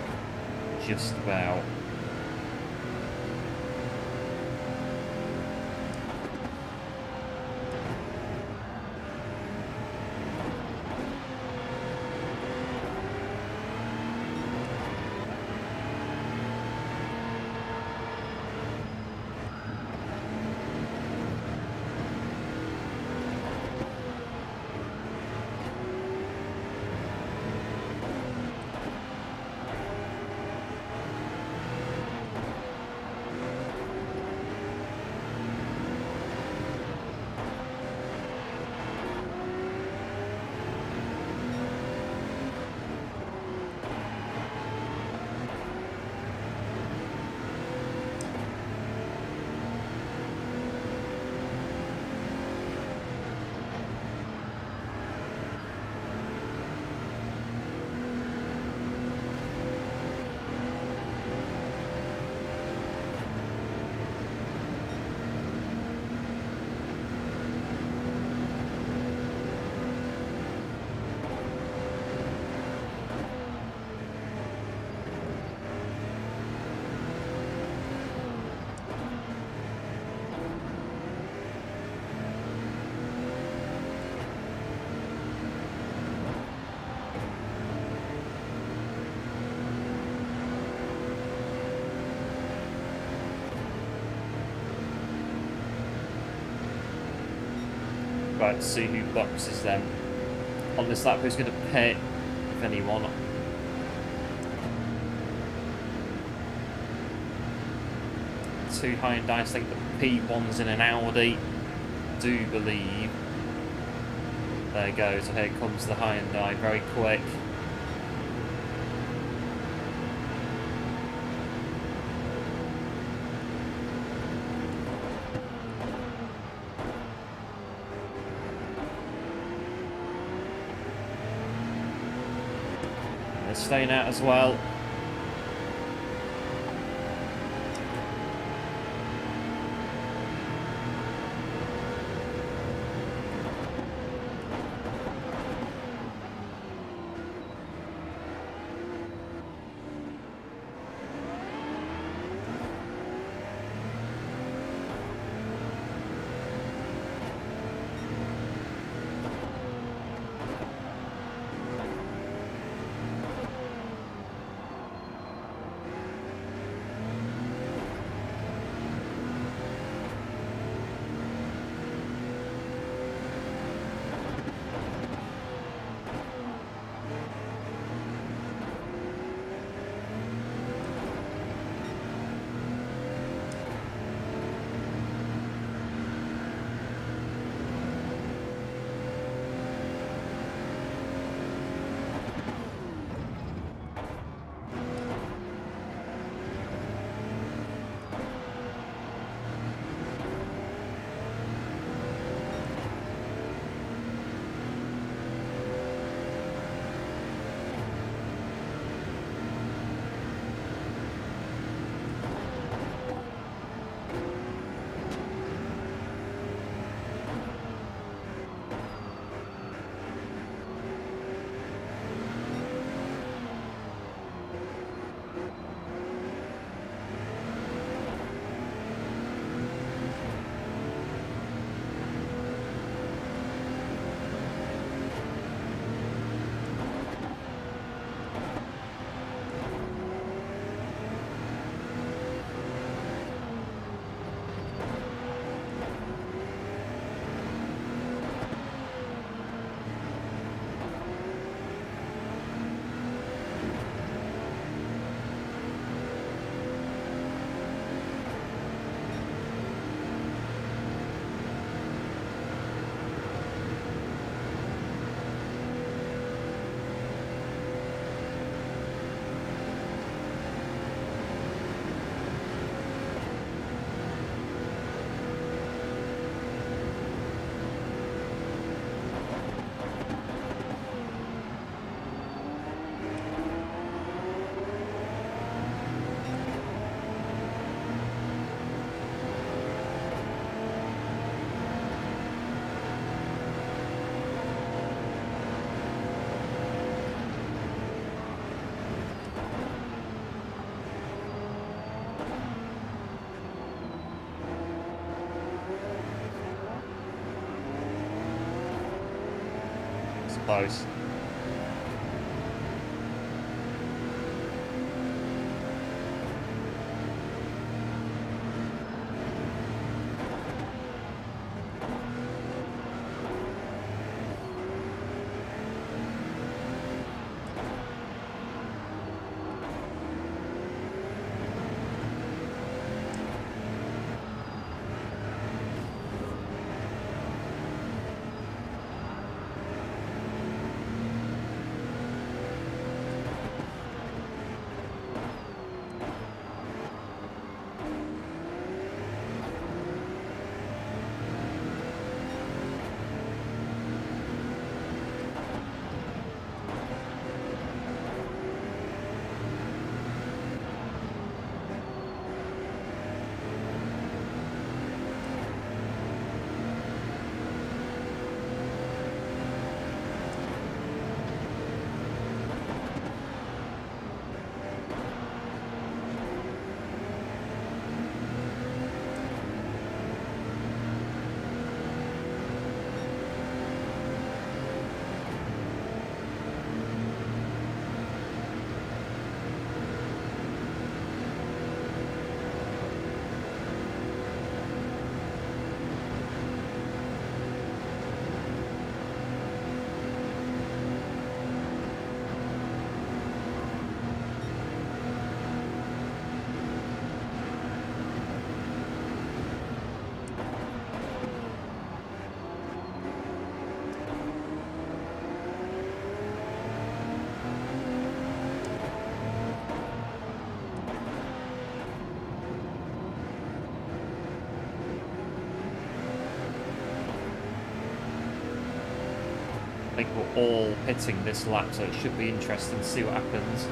Just about. Right, to see who boxes them on this lap, who's going to pit, if anyone. Two Hyundais, I think the P1's in an Audi, do believe. There goes, so here comes the Hyundai very quick. They're staying out as well. suppose. I think we're all hitting this lap, so it should be interesting to see what happens.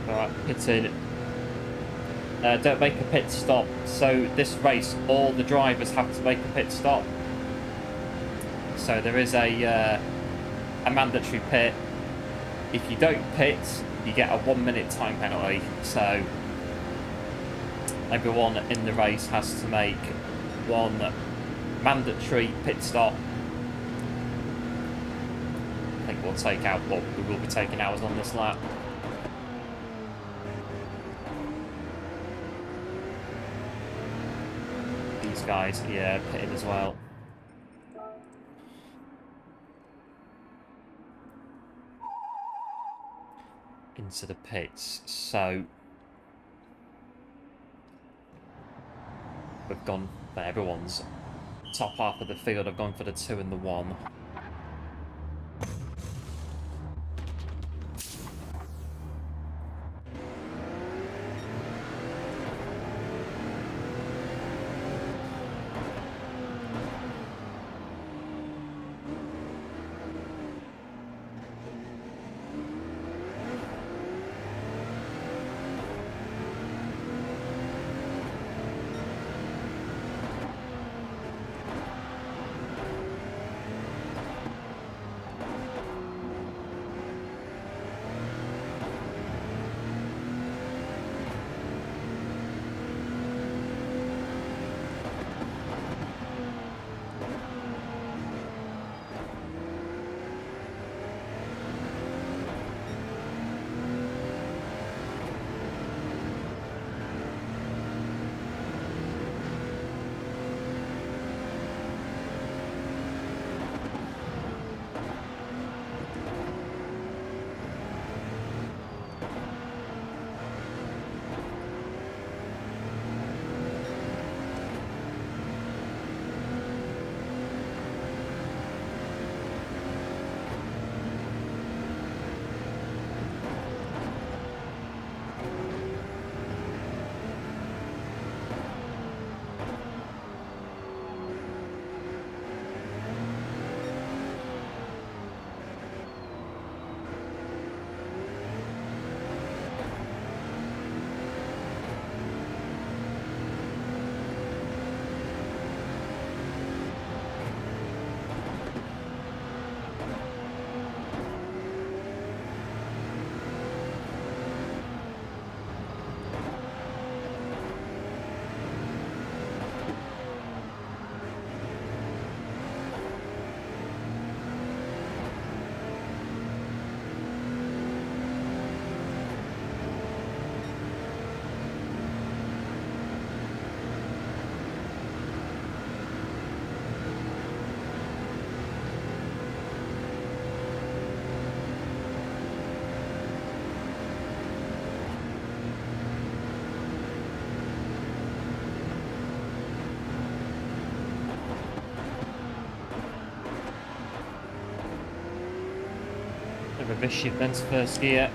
Right, pitting. Don't make a pit stop. So this race, all the drivers have to make a pit stop. So there is a mandatory pit. If you don't pit, you get a 1 minute time penalty. So everyone in the race has to make one mandatory pit stop. I think we'll take out, well, we will be taking hours on this lap. These guys, yeah, pitting as well. Into the pits. So we've gone for everyone's top half of the field. I've gone for the 2 and the 1. of a mischief then to first gear.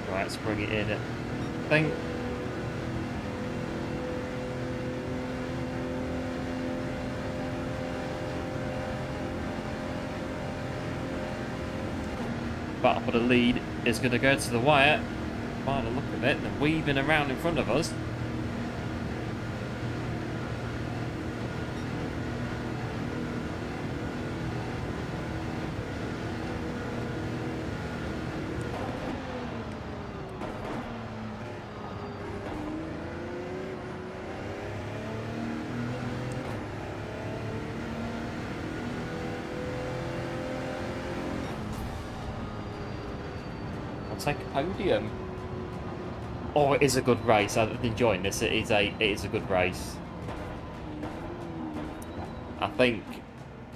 Let's bring it in. I think battle for the lead is going to go to the wire. By the look of it, they're weaving around in front of us. Take a podium. Oh, it is a good race. I'm enjoying this. It is a good race. I think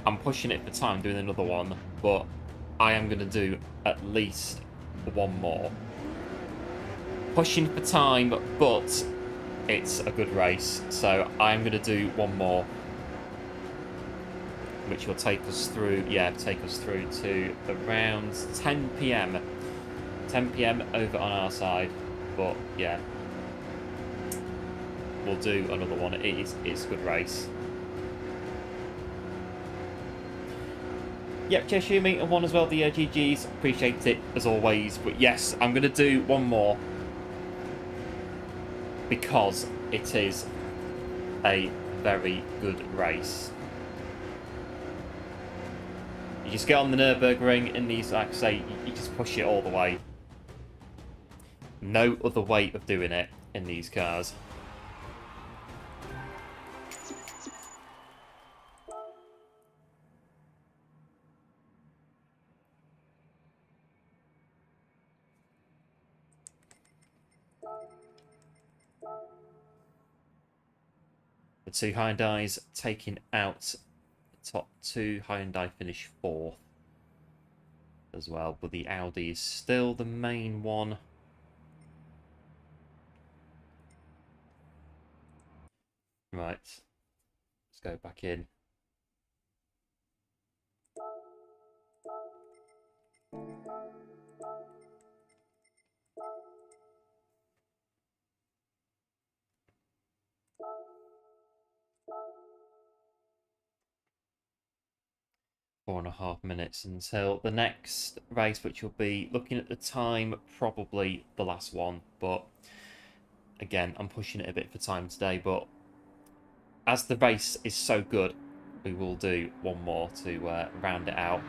I'm pushing it for time doing another one, but I am going to do at least one more. pushing for time, but it's a good race. So I'm going to do one more, which will take us through, take us through to around 10 p.m. 10 p.m. over on our side. But yeah, we'll do another one. It's a good race. Yep, cheers Shumi, and one as well, the GGs. Appreciate it as always. But yes, I'm going to do one more because it is a very good race. You just get on the Nürburgring in these, like I say, you just push it all the way. No other way of doing it in these cars. The two Hyundais taking out the top two. Hyundai finish 4th as well, but the Audi is still the main one. Right, let's go back in. Four and a half minutes until the next race, which will be, looking at the time, probably the last one. But again, I'm pushing it a bit for time today, but as the race is so good, we will do one more to round it out.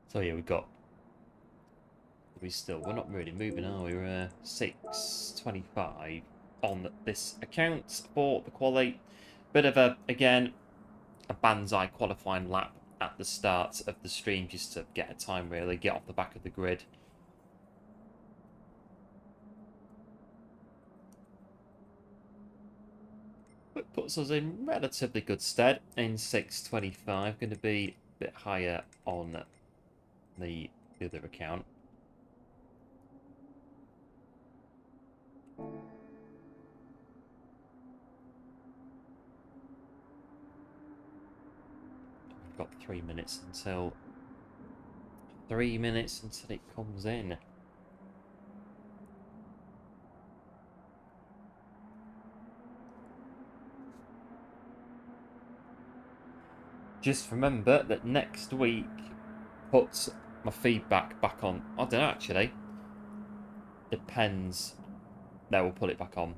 So yeah, we're not really moving, are we? We're 6:25 on this account for the quali. Bit of again, a banzai qualifying lap at the start of the stream just to get a time, really, get off the back of the grid. But puts us in relatively good stead in 6:25. Going to be a bit higher on the other account. We've got 3 minutes until 3 minutes until it comes in. Just remember that next week puts my feedback back on. I don't know, actually. Depends. No, we'll put it back on.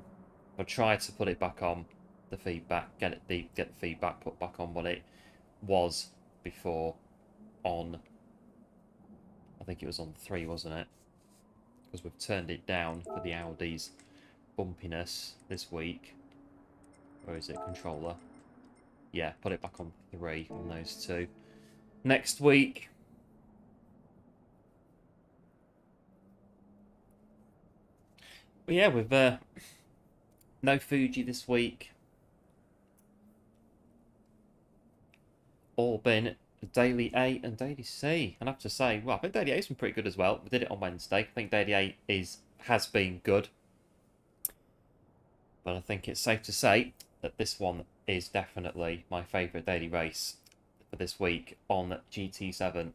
I'll try to put it back on, the feedback, get the feedback put back on what it was before on, I think it was on 3, wasn't it? Because we've turned it down for the Audi's bumpiness this week. Where is it? Controller. Yeah, put it back on 3 on those two. Next week, but yeah, with no Fuji this week. All been Daily A and Daily C. And I have to say, well, I think Daily A's been pretty good as well. We did it on Wednesday. I think Daily A has been good. But I think it's safe to say that this one is definitely my favourite daily race for this week on GT7.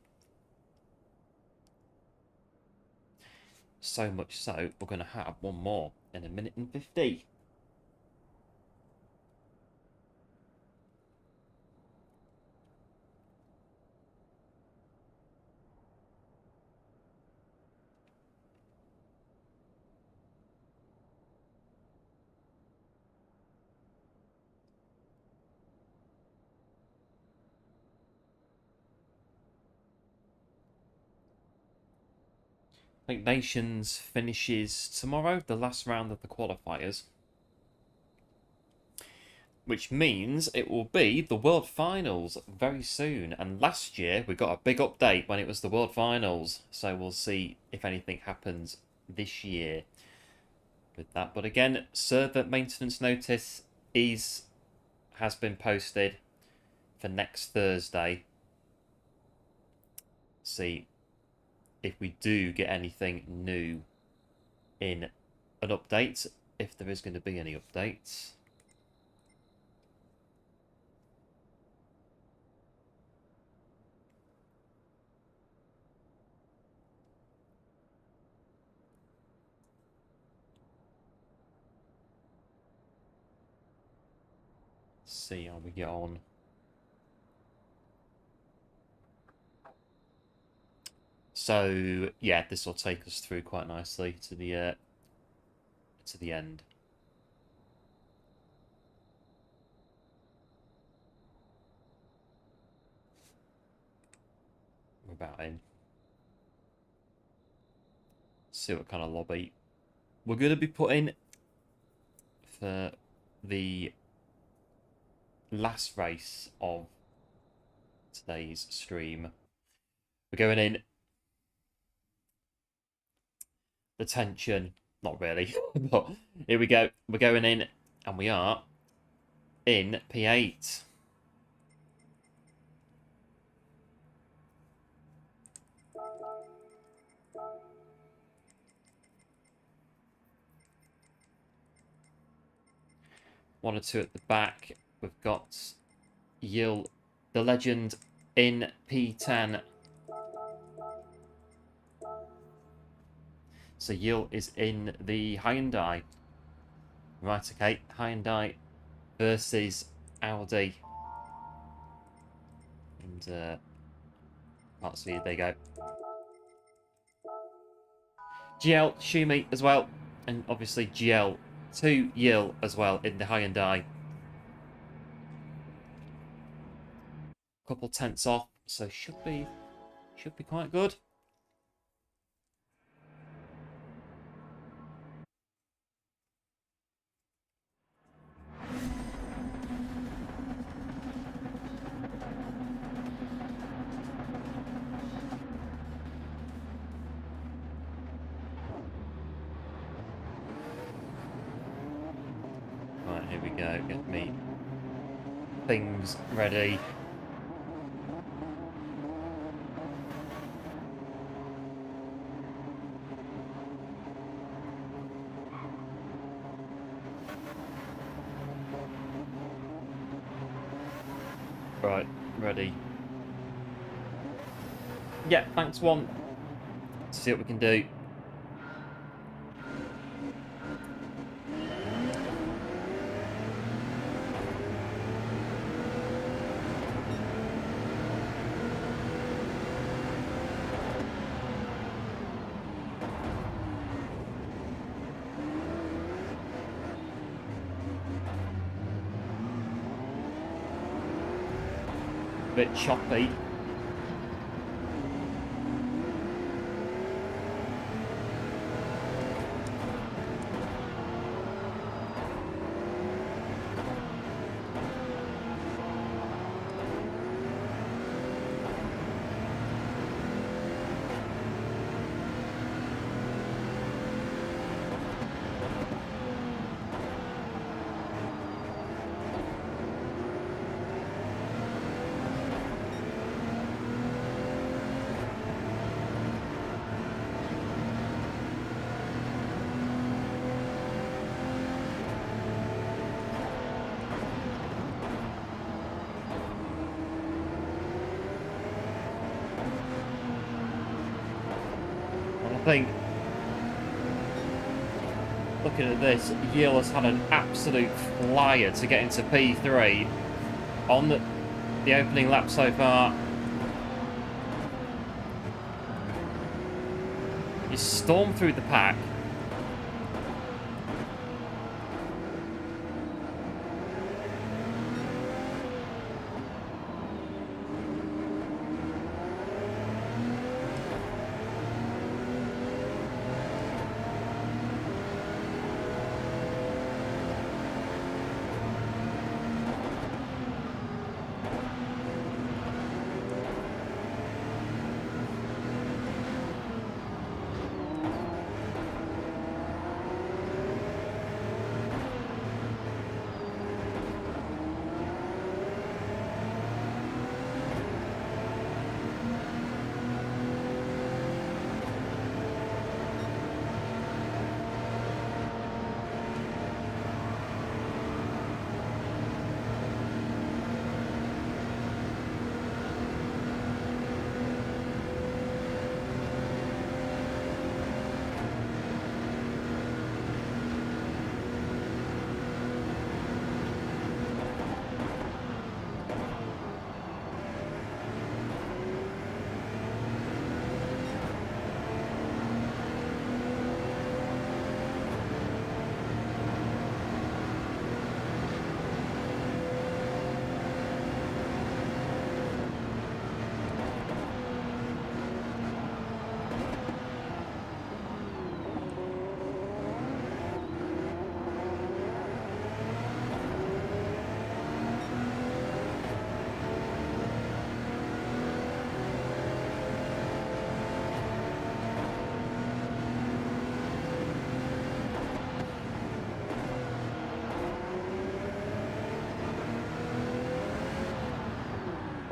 So much so, we're going to have one more in 1:50. I think Nations finishes tomorrow, the last round of the qualifiers. Which means it will be the World Finals very soon. And last year we got a big update when it was the World Finals. So we'll see if anything happens this year with that. But again, server maintenance notice has been posted for next Thursday. See if we do get anything new in an update, if there is going to be any updates. See how we get on. So yeah, this will take us through quite nicely to the end. We're about in. See what kind of lobby we're going to be putting for the last race of today's stream. We're going in the tension, not really, but here we go. We're going in, and we are in P8. One or two at the back. We've got Yil, the legend, in P10. So Yil is in the Hyundai. Right, okay. Hyundai versus Audi. And let's see, there you go. GL, Shumi as well. And obviously GL to Yil as well in the Hyundai. Couple tenths off, so should be quite good. Right, here we go. Get me things ready. Right, ready. Yeah, thanks one. Let's see what we can do. Bit choppy. I think, looking at this, Yale has had an absolute flyer to get into P3 on the opening lap so far. You storm through the pack.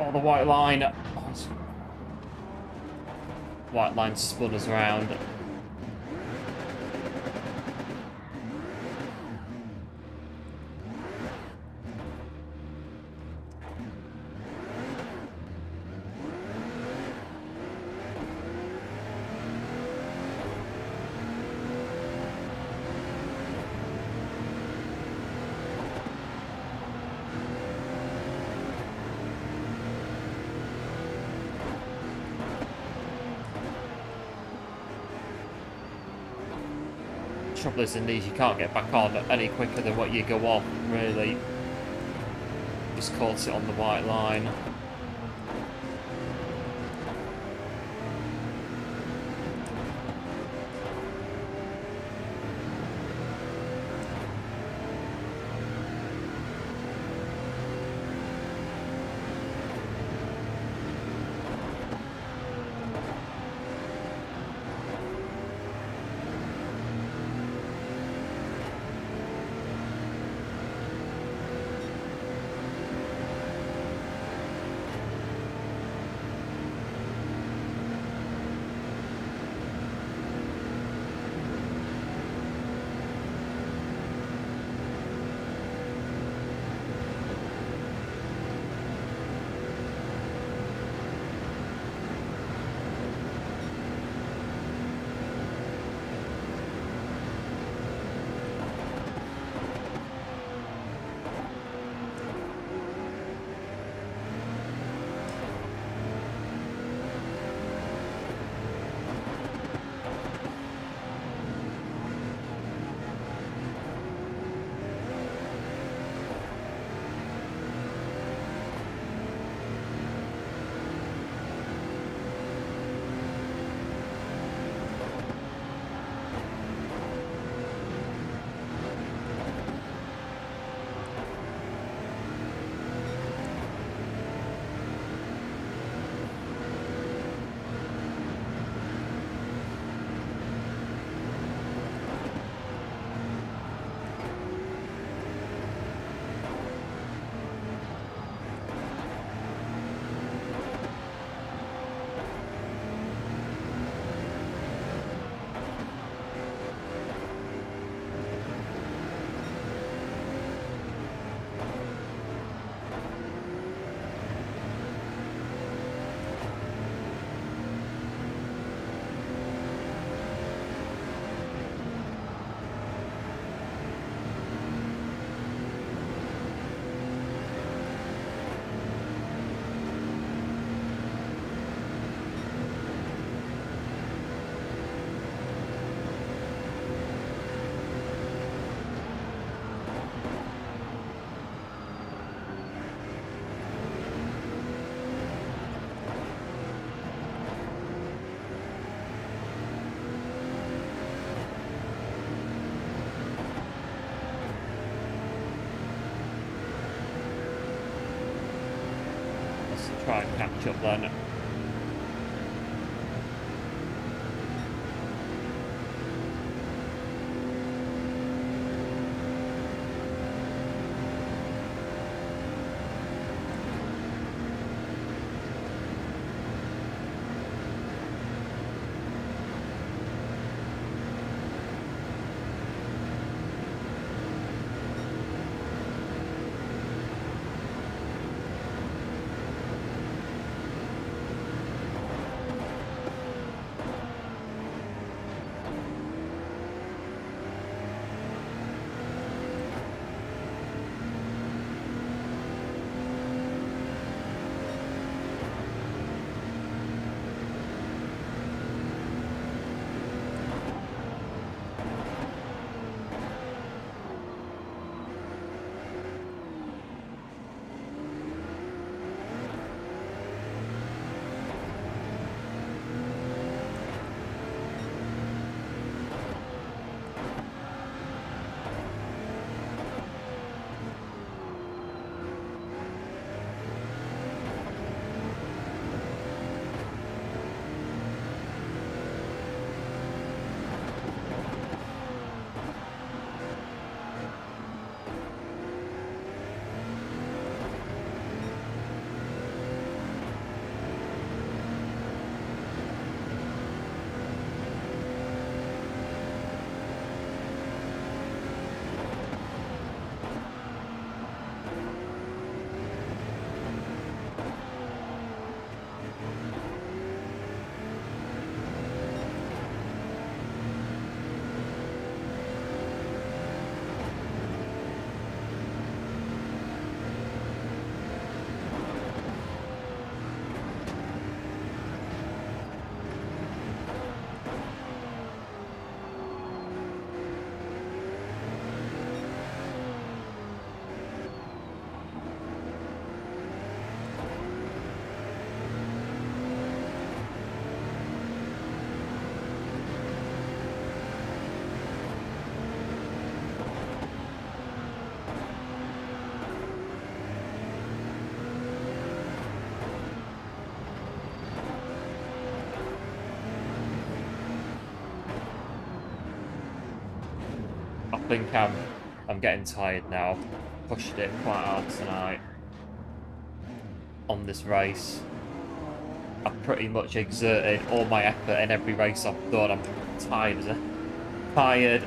Oh, the white line. Oh, white line spun us around. Trouble is in these, you can't get back on any quicker than what you go off, really. Just caught it on the white line. Try and catch up then. think I'm getting tired now. Pushed it quite hard tonight on this race. I've pretty much exerted all my effort in every race I've done. I'm tired.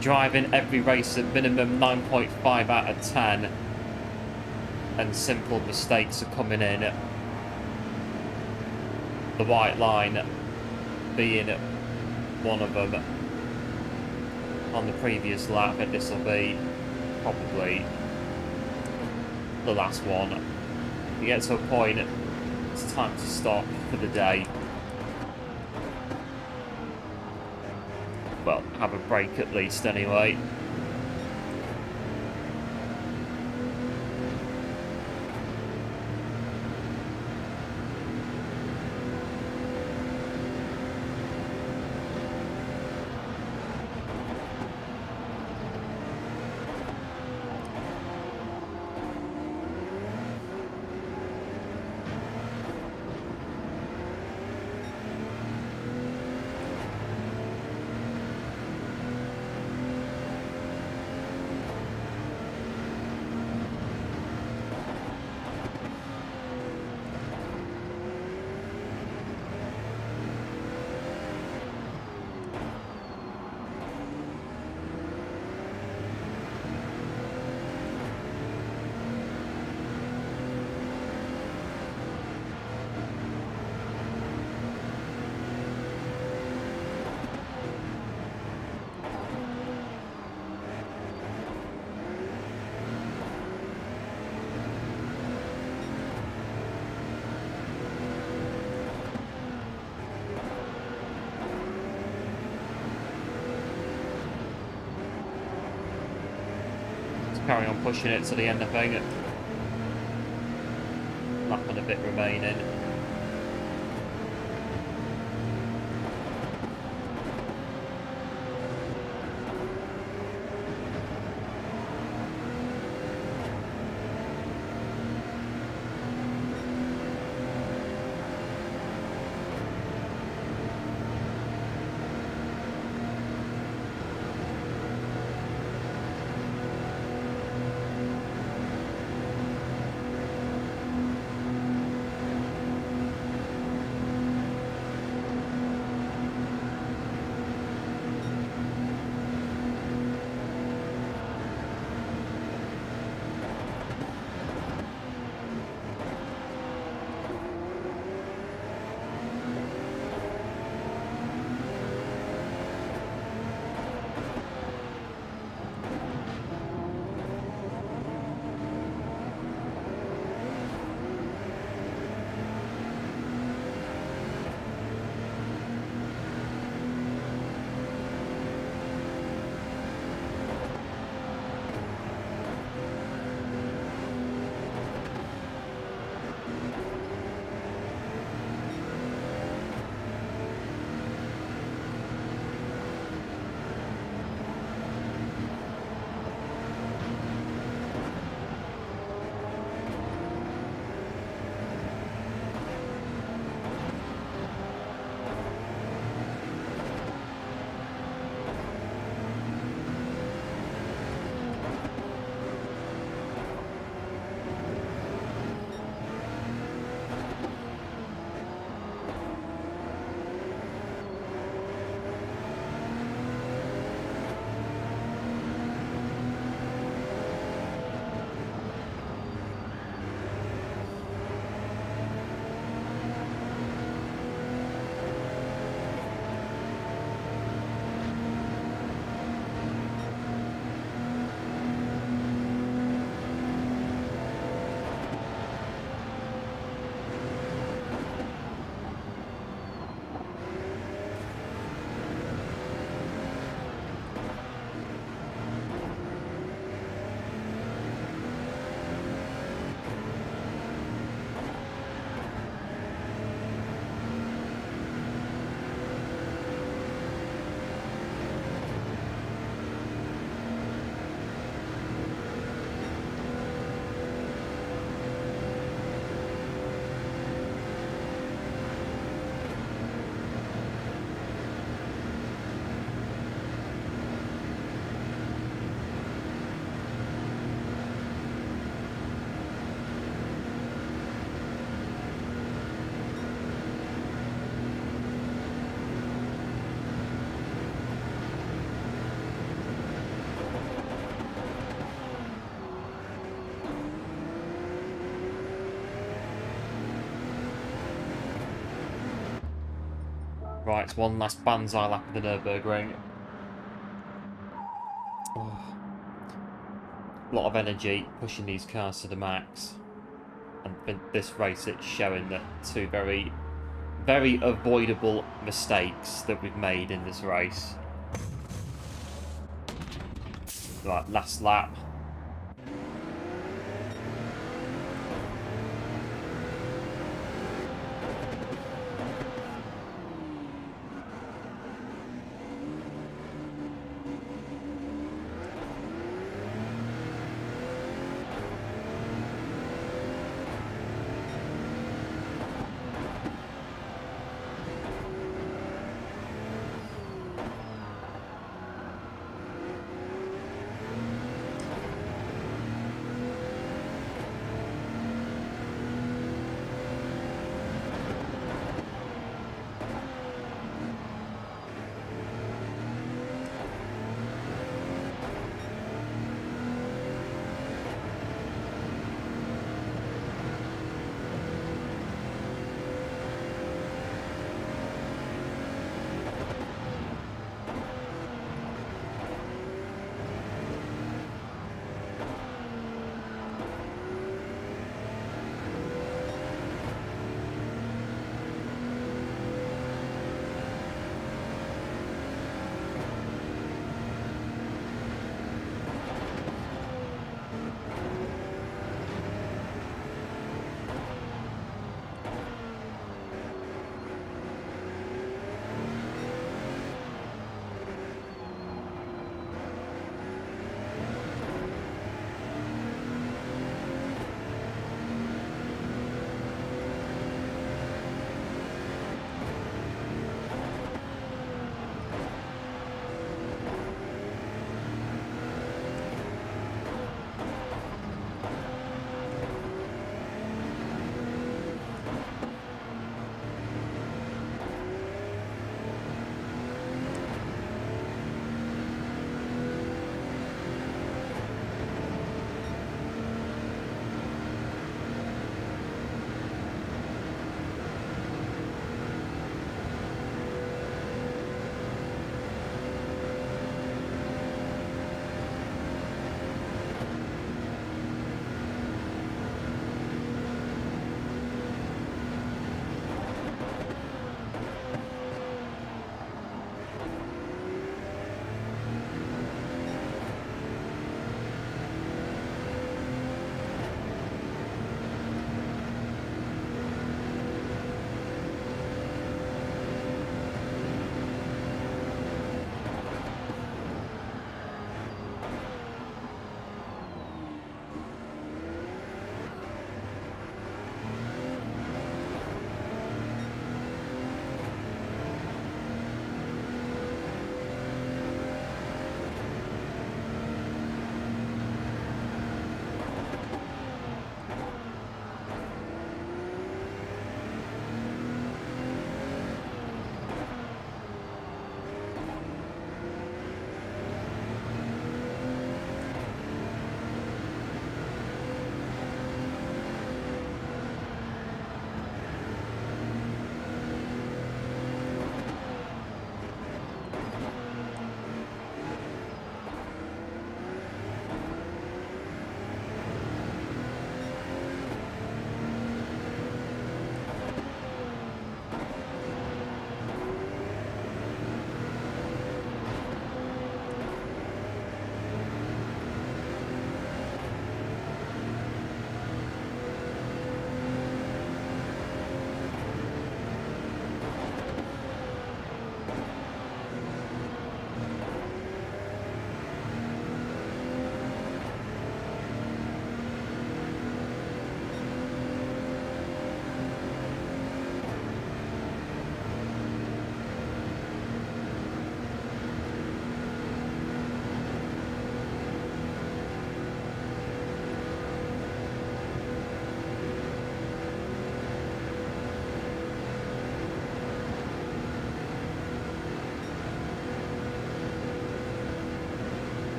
Driving every race at minimum 9.5 out of 10. And simple mistakes are coming in. The white line being one of them. On the previous lap, and this will be probably the last one. You get to a point, it's time to stop for the day. Well, have a break at least anyway. Carry on pushing it to the end, I think. Lap and a bit remaining. Right, it's one last banzai lap of the Nürburgring. Oh, a lot of energy pushing these cars to the max. And in this race, it's showing that two very, very avoidable mistakes that we've made in this race. Right, last lap.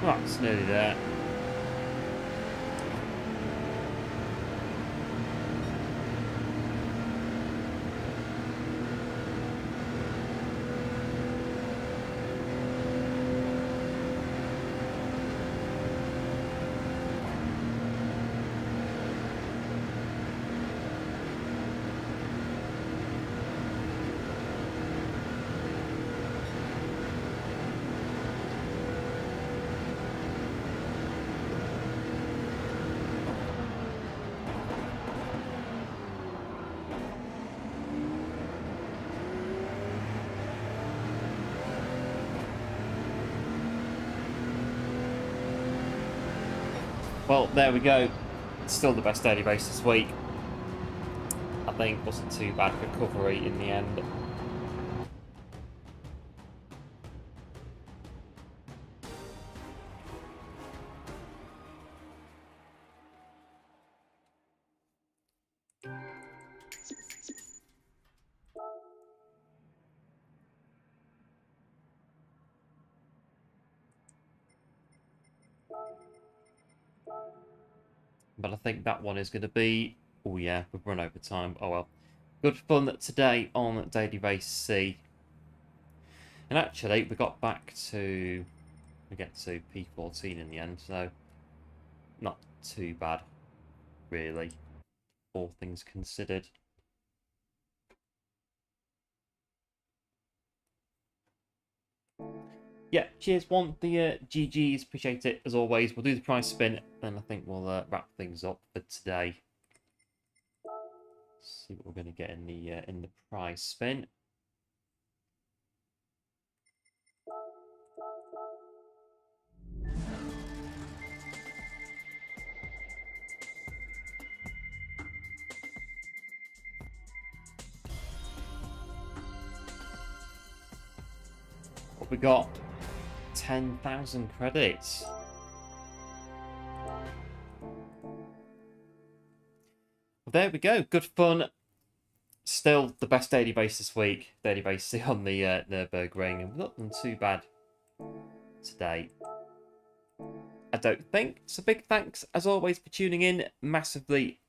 Right, it's nearly there. Well, there we go. Still the best daily race this week. I think wasn't too bad recovery in the end. But I think that one is going to be... Oh yeah, we've run over time. Oh well. Good fun today on Daily Race C. And actually, we got back to... We get to P14 in the end, so... Not too bad, really. All things considered. Yeah, cheers, one. The GGs, appreciate it as always. We'll do the prize spin, and I think we'll wrap things up for today. See what we're going to get in the prize spin. What we got? 10,000 credits. Well, there we go. Good fun. Still the best daily race this week. Daily race on the Nürburgring. And we've not done too bad today, I don't think. So big thanks as always for tuning in. Massively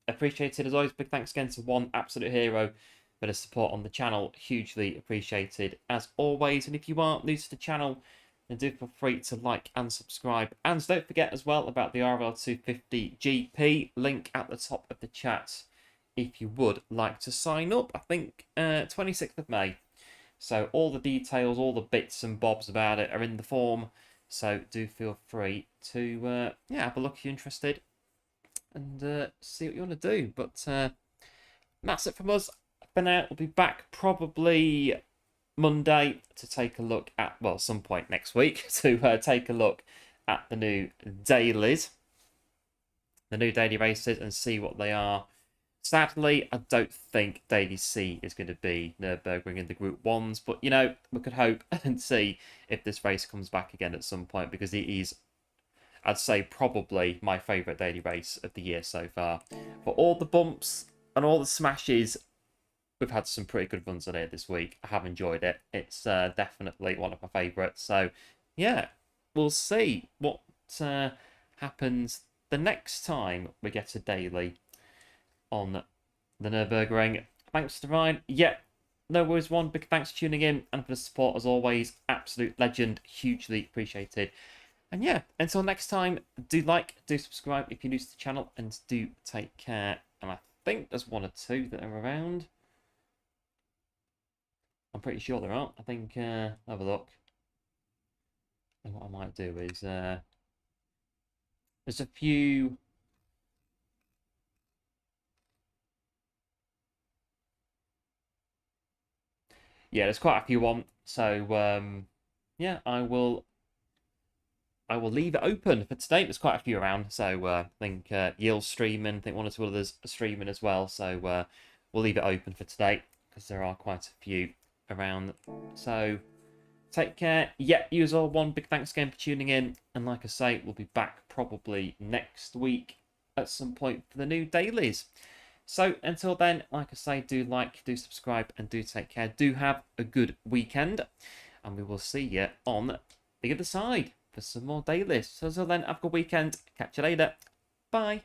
appreciated as always. Big thanks again to One Absolute Hero for the support on the channel. Hugely appreciated as always. And if you are new to the channel, then do feel free to like and subscribe. And don't forget as well about the RL250 GP. Link at the top of the chat if you would like to sign up. I think 26th of May. So all the details, all the bits and bobs about it are in the form. So do feel free to have a look if you're interested and see what you want to do. But that's it from us for now. We'll be back probably Monday to take a look at, well, some point next week to take a look at the new dailies, the new daily races, and see what they are. Sadly, I don't think Daily C is going to be Nürburgring in the Group 1s, but, you know, we could hope and see if this race comes back again at some point, because it is, I'd say, probably my favourite daily race of the year so far. For all the bumps and all the smashes, we've had some pretty good runs on it this week. I have enjoyed it. It's definitely one of my favourites. So, yeah, we'll see what happens the next time we get a daily on the Nürburgring. Thanks to Ryan. Yeah, no worries, one. Big thanks for tuning in and for the support as always. Absolute legend. Hugely appreciated. And yeah, until next time, do like, do subscribe if you're new to the channel, and do take care. And I think there's one or two that are around. I'm pretty sure there aren't. I think, have a look. And what I might do is, there's a few... Yeah, there's quite a few on. So, yeah, I will leave it open for today. There's quite a few around. So, I think Yill's streaming. I think one or two others are streaming as well. So, we'll leave it open for today because there are quite a few around. So, take care. Yeah, you as all, one. Big thanks again for tuning in. And like I say, we'll be back probably next week at some point for the new dailies. So until then, like I say, do like, do subscribe, and do take care. Do have a good weekend, and we will see you on the other side. for some more dailies. So until then, have a good weekend. Catch you later. Bye.